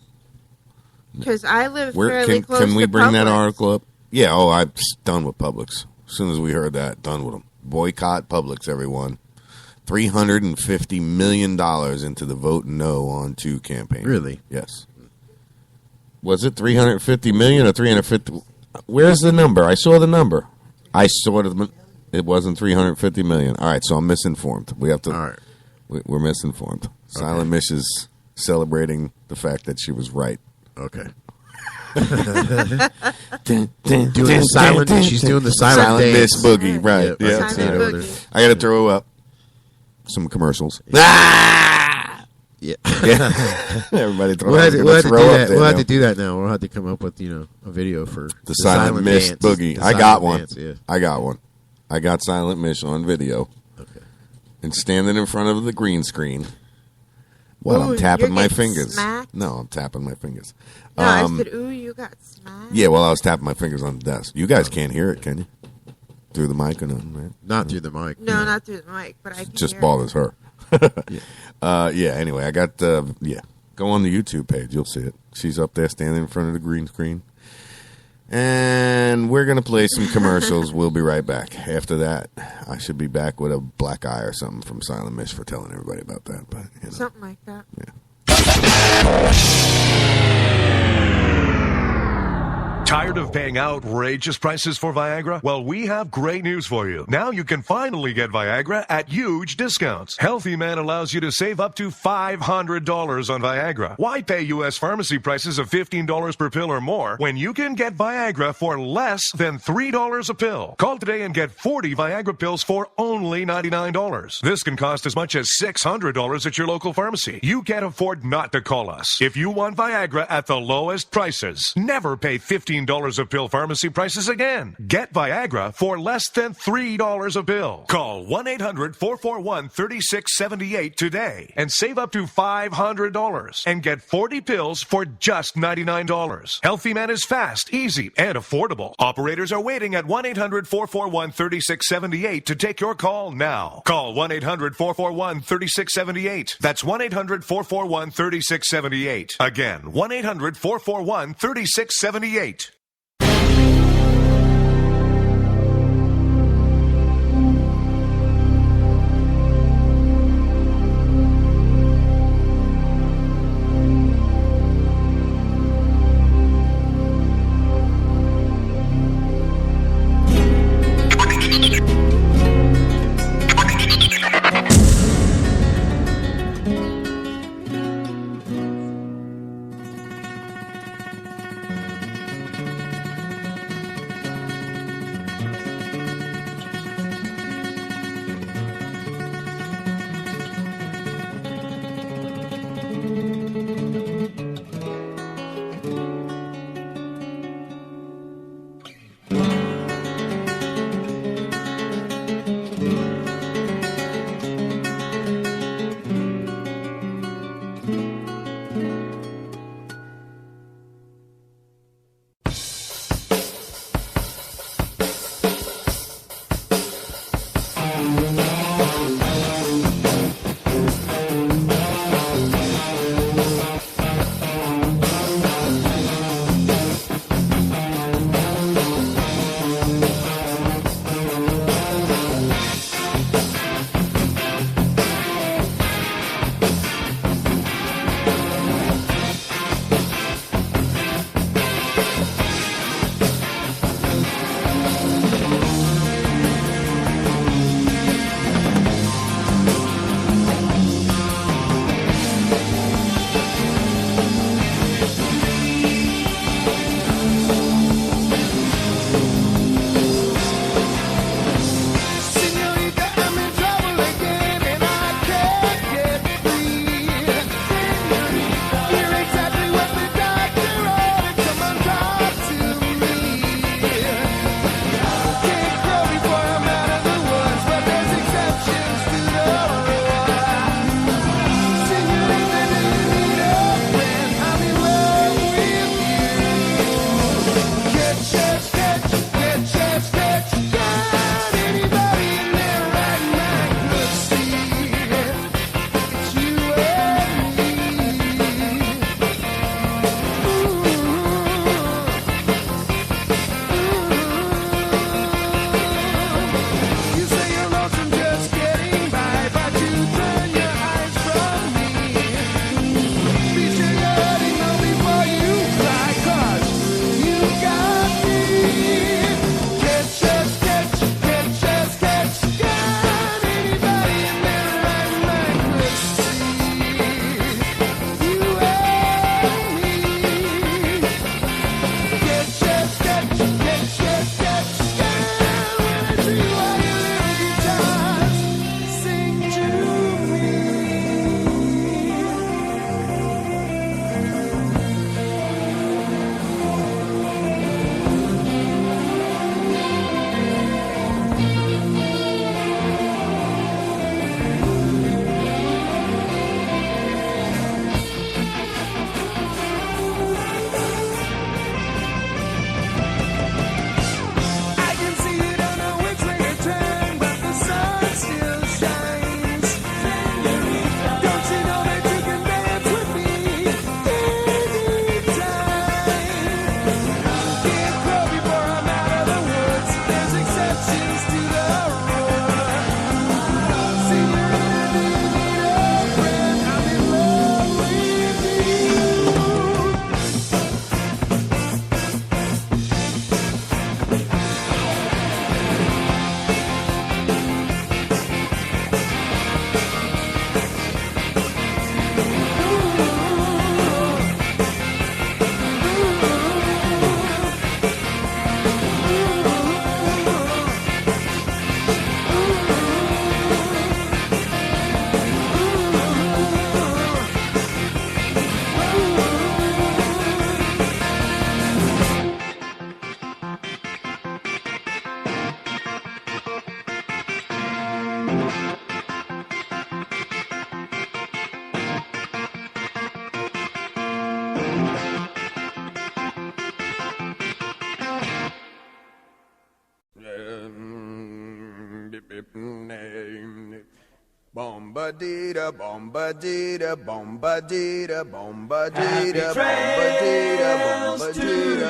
Because I live fairly close to Can we bring Publix. that article up? Yeah, I'm done with Publix. As soon as we heard that, done with them. Boycott Publix, everyone. $350 million into the Vote No on 2 campaign. Really? Yes. Was it 350 million or 350? Where's the number? I saw the number. It wasn't 350 million. All right, so I'm misinformed. We have to. All right. We're misinformed. Silent Mish is celebrating the fact that she was right. Okay. Doing the silent. She's doing the silent Mish dance. boogie, right? Yeah. I got to throw up some commercials. Yeah. Everybody throw we'll up. We'll have to do that now. We'll have to come up with a video for the Silent Mish dance. boogie. I got one. Dance, yeah. I got one. I got Silent Mish on video. Okay. And standing in front of the green screen. Well, I'm tapping my fingers. Smacked? No, I'm tapping my fingers. No, I said, ooh, you got smacked. Yeah, well, I was tapping my fingers on the desk. You guys can't hear it, can you? Through the mic or nothing, right? Not through the mic. No, not through the mic, but I can just hear bothers it. her. Anyway, I got go on the YouTube page, you'll see it. She's up there standing in front of the green screen, and we're gonna play some commercials. We'll be right back. After that, I should be back with a black eye or something from Silent Mish for telling everybody about that, but something like that. Tired of paying outrageous prices for Viagra? Well, we have great news for you. Now you can finally get Viagra at huge discounts. Healthy Man allows you to save up to $500 on Viagra. Why pay U.S. pharmacy prices of $15 per pill or more when you can get Viagra for less than $3 a pill? Call today and get 40 Viagra pills for only $99. This can cost as much as $600 at your local pharmacy. You can't afford not to call us. If you want Viagra at the lowest prices, never pay $15 a pill pharmacy prices again. Get Viagra for less than $3 a pill. Call 1-800-441-3678 today and save up to $500 and get 40 pills for just $99. Healthy Man is fast, easy, and affordable. Operators are waiting at 1-800-441-3678 to take your call now. Call 1-800-441-3678. That's 1-800-441-3678. Again, 1-800-441-3678. Bombadita, bombadita, bombadita, bombadita, bombadita,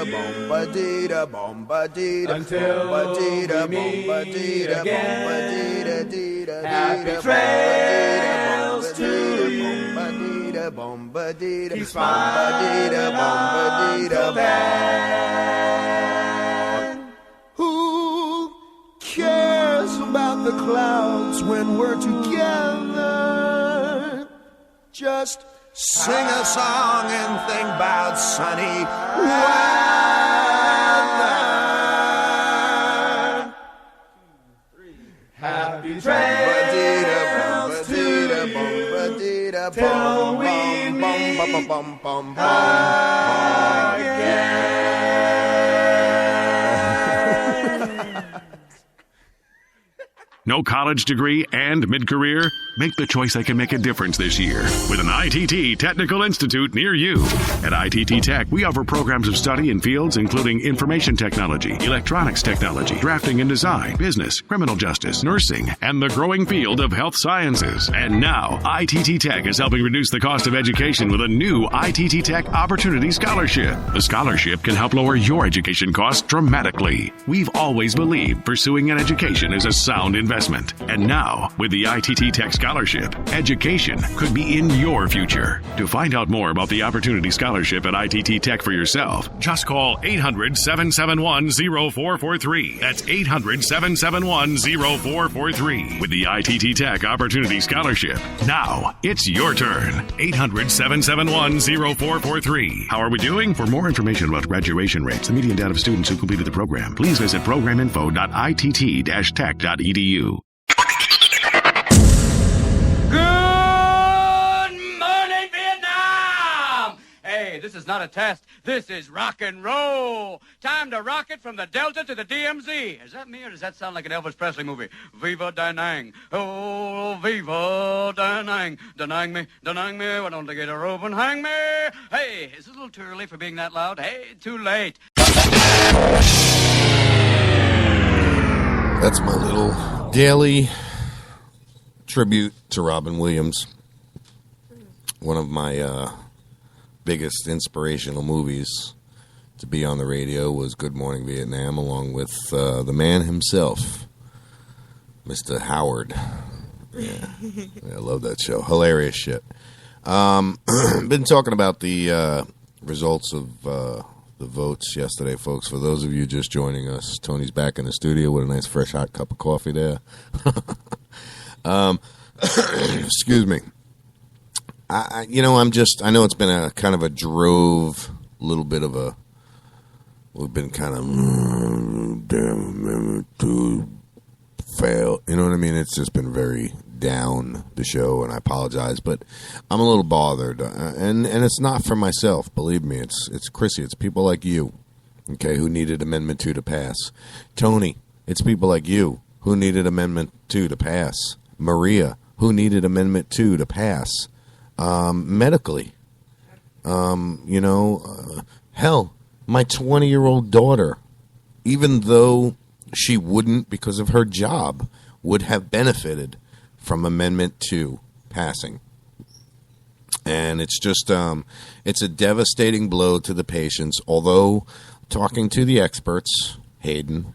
bombadita, bombadita, Until bombadita, we meet bombadita, again. bombadita, Happy trails to you. bombadita, bombadita, Keep smiling until then. Who cares about the clouds when we're together? Just sing a song and think about sunny weather. Happy trails to you. Till we meet No college degree and mid-career? Make the choice that can make a difference this year with an ITT Technical Institute near you. At ITT Tech, we offer programs of study in fields including information technology, electronics technology, drafting and design, business, criminal justice, nursing, and the growing field of health sciences. And now, ITT Tech is helping reduce the cost of education with a new ITT Tech Opportunity Scholarship. The scholarship can help lower your education costs dramatically. We've always believed pursuing an education is a sound investment. And now, with the ITT Tech Scholarship, education could be in your future. To find out more about the Opportunity Scholarship at ITT Tech for yourself, just call 800-771-0443. That's 800-771-0443. With the ITT Tech Opportunity Scholarship. Now, it's your turn. 800-771-0443. How are we doing? For more information about graduation rates, the median data of students who completed the program, please visit programinfo.itt-tech.edu. Good morning, Vietnam! Hey, this is not a test. This is rock and roll. Time to rock it from the Delta to the DMZ. Is that me or does that sound like an Elvis Presley movie? Viva Da Nang. Oh, Viva Da Nang. Da Nang me, why don't they get a rope and hang me? Hey, is it a little too early for being that loud? Hey, too late. That's my little daily tribute to Robin Williams. One of my biggest inspirational movies to be on the radio was Good Morning Vietnam, along with the man himself, Mr. Howard. Yeah, I love that show. Hilarious shit. Been talking about the results of the votes yesterday, folks. For those of you just joining us, Tony's back in the studio with a nice fresh hot cup of coffee there. Excuse me. I know it's been a kind of a drove, little bit of a, we've been kind of, damn, to fail. You know what I mean? It's just been very down, the show, and I apologize, but I'm a little bothered, and it's not for myself, believe me. It's Chrissy. It's people like you, okay, who needed Amendment 2 to pass. Tony, it's people like you who needed Amendment 2 to pass. Maria, who needed Amendment 2 to pass. Medically, hell, my 20-year-old daughter, even though she wouldn't because of her job, would have benefited from Amendment 2 passing. And it's just, it's a devastating blow to the patients, although talking to the experts, Hayden,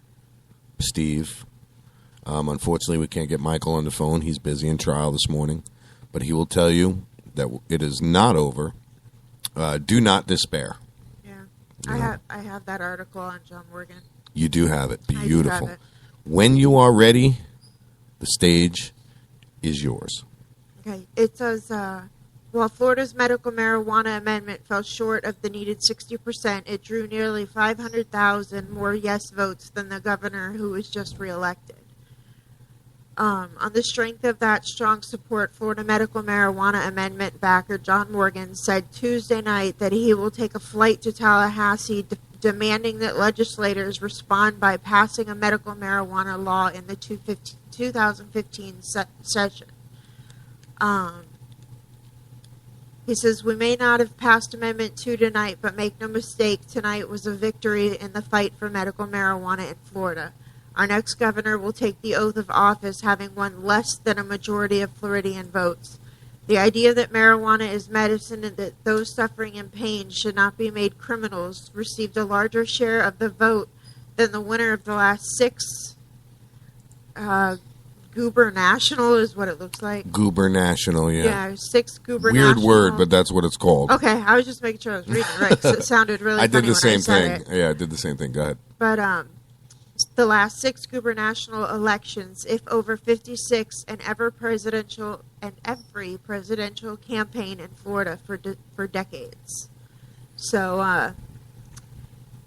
Steve, unfortunately we can't get Michael on the phone. He's busy in trial this morning, but he will tell you that it is not over. Do not despair. Yeah, I have that article on John Morgan. You do have it. Beautiful. I do have it. When you are ready, the stage is yours. Okay, it says, while Florida's medical marijuana amendment fell short of the needed 60%, it drew nearly 500,000 more yes votes than the governor who was just reelected. On the strength of that strong support, Florida medical marijuana amendment backer John Morgan said Tuesday night that he will take a flight to Tallahassee demanding that legislators respond by passing a medical marijuana law in the 2015 session. He says, we may not have passed Amendment 2 tonight, but make no mistake, tonight was a victory in the fight for medical marijuana in Florida. Our next governor will take the oath of office having won less than a majority of Floridian votes. The idea that marijuana is medicine and that those suffering in pain should not be made criminals received a larger share of the vote than the winner of the last 6 gubernational is what it looks like. Gubernational, yeah. Yeah, 6 gubernational. Weird word, but that's what it's called. Okay, I was just making sure I was reading it right because it sounded really I did funny the when same I said thing. it. Yeah, I did the same thing. Go ahead. But the last 6 gubernational elections, if over 56, and every presidential campaign in Florida for decades. So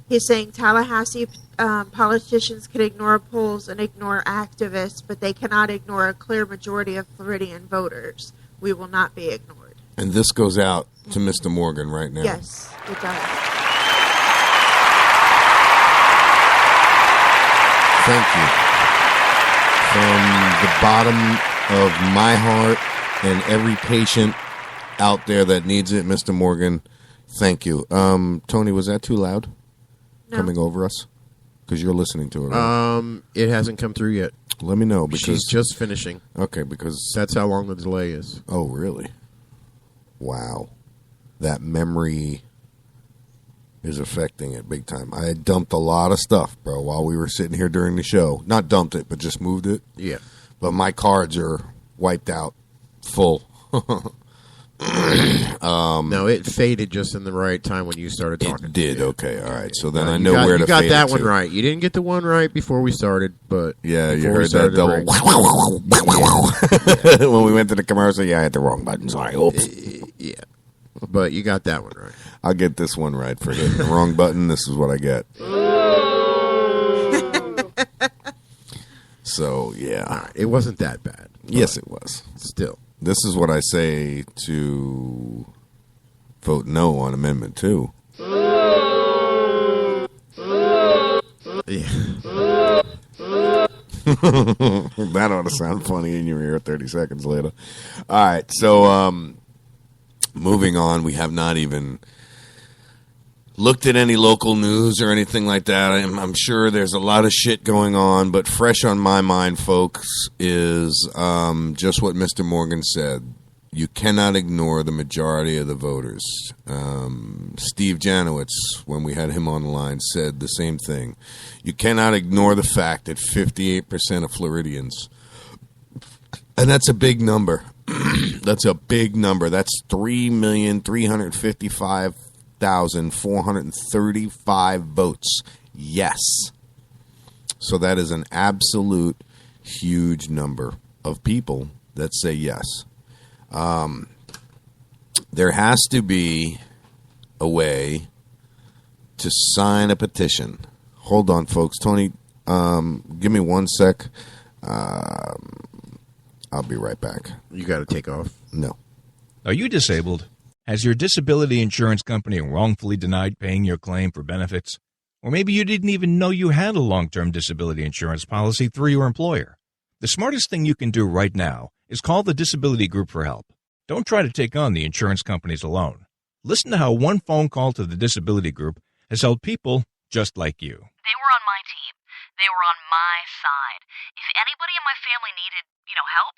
he's saying Tallahassee politicians can ignore polls and ignore activists, but they cannot ignore a clear majority of Floridian voters. We will not be ignored. And this goes out to Mr. Morgan right now. Yes, it does. Thank you. From the bottom of my heart and every patient out there that needs it, Mr. Morgan, thank you. Tony, was that too loud? No. Coming over us? Because you're listening to it, right? It hasn't come through yet. Let me know. Because she's just finishing. Okay, because that's how long the delay is. Oh, really? Wow. That memory is affecting it big time. I had dumped a lot of stuff, bro, while we were sitting here during the show. Not dumped it, but just moved it. Yeah. But my cards are wiped out full. No, it faded just in the right time when you started talking. It did. Okay. All right. So then I You know got, where to you got fade that it one to. right. You didn't get the one right before we started, but Yeah, you before we heard that started double. When we went to the commercial, yeah, I hit the wrong button. Sorry. Oops. Yeah. But you got that one right. I'll get this one right for hitting the wrong button. This is what I get. So, yeah. It wasn't that bad. Yes, it was. Still. This is what I say to vote no on Amendment 2. That ought to sound funny in your ear 30 seconds later. All right, so moving on. We have not even looked at any local news or anything like that. I'm sure there's a lot of shit going on, but fresh on my mind, folks, is just what Mr. Morgan said. You cannot ignore the majority of the voters. Steve Janowitz, when we had him on the line, said the same thing. You cannot ignore the fact that 58% of Floridians, and that's a big number. That's a big number. That's 3,355,435 votes. Yes. So that is an absolute huge number of people that say yes. There has to be a way to sign a petition. Hold on, folks. Tony, give me 1 sec. I'll be right back. You got to take off. No. Are you disabled? Has your disability insurance company wrongfully denied paying your claim for benefits? Or maybe you didn't even know you had a long-term disability insurance policy through your employer. The smartest thing you can do right now is call the Disability Group for help. Don't try to take on the insurance companies alone. Listen to how one phone call to the Disability Group has helped people just like you. They were on my team. They were on my side. If anybody in my family needed, help,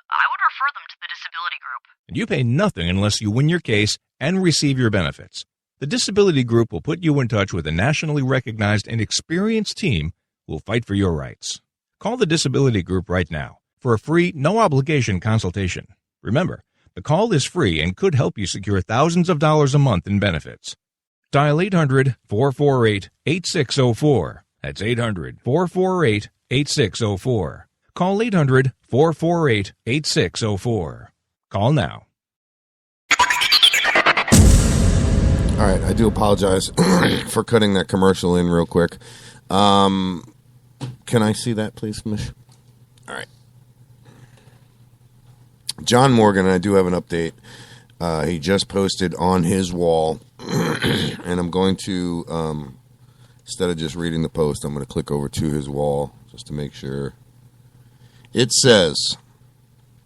I would refer them to the Disability Group. And you pay nothing unless you win your case and receive your benefits. The Disability Group will put you in touch with a nationally recognized and experienced team who will fight for your rights. Call the Disability Group right now for a free, no-obligation consultation. Remember, the call is free and could help you secure thousands of dollars a month in benefits. Dial 800-448-8604. That's 800-448-8604. Call 800-448-8604. Call now. All right, I do apologize for cutting that commercial in real quick. Can I see that, please, Mish? All right. John Morgan, I do have an update. He just posted on his wall, and I'm going to, instead of just reading the post, I'm going to click over to his wall just to make sure. It says,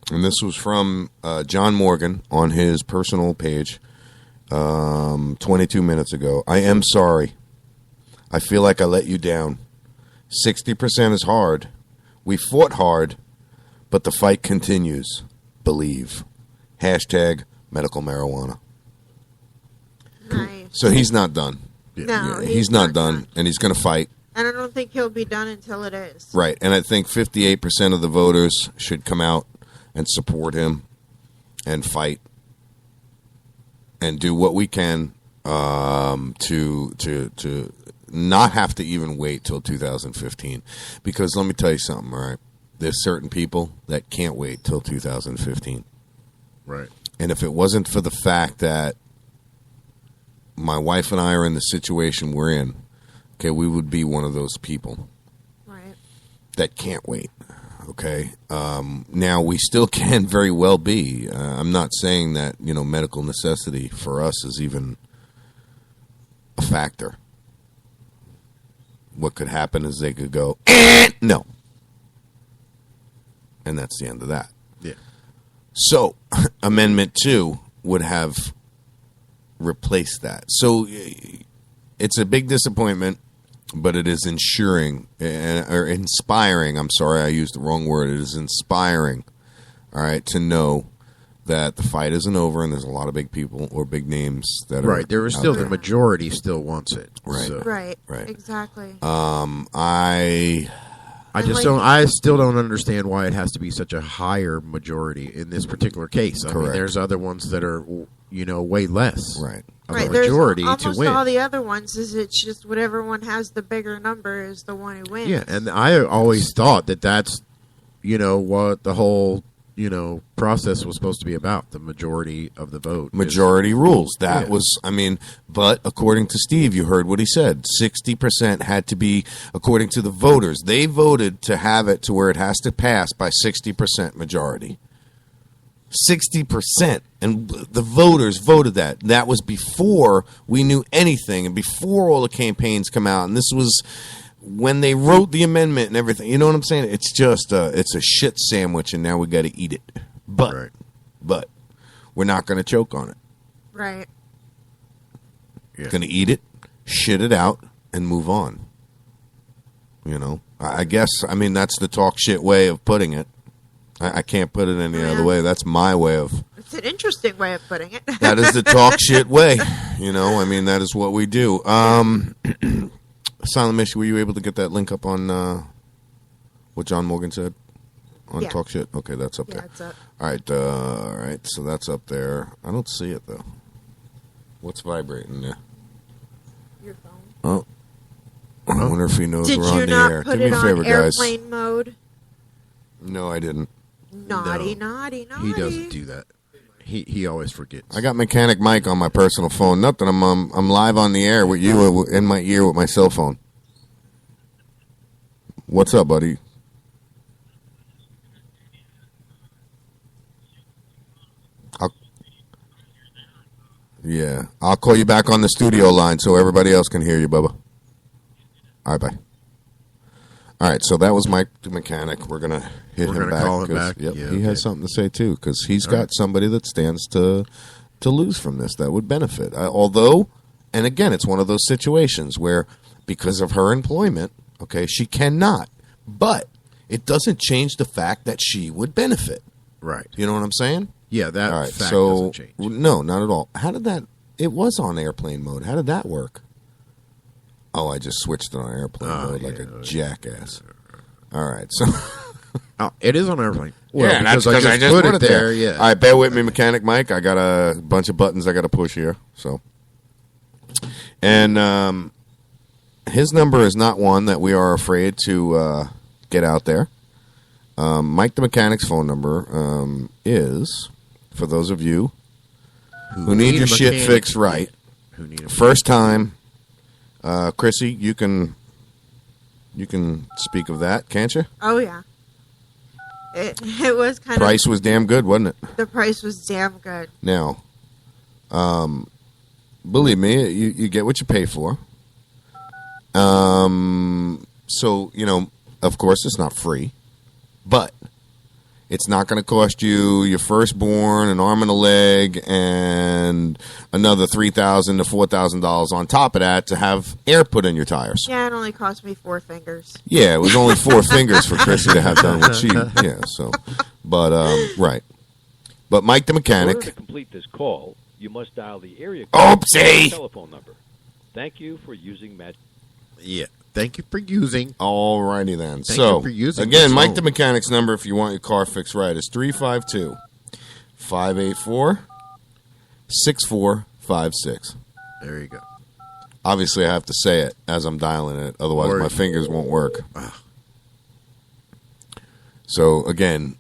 and this was from John Morgan on his personal page 22 minutes ago, I am sorry. I feel like I let you down. 60% is hard. We fought hard, but the fight continues. Believe. Hashtag medical marijuana. Nice. So he's not done. No, he's not done, and he's going to fight. And I don't think he'll be done until it is. Right, and I think 58% of the voters should come out and support him and fight and do what we can to not have to even wait till 2015. Because let me tell you something, all right? There's certain people that can't wait till 2015. Right. And if it wasn't for the fact that my wife and I are in the situation we're in, okay, we would be one of those people. Right. That can't wait. Okay. Now we still can very well be. I'm not saying that medical necessity for us is even a factor. What could happen is they could go no, and that's the end of that. Yeah. So Amendment 2 would have replaced that. So it's a big disappointment. But it is inspiring. I'm sorry, I used the wrong word. It is inspiring, all right, to know that the fight isn't over and there's a lot of big people or big names that are right. There is still the majority still wants it. Right. So. Right. Right. Exactly. I still don't understand why it has to be such a higher majority in this particular case. I mean, there's other ones that are way less. Right. Right, a majority there's to almost win. all the other ones is it's just whatever one has the bigger number is the one who wins. Yeah, and I always thought that that's what the whole process was supposed to be about. The majority of the vote. Majority rules. That was, but according to Steve, you heard what he said. 60% had to be, according to the voters. They voted to have it to where it has to pass by 60% majority. 60%. And the voters voted that. That was before we knew anything and before all the campaigns come out. And this was when they wrote the amendment and everything. You know what I'm saying? It's just it's a shit sandwich, and now we got to eat it. But we're not going to choke on it. Right. Going to eat it, shit it out, and move on. I guess, that's the talk shit way of putting it. I can't put it any other way. That's my way of... It's an interesting way of putting it. That is the talk shit way. That is what we do. Silent Mission, were you able to get that link up on what John Morgan said? On talk shit? Okay, that's up there. It's up. All right, so that's up there. I don't see it, though. What's vibrating there? Your phone. Oh. I wonder if he knows Did we're on you the not air. put Do me it a favor, on guys. airplane mode? No, I didn't. Naughty, naughty, naughty. He doesn't do that. He always forgets. I got Mechanic Mike on my personal phone. Nothing. I'm live on the air with you in my ear with my cell phone. What's up, buddy? I'll call you back on the studio line so everybody else can hear you, Bubba. All right, bye. All right, so that was Mike the Mechanic. We're gonna hit him back. Call him back. Yep, Yeah, he has something to say too because he's got somebody that stands to lose from this that would benefit. Although, and again, it's one of those situations where because of her employment, okay, she cannot. But it doesn't change the fact that she would benefit. Right. You know what I'm saying? Yeah, that all right, fact so, doesn't change. No, not at all. How did that... It was on airplane mode. How did that work? Oh, I just switched it on airplane mode like a jackass. All right, so... it is on airplane. Well, yeah, because that's I just put it there. Yeah. All right, bear with me, Mechanic Mike. I got a bunch of buttons I got to push here. So, and his number is not one that we are afraid to get out there. Mike the Mechanic's phone number is, for those of you who need your shit fixed right, first time. Chrissy, you can speak of that, can't you? Oh, yeah. It was kind Price was damn good, wasn't it? The price was damn good. Now, believe me, you get what you pay for. So, of course, it's not free, but It's not going to cost you your firstborn, an arm and a leg, and another $3,000 to $4,000 on top of that to have air put in your tires. Yeah, it only cost me 4 fingers. Yeah, it was only 4 fingers for Chrissy to have done what she. Yeah, so, but right. But Mike the In order mechanic. to complete this call, you must dial the area Oopsie! telephone number. Thank you for using Magic. Yeah. Thank you for using. Alrighty then. Thank So you for using again, this Mike phone. the mechanic's number if you want your car fixed right is 352-584-6456. There you go. Obviously, I have to say it as I'm dialing it, otherwise Or- my fingers won't work. So again,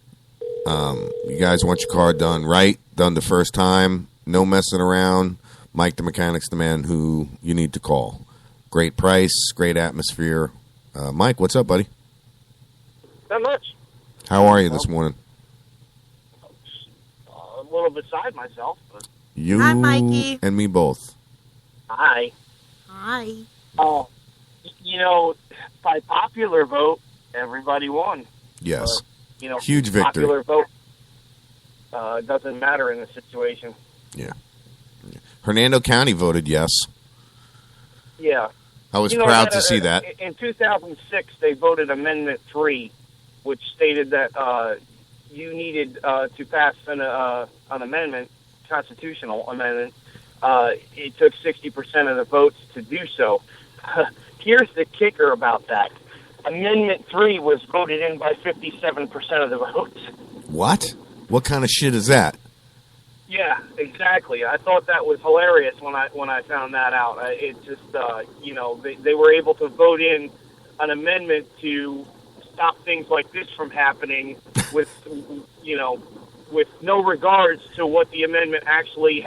you guys want your car done right, done the first time, no messing around. Mike the mechanic's the man who you need to call. Great price, great atmosphere. Mike, what's up, buddy? Not much. How are you this morning? A little beside myself. But You Hi, Mikey. and me both. hi. Hi. Oh, you know, by popular vote, everybody won. Yes. You know, Huge victory. Popular vote doesn't matter in this situation. Yeah. Hernando County voted yes. Yeah. I was You know, proud to see that. In 2006, they voted Amendment 3, which stated that you needed to pass an amendment, constitutional amendment. It took 60% of the votes to do so. Here's the kicker about that. Amendment 3 was voted in by 57% of the votes. What? What kind of shit is that? Yeah, exactly. I thought that was hilarious when I found that out. It just, you know, they were able to vote in an amendment to stop things like this from happening with, you know, with no regards to what the amendment actually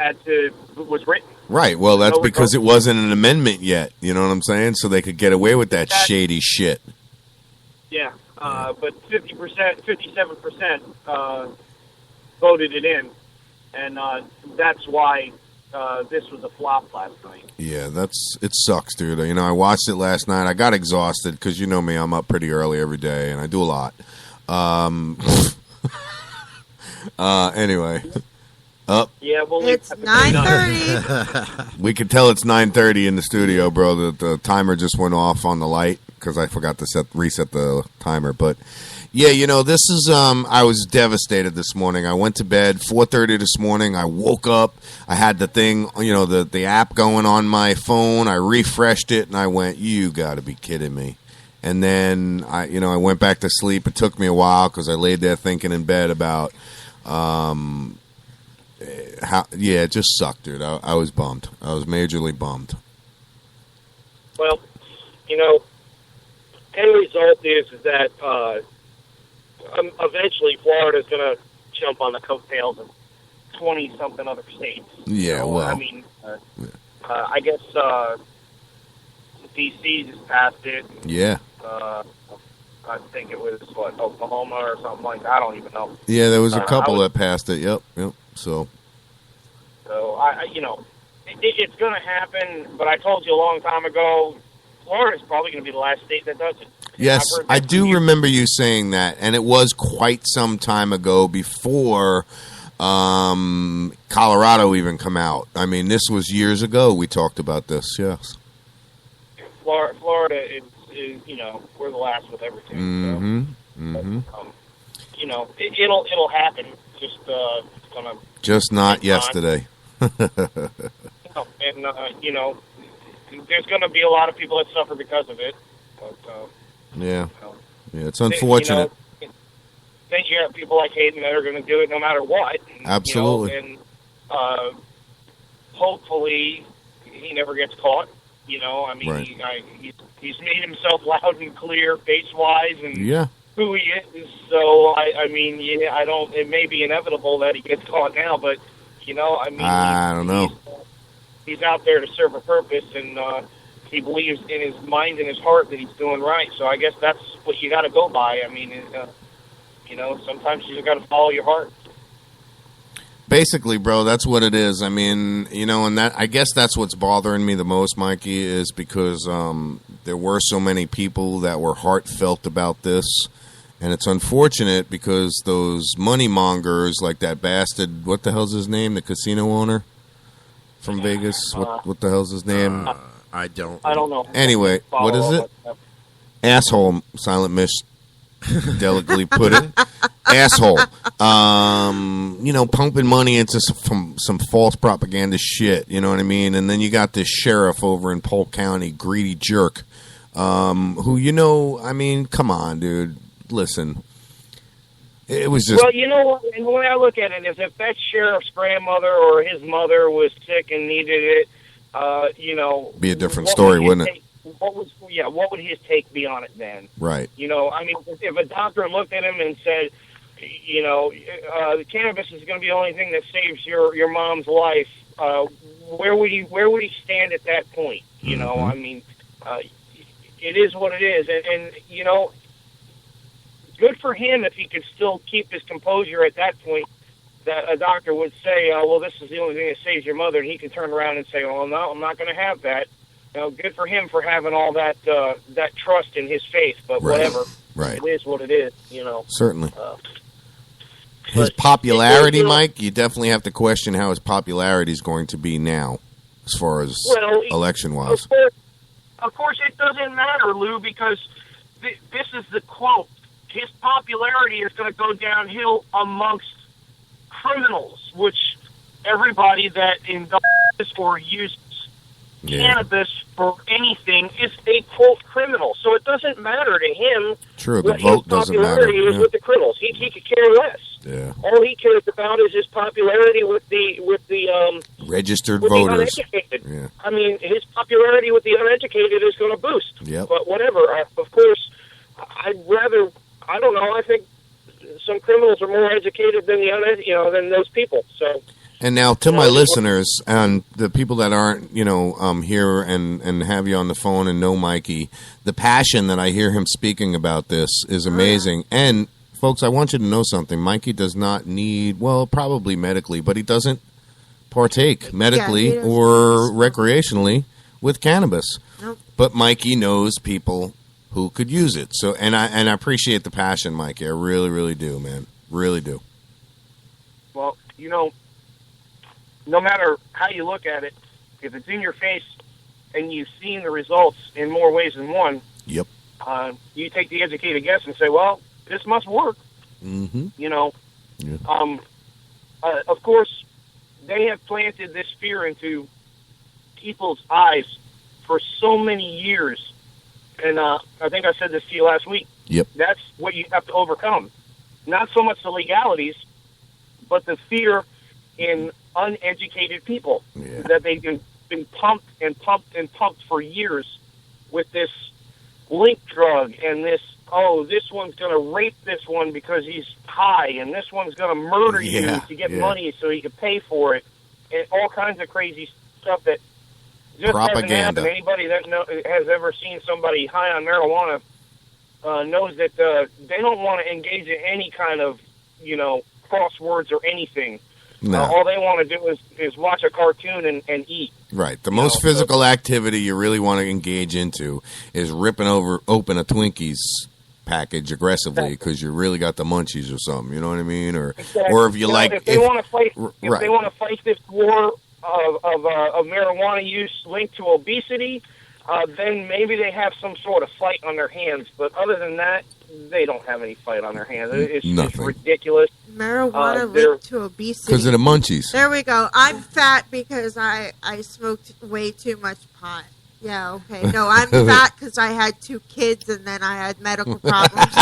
was written. Right. Well, that's No because it regard- wasn't an amendment yet. You know what I'm saying? So they could get away with that shady shit. Yeah, but 57% voted it in, and that's why this was a flop last night. Yeah, it sucks, dude. You know, I watched it last night. I got exhausted because you know me, I'm up pretty early every day, and I do a lot. Anyway, Yeah, well, It's 9:30. we could tell it's 9:30 in the studio, bro. The timer just went off on the light because I forgot to reset the timer. But yeah, you know, this is I was devastated this morning. I went to bed 4:30 this morning. I woke up. I had the thing, you know, the app going on my phone. I refreshed it and I went, "You got to be kidding me." And then I went back to sleep. It took me a while because I laid there thinking in bed about it just sucked, dude. I was bummed. I was majorly bummed. Well, you know, end result is that eventually Florida's going to jump on the coattails of 20-something other states. Yeah, So, well. I mean, I guess D.C. just passed it. Yeah. I think it was, Oklahoma or something like that. I don't even know. Yeah, there was a couple I that passed it. Yep. So, you know, it's going to happen, but I told you a long time ago, Florida's probably going to be the last state that does it. yes, I've heard I that do remember you saying that, and it was quite some time ago before Colorado even come out. I mean, this was years ago we talked about this, yes. Florida is, you know, we're the last with everything. Mm-hmm. Mm-hmm. You know, it'll happen. Just it's gonna. Just not take time. yesterday. And you know, there's going to be a lot of people that suffer because of it. But Yeah. Yeah, it's unfortunate. You know, then you have people like Hayden that are going to do it no matter what. Absolutely. You know, and hopefully he never gets caught. You know, I mean, Right. he's made himself loud and clear, face-wise, and Yeah. who he is. So, I mean, yeah, I don't. It may be inevitable that he gets caught now, but you know, I mean, I don't know. he's out there to serve a purpose, and he believes in his mind and his heart that he's doing right. So I guess that's what you got to go by. I mean, you know, sometimes you just got to follow your heart. Basically, bro, that's what it is. I mean, you know, and that I guess that's what's bothering me the most, Mikey, is because there were so many people that were heartfelt about this, And it's unfortunate because those money mongers, like that bastard, what the hell's his name? The casino owner from Vegas. What the hell's his name? I don't know. Anyway, what is it? Asshole. Silent Miss delicately put it. Asshole. Pumping money into some false propaganda shit. You know what I mean? And then you got this sheriff over in Polk County, greedy jerk, who, come on, dude. Listen, it was just... Well, and the way I look at it is if that sheriff's grandmother or his mother was sick and needed it, be a different story, wouldn't it? What would his take be on it then? Right. If a doctor looked at him and said, the cannabis is going to be the only thing that saves your mom's life, where would he stand at that point? It is what it is, and good for him if he could still keep his composure at that point. That a doctor would say, well, this is the only thing that saves your mother, and he can turn around and say, well, no, I'm not going to have that. Good for him for having all that trust in his faith, but whatever. Right. It is what it is, Certainly. His popularity, Mike, you definitely have to question how his popularity is going to be now, as far as election-wise. Of course, it doesn't matter, Lou, because this is the quote. His popularity is going to go downhill amongst criminals, which everybody that indulges or uses cannabis for anything is a, quote, criminal. So it doesn't matter to him. True, the vote doesn't matter. His popularity is with the criminals. He could care less. Yeah. All he cares about is his popularity with the registered with voters. The uneducated. Yeah. His popularity with the uneducated is going to boost. Yep. But whatever. Of course, I'd rather. I don't know. I think some criminals are more educated than than those people. So. And now, to my listeners and the people that aren't, here and have you on the phone and know Mikey, the passion that I hear him speaking about this is amazing. And, folks, I want you to know something. Mikey does not need, well, probably medically, but he doesn't partake medically or recreationally with cannabis. Nope. But Mikey knows people who could use it. So, and I appreciate the passion, Mikey. I really, really do, man. Really do. Well, no matter how you look at it, if it's in your face and you've seen the results in more ways than one, yep. You take the educated guess and say, well, this must work. Mm-hmm. Of course, they have planted this fear into people's eyes for so many years. And I think I said this to you last week. Yep. That's what you have to overcome. Not so much the legalities, but the fear in uneducated people that they've been pumped and pumped and pumped for years with this link drug and this one's going to rape this one because he's high and this one's going to murder you to get money so he can pay for it and all kinds of crazy stuff that just hasn't happened. Anybody that has ever seen somebody high on marijuana knows that they don't want to engage in any kind of crosswords or anything. No. All they want to do is watch a cartoon and eat. Right. The most physical activity you really want to engage into is ripping open a Twinkies package aggressively because you really got the munchies or something. You know what I mean? Or if you like, if they want to fight, if they want to fight this war of marijuana use linked to obesity, then maybe they have some sort of fight on their hands. But other than that, they don't have any fight on their hands. It's ridiculous. Marijuana linked to obesity. Because of the munchies. There we go. I'm fat because I smoked way too much pot. Yeah, okay. No, I'm fat because I had 2 kids and then I had medical problems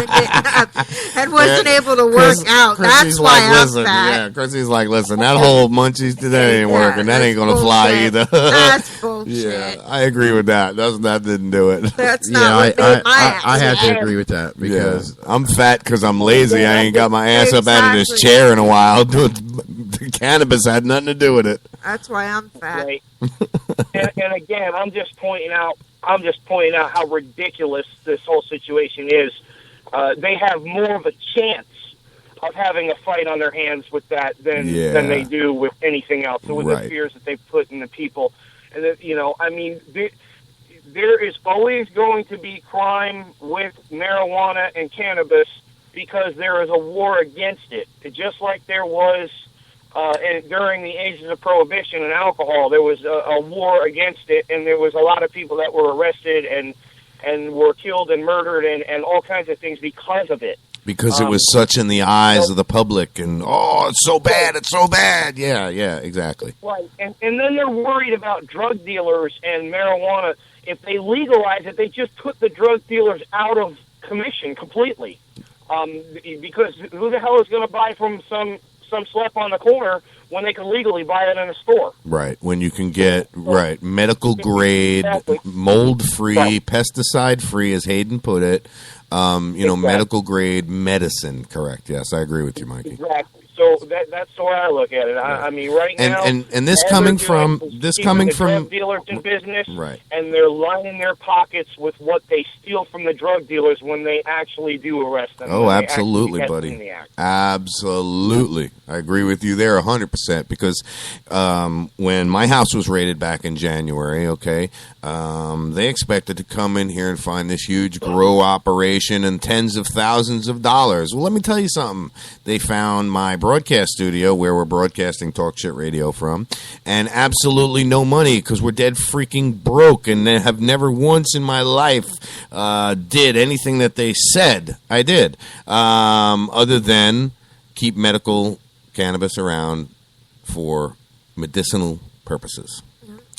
and wasn't able to work out. That's why I'm fat. Yeah, Chrissy's like, listen, that whole munchies today ain't working. That ain't going to fly either. That's bullshit. Yeah, I agree with that. That didn't do it. That's not what made my ass. I have to agree with that because I'm fat because I'm lazy. I ain't got my ass up out of this chair in a while. The cannabis had nothing to do with it. That's why I'm fat. Right. and again, I'm just pointing out how ridiculous this whole situation is. They have more of a chance of having a fight on their hands with that than they do with anything else. So with the fears that they put in the people, and there is always going to be crime with marijuana and cannabis because there is a war against it. Just like there was during the ages of Prohibition and alcohol, there was a war against it, and there was a lot of people that were arrested and were killed and murdered and all kinds of things because of it. Because it was such in the eyes of the public, and it's so bad, it's so bad. Yeah, exactly. Right, and then they're worried about drug dealers and marijuana. If they legalize it, they just put the drug dealers out of commission completely. Because who the hell is going to buy from some slap on the corner when they can legally buy it in a store? Right, when you can get medical grade, mold free, pesticide free, as Hayden put it. Medical grade medicine. Correct. Yes, I agree with you, Mikey. Exactly. So that's the way I look at it. I mean, right now, and this coming from drug dealers in business, right? And they're lining their pockets with what they steal from the drug dealers when they actually do arrest them. Oh, absolutely, buddy. Absolutely, I agree with you there 100%. Because when my house was raided back in January, they expected to come in here and find this huge grow operation and tens of thousands of dollars. Well, let me tell you something. They found my broadcast studio where we're broadcasting Talk Shit Radio from, and absolutely no money because we're dead freaking broke and have never once in my life did anything that they said I did, other than keep medical cannabis around for medicinal purposes.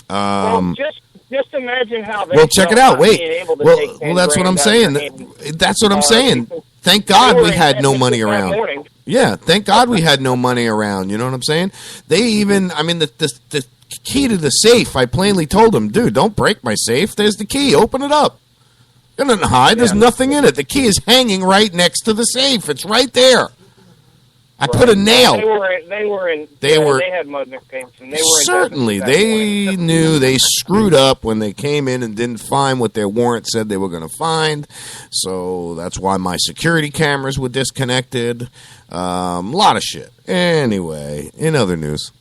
Just imagine how they check it out. Wait. Well, that's what I'm saying. That's what I'm saying. Thank God we had no money around. Yeah, thank God we had no money around. You know what I'm saying? They even, the key to the safe, I plainly told them, dude, don't break my safe. There's the key. Open it up. You're not hide. There's nothing in it. The key is hanging right next to the safe. It's right there. I put a nail. They had mud pipes, and they were certainly. They knew they screwed up when they came in and didn't find what their warrant said they were going to find. So that's why my security cameras were disconnected. A lot of shit. Anyway, in other news.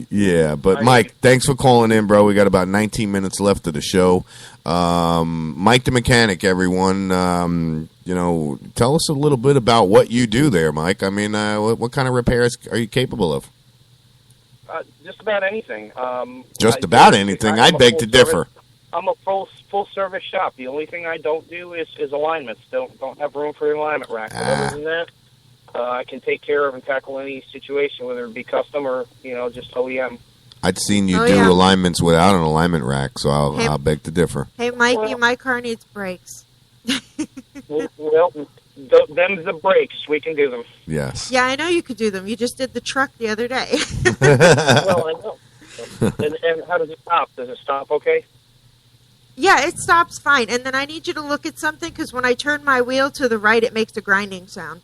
Yeah, but Mike, thanks for calling in, bro. We got about 19 minutes left of the show. Mike the Mechanic, everyone. Tell us a little bit about what you do there, Mike. I mean, what kind of repairs are you capable of? Just about anything. Anything. I beg to differ. I'm a full service shop. The only thing I don't do is alignments. Don't have room for an alignment rack. But other than that, I can take care of and tackle any situation, whether it be custom or just OEM. I'd seen you do alignments without an alignment rack, so I'll beg to differ. Hey, Mikey, my car needs brakes. Well, them's the brakes. We can do them. Yes. Yeah, I know you could do them. You just did the truck the other day. Well, I know. And how does it stop? Does it stop okay? Yeah, it stops fine. And then I need you to look at something, because when I turn my wheel to the right, it makes a grinding sound.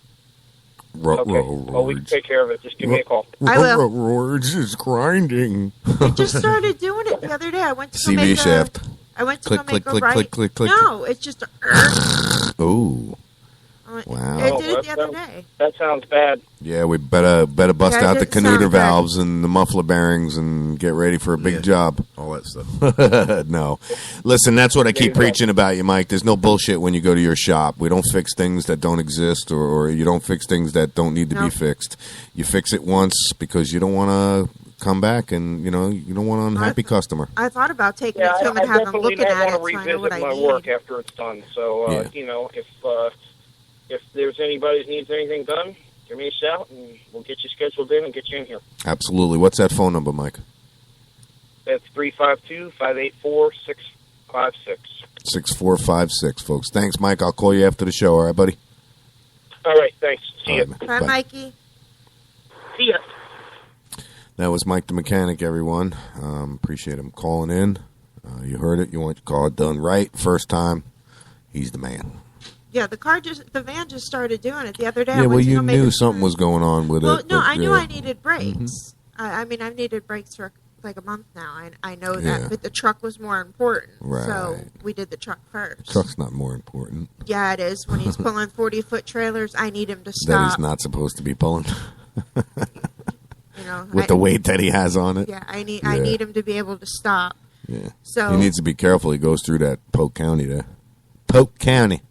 Okay. Well, we can take care of it. Just give me a call. I will. It's just grinding. It just started doing it the other day. I went to go CV make shaft. I went to click, go make click, a right. click, click. No, it's just. Ooh. Wow. I did it the other day. That sounds bad. Yeah, we better bust out the Canuter valves and the muffler bearings and get ready for a big job. All that stuff. No. Listen, that's what I keep preaching about you, Mike. There's no bullshit when you go to your shop. We don't fix things that don't exist, or you don't fix things that don't need to be fixed. You fix it once because you don't want to come back and, you don't want an unhappy customer. I thought about taking it to him and having him looking at it so I know what I need. my work after it's done. So, if there's anybody that needs anything done, give me a shout, and we'll get you scheduled in and get you in here. Absolutely. What's that phone number, Mike? That's 352-584-6456. 6456, folks. Thanks, Mike. I'll call you after the show. All right, buddy? All right, thanks. See you. Bye, Mikey. See ya. That was Mike the Mechanic, everyone. Appreciate him calling in. You heard it. You want your car done right first time. He's the man. Yeah, the van just started doing it the other day. Yeah, well, you knew something was going on with it. Well, no, I knew I needed brakes. Mm-hmm. I've needed brakes for like a month now. I know that, but the truck was more important. Right. So we did the truck first. The truck's not more important. Yeah, it is. When he's pulling 40-foot trailers, I need him to stop. That he's not supposed to be pulling. With the weight that he has on it. Yeah, I need him to be able to stop. Yeah. So he needs to be careful. He goes through that Polk County there. Polk County.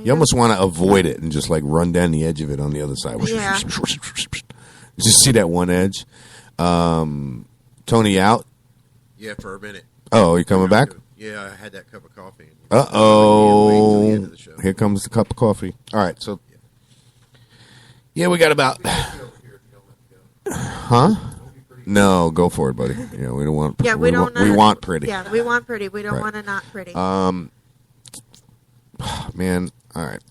You almost want to avoid it and just like run down the edge of it on the other side. Yeah. Just see that one edge. Tony out? Yeah, for a minute. Oh, you coming back? Yeah, I had that cup of coffee. Uh-oh. Here comes the cup of coffee. All right, so... Yeah, we got about... Huh? No, go for it, buddy. Yeah, we don't want... Yeah, we don't... we want pretty. Yeah, we want pretty. We don't Right. want to not pretty. Man, all right.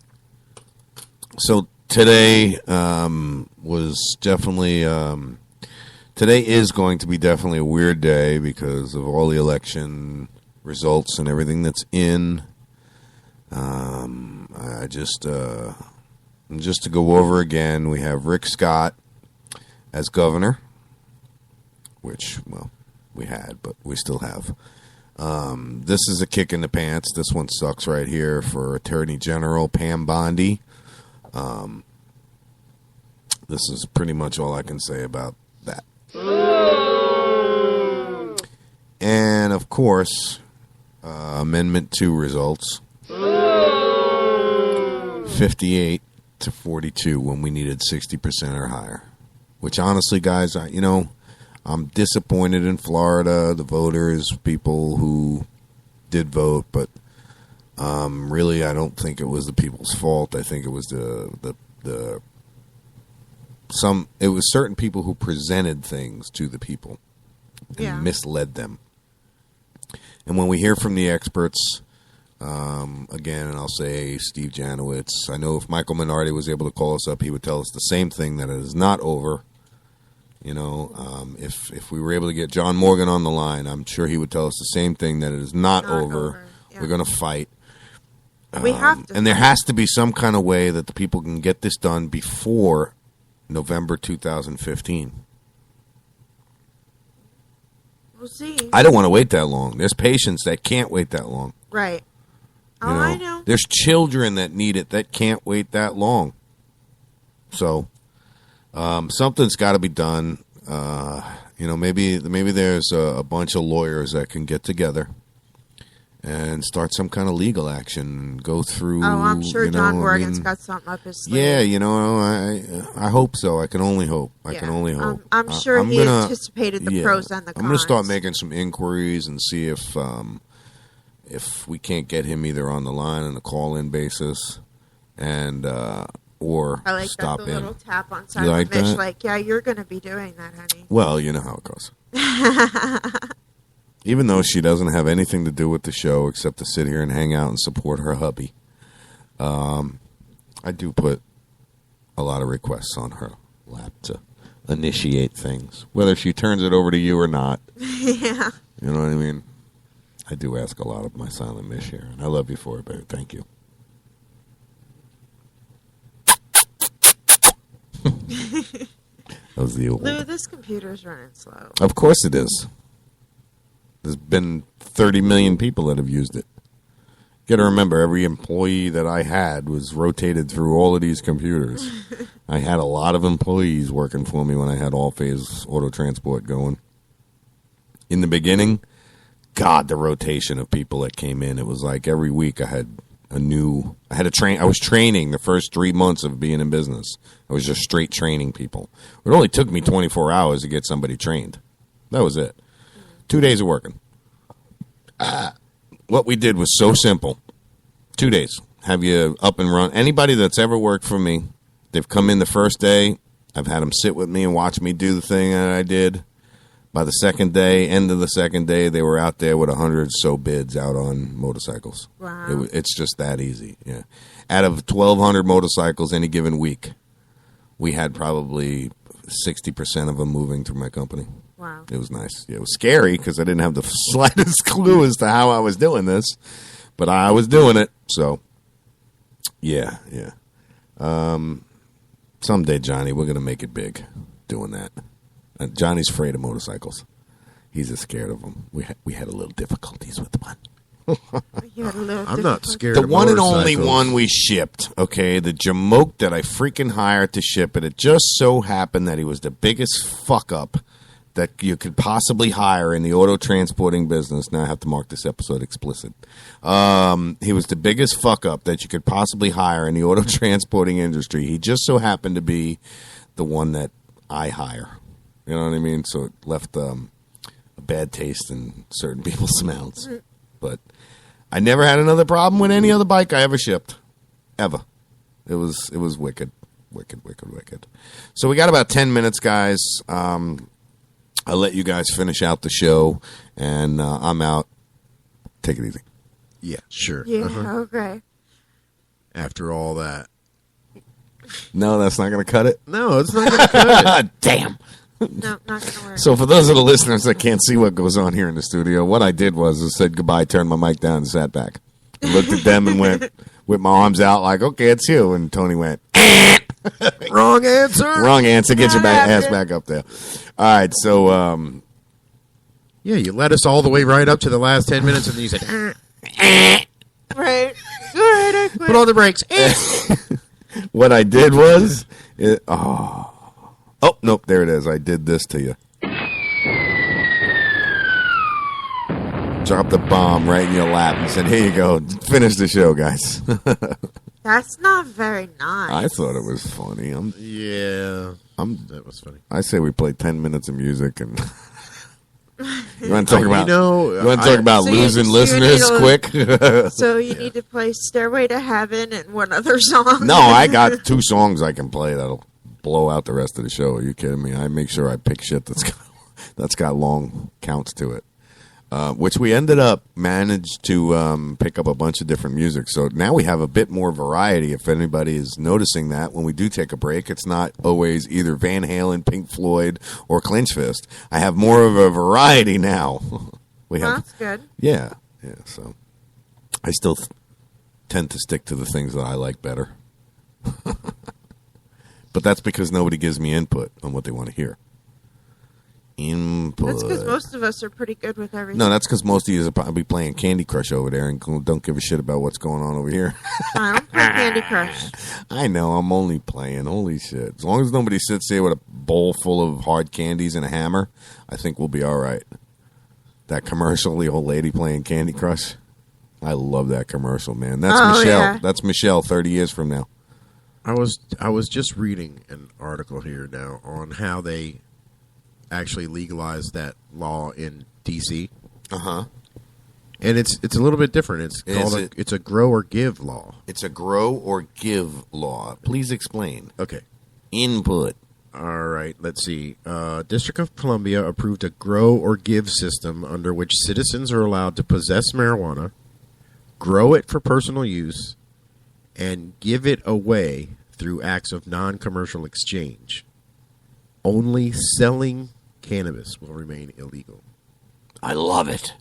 So today was definitely... today is going to be definitely a weird day because of all the election results and everything that's in. Just to go over again, we have Rick Scott as governor, which, well, we had, but we still have. This is a kick in the pants. This one sucks right here for Attorney General Pam Bondi. This is pretty much all I can say about that. And, of course, Amendment 2 results. 58 to 42 when we needed 60% or higher. Which, honestly, guys, I'm disappointed in Florida, the voters, people who did vote, but really I don't think it was the people's fault. I think it was it was certain people who presented things to the people and misled them. And when we hear from the experts, again, and I'll say Steve Janowitz, I know if Michael Minardi was able to call us up, he would tell us the same thing, that it is not over. If we were able to get John Morgan on the line, I'm sure he would tell us the same thing, that it is not over. Yeah. We're going to fight. We have to. And there has to be some kind of way that the people can get this done before November 2015. We'll see. I don't want to wait that long. There's patients that can't wait that long. Right. I know. There's children that need it that can't wait that long. So, something's got to be done. Maybe there's a bunch of lawyers that can get together and start some kind of legal action. Go through. Oh, I'm sure John Morgan's got something up his sleeve. Yeah, I hope so. I can only hope. I can only hope. I'm sure he anticipated the pros and the cons. I'm going to start making some inquiries and see if we can't get him either on the line on a call-in basis, and or I like stop that, the in. little tap on You Silent like Mitch, that? like, yeah, you're going to be doing that, honey. Well, you know how it goes. Even though she doesn't have anything to do with the show except to sit here and hang out and support her hubby, I do put a lot of requests on her lap to initiate things, whether she turns it over to you or not. Yeah. You know what I mean? I do ask a lot of my Silent Mish here, and I love you for it, baby. Thank you. That was the old. Lou, this computer's running slow. Of course it is. There's been 30 million people that have used it. You got to remember, every employee that I had was rotated through all of these computers. I had a lot of employees working for me when I had All-Phase Auto Transport going. In the beginning, God, the rotation of people that came in, it was like every week I was training the first 3 months of being in business. I was just straight training people. It only took me 24 hours to get somebody trained. That was it. 2 days of working. What we did was so simple. 2 days. Have you up and run. Anybody that's ever worked for me, they've come in the first day. I've had them sit with me and watch me do the thing that I did. By the second day, end of the second day, they were out there with 100 so bids out on motorcycles. Wow. It's just that easy. Yeah. Out of 1,200 motorcycles any given week, we had probably 60% of them moving through my company. Wow. It was nice. It was scary because I didn't have the slightest clue as to how I was doing this, but I was doing it. So, yeah. Someday, Johnny, we're going to make it big doing that. Johnny's afraid of motorcycles. He's just scared of them. We had a little difficulties with one. I'm not scared the of one and motorcycles. only one we shipped, okay, the Jamoke that I freaking hired to ship it. It just so happened that he was the biggest fuck up that you could possibly hire in the auto transporting business. Now I have to mark this episode explicit. He was the biggest fuck up that you could possibly hire in the auto transporting industry. He just so happened to be the one that I hire. You know what I mean? So it left a bad taste in certain people's mouths. But I never had another problem with any other bike I ever shipped. Ever. It was wicked. Wicked. So we got about 10 minutes, guys. I'll let you guys finish out the show, and I'm out. Take it easy. Yeah, sure. Yeah, okay. After all that. No, that's not going to cut it? No, it's not going to cut it. Damn. No, not going to work. So for those of the listeners that can't see what goes on here in the studio, what I did was I said goodbye, turned my mic down, and sat back. I looked at them and went with my arms out like, okay, it's you. And Tony went, Wrong answer. Wrong answer. Get your ass back up there. All right, so yeah, you led us all the way right up to the last 10 minutes, and then you said, Right. All right, I quit. put on the brakes. what I did was, oh, nope, there it is. I did this to you. Dropped the bomb right in your lap and said, here you go. Finish the show, guys. That's not very nice. I thought it was funny. That was funny. I say we play 10 minutes of music and you want to talk about So losing you listeners need quick? So you need to play Stairway to Heaven and one other song. No, I got 2 songs I can play that'll blow out the rest of the show. Are you kidding me? I make sure I pick shit that's got long counts to it. Which we ended up managed to pick up a bunch of different music. So now we have a bit more variety. If anybody is noticing that when we do take a break, it's not always either Van Halen, Pink Floyd, or Clinch Fist. I have more of a variety now. That's good. Yeah. So I still tend to stick to the things that I like better. But that's because nobody gives me input on what they want to hear. Input. That's because most of us are pretty good with everything. No, that's because most of you are probably playing Candy Crush over there and don't give a shit about what's going on over here. I don't play Candy Crush. I know, I'm only playing. Holy shit. As long as nobody sits here with a bowl full of hard candies and a hammer, I think we'll be all right. That commercial, the old lady playing Candy Crush, I love that commercial, man. That's Michelle. Yeah. That's Michelle 30 years from now. I was just reading an article here now on how they actually legalized that law in D.C. Uh-huh. And it's a little bit different. It's a grow or give law. It's a grow or give law. Please explain. Okay. Input. All right, let's see. District of Columbia approved a grow or give system under which citizens are allowed to possess marijuana, grow it for personal use, and give it away through acts of non-commercial exchange. Only selling cannabis will remain illegal. I love it.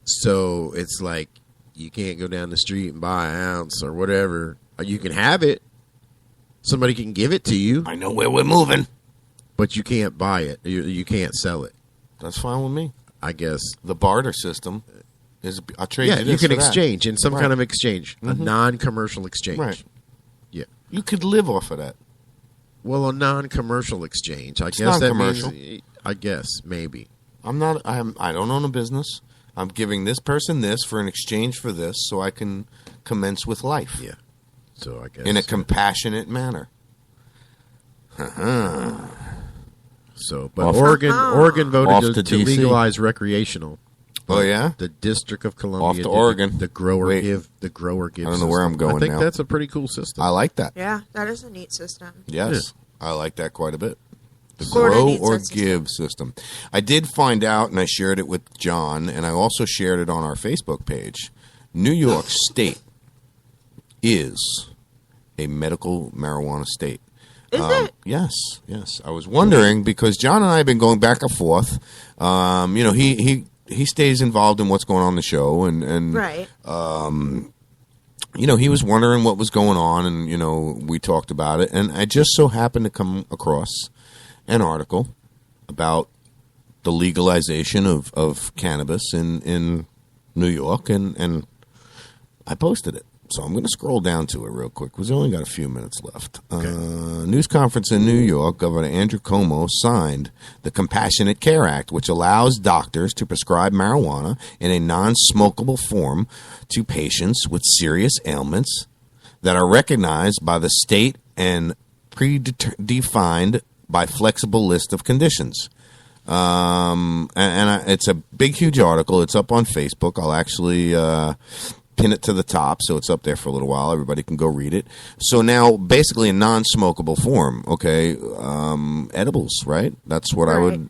So it's like you can't go down the street and buy an ounce or whatever. You can have it. Somebody can give it to you. I know where we're moving. But you can't buy it. You can't sell it. That's fine with me. I guess. The barter system is, I'll trade yeah, you this you can for that. exchange in some Right. kind of exchange. Mhm. A non-commercial exchange. Right. Yeah. You could live off of that. Well, a non-commercial exchange. I It's guess that non-commercial. means. I guess maybe. I don't own a business. I'm giving this person this for an exchange for this, so I can commence with life. Yeah. So I guess in a compassionate manner. So, but Oregon voted to DC. legalize recreational. Oh yeah, the District of Columbia. Off to did Oregon. The grower Wait. give. The grower give. I don't know where I'm system. going I think now. that's a pretty cool system. I like that. Yeah, that is a neat system. Yes, I like that quite a bit. The Florida grow needs or that give system. I did find out, and I shared it with John, and I also shared it on our Facebook page. New York State is a medical marijuana state. Is it? Yes. I was wondering because John and I have been going back and forth. He stays involved in what's going on in the show, and Right. He was wondering what was going on, and we talked about it, and I just so happened to come across an article about the legalization of cannabis in New York, and I posted it. So I'm going to scroll down to it real quick because we only got a few minutes left. News conference in New York, Governor Andrew Cuomo signed the Compassionate Care Act, which allows doctors to prescribe marijuana in a non-smokable form to patients with serious ailments that are recognized by the state and predefined by flexible list of conditions. It's a big, huge article. It's up on Facebook. I'll actually pin it to the top, so it's up there for a little while. Everybody can go read it. So now, basically, a non-smokable form. Okay, edibles, right? That's what I would.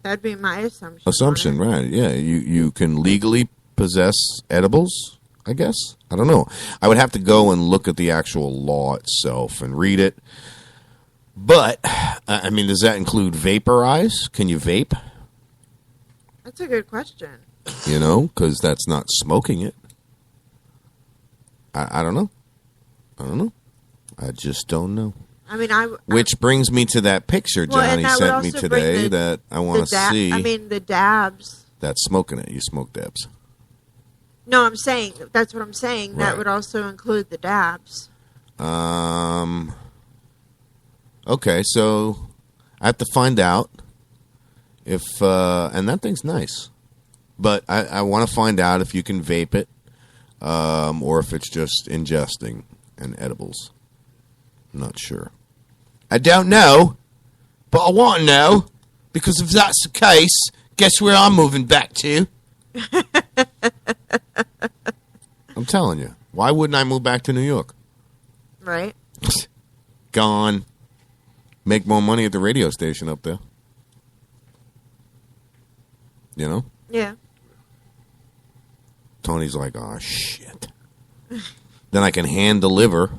That'd be my assumption. Assumption, right? Yeah, you can legally possess edibles. I guess I don't know. I would have to go and look at the actual law itself and read it. But I mean, does that include vaporize? Can you vape? That's a good question. You know, because that's not smoking it. I don't know. I just don't know. I mean, which brings me to that picture Johnny sent me today that I want to see. I mean, the dabs. That's smoking it. You smoke dabs. No, I'm saying, that's what I'm saying. Right. That would also include the dabs. Okay, so I have to find out if, and that thing's nice, but I want to find out if you can vape it, or if it's just ingesting and edibles. I'm not sure. I don't know, but I want to know, because if that's the case, guess where I'm moving back to? I'm telling you. Why wouldn't I move back to New York? Right. Gone. Make more money at the radio station up there. You know? Yeah. Tony's like, oh, shit. Then I can hand deliver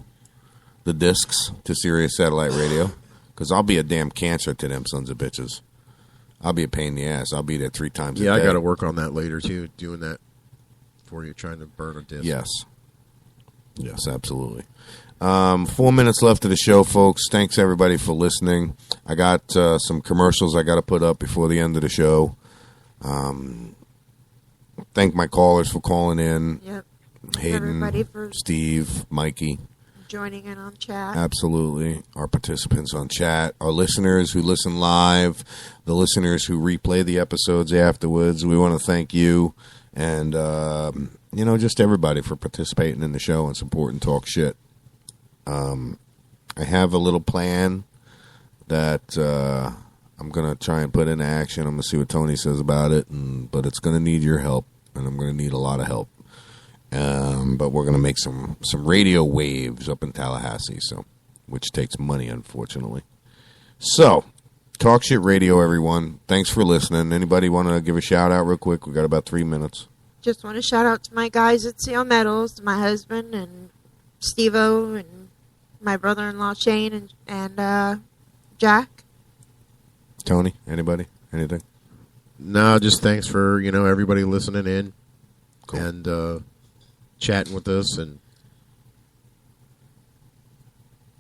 the discs to Sirius Satellite Radio, because I'll be a damn cancer to them sons of bitches. I'll be a pain in the ass. I'll be there 3 times a day. Yeah, I got to work on that later, too, doing that for you, trying to burn a disc. Yes. Yes, absolutely. 4 minutes left of the show, folks. Thanks, everybody, for listening. I got some commercials I got to put up before the end of the show. Thank my callers for calling in. Yep. Hayden, everybody for Steve, Mikey. Joining in on chat. Absolutely. Our participants on chat, our listeners who listen live, the listeners who replay the episodes afterwards. We want to thank you. And, you know, just everybody for participating in the show and supporting Talk Shit. I have a little plan that I'm going to try and put into action. I'm going to see what Tony says about it, but it's going to need your help, and I'm going to need a lot of help. But we're going to make some radio waves up in Tallahassee, which takes money, unfortunately. So, Talk Shit Radio, everyone. Thanks for listening. Anybody want to give a shout-out real quick? We got about 3 minutes. Just want to shout out to my guys at Seal Metals, my husband and Steve-O, and my brother-in-law Shane and Jack. Tony, anybody? Anything? No, just thanks for, everybody listening in. Cool. And chatting with us, and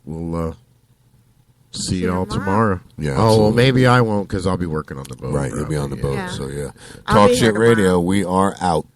we'll see y'all tomorrow. Yeah. Oh, well, maybe I won't, because I'll be working on the boat. Right, you'll be on the boat, Yeah. so yeah. I'll Talk be here Shit Radio, tomorrow. we are out.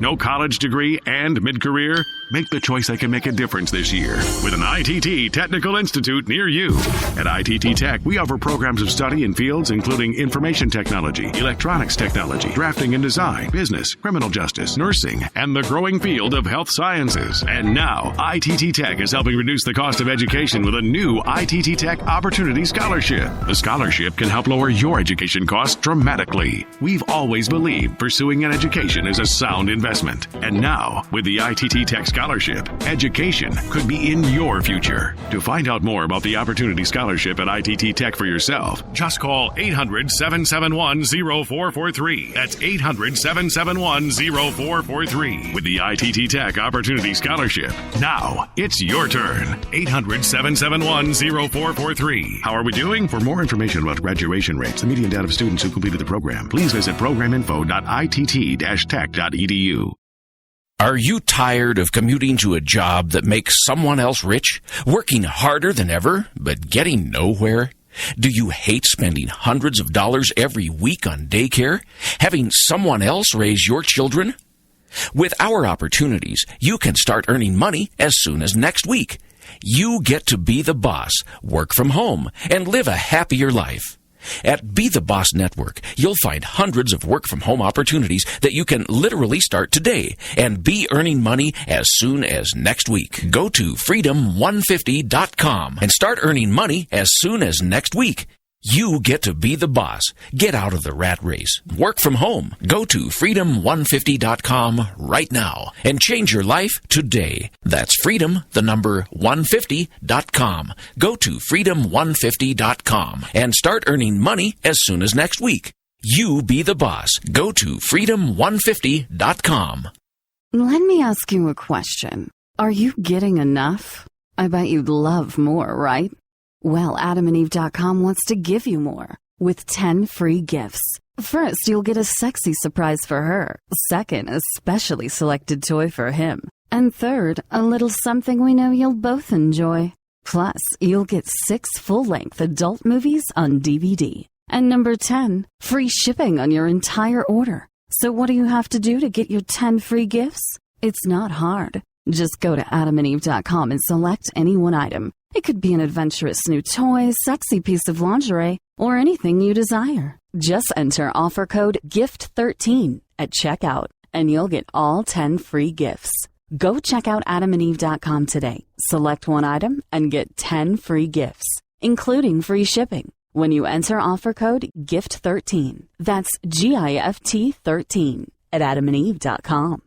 No college degree and mid-career? Make the choice that can make a difference this year with an ITT Technical Institute near you. At ITT Tech, we offer programs of study in fields including information technology, electronics technology, drafting and design, business, criminal justice, nursing, and the growing field of health sciences. And now, ITT Tech is helping reduce the cost of education with a new ITT Tech Opportunity Scholarship. The scholarship can help lower your education costs dramatically. We've always believed pursuing an education is a sound investment. And now, with the ITT Tech Scholarship, education could be in your future. To find out more about the Opportunity Scholarship at ITT Tech for yourself, just call 800-771-0443. That's 800-771-0443. With the ITT Tech Opportunity Scholarship. Now, it's your turn. 800-771-0443. How are we doing? For more information about graduation rates, the median data of students who completed the program, please visit programinfo.itt-tech.edu. Are you tired of commuting to a job that makes someone else rich? Working harder than ever, but getting nowhere? Do you hate spending hundreds of dollars every week on daycare? Having someone else raise your children? With our opportunities, you can start earning money as soon as next week. You get to be the boss, work from home, and live a happier life. At Be the Boss Network, you'll find hundreds of work-from-home opportunities that you can literally start today and be earning money as soon as next week. Go to freedom150.com and start earning money as soon as next week. You get to be the boss. Get out of the rat race. Work from home. Go to freedom150.com right now and change your life today. That's freedom150.com. Go to freedom150.com and start earning money as soon as next week. You be the boss. Go to freedom150.com. Let me ask you a question. Are you getting enough? I bet you'd love more, right? Well, AdamandEve.com wants to give you more with 10 free gifts. First, you'll get a sexy surprise for her. Second, a specially selected toy for him. And third, a little something we know you'll both enjoy. Plus, you'll get 6 full-length adult movies on DVD. And number 10, free shipping on your entire order. So what do you have to do to get your 10 free gifts? It's not hard. Just go to AdamandEve.com and select any one item. It could be an adventurous new toy, sexy piece of lingerie, or anything you desire. Just enter offer code GIFT13 at checkout, and you'll get all 10 free gifts. Go check out AdamandEve.com today. Select one item and get 10 free gifts, including free shipping, when you enter offer code GIFT13. That's GIFT13 at AdamandEve.com.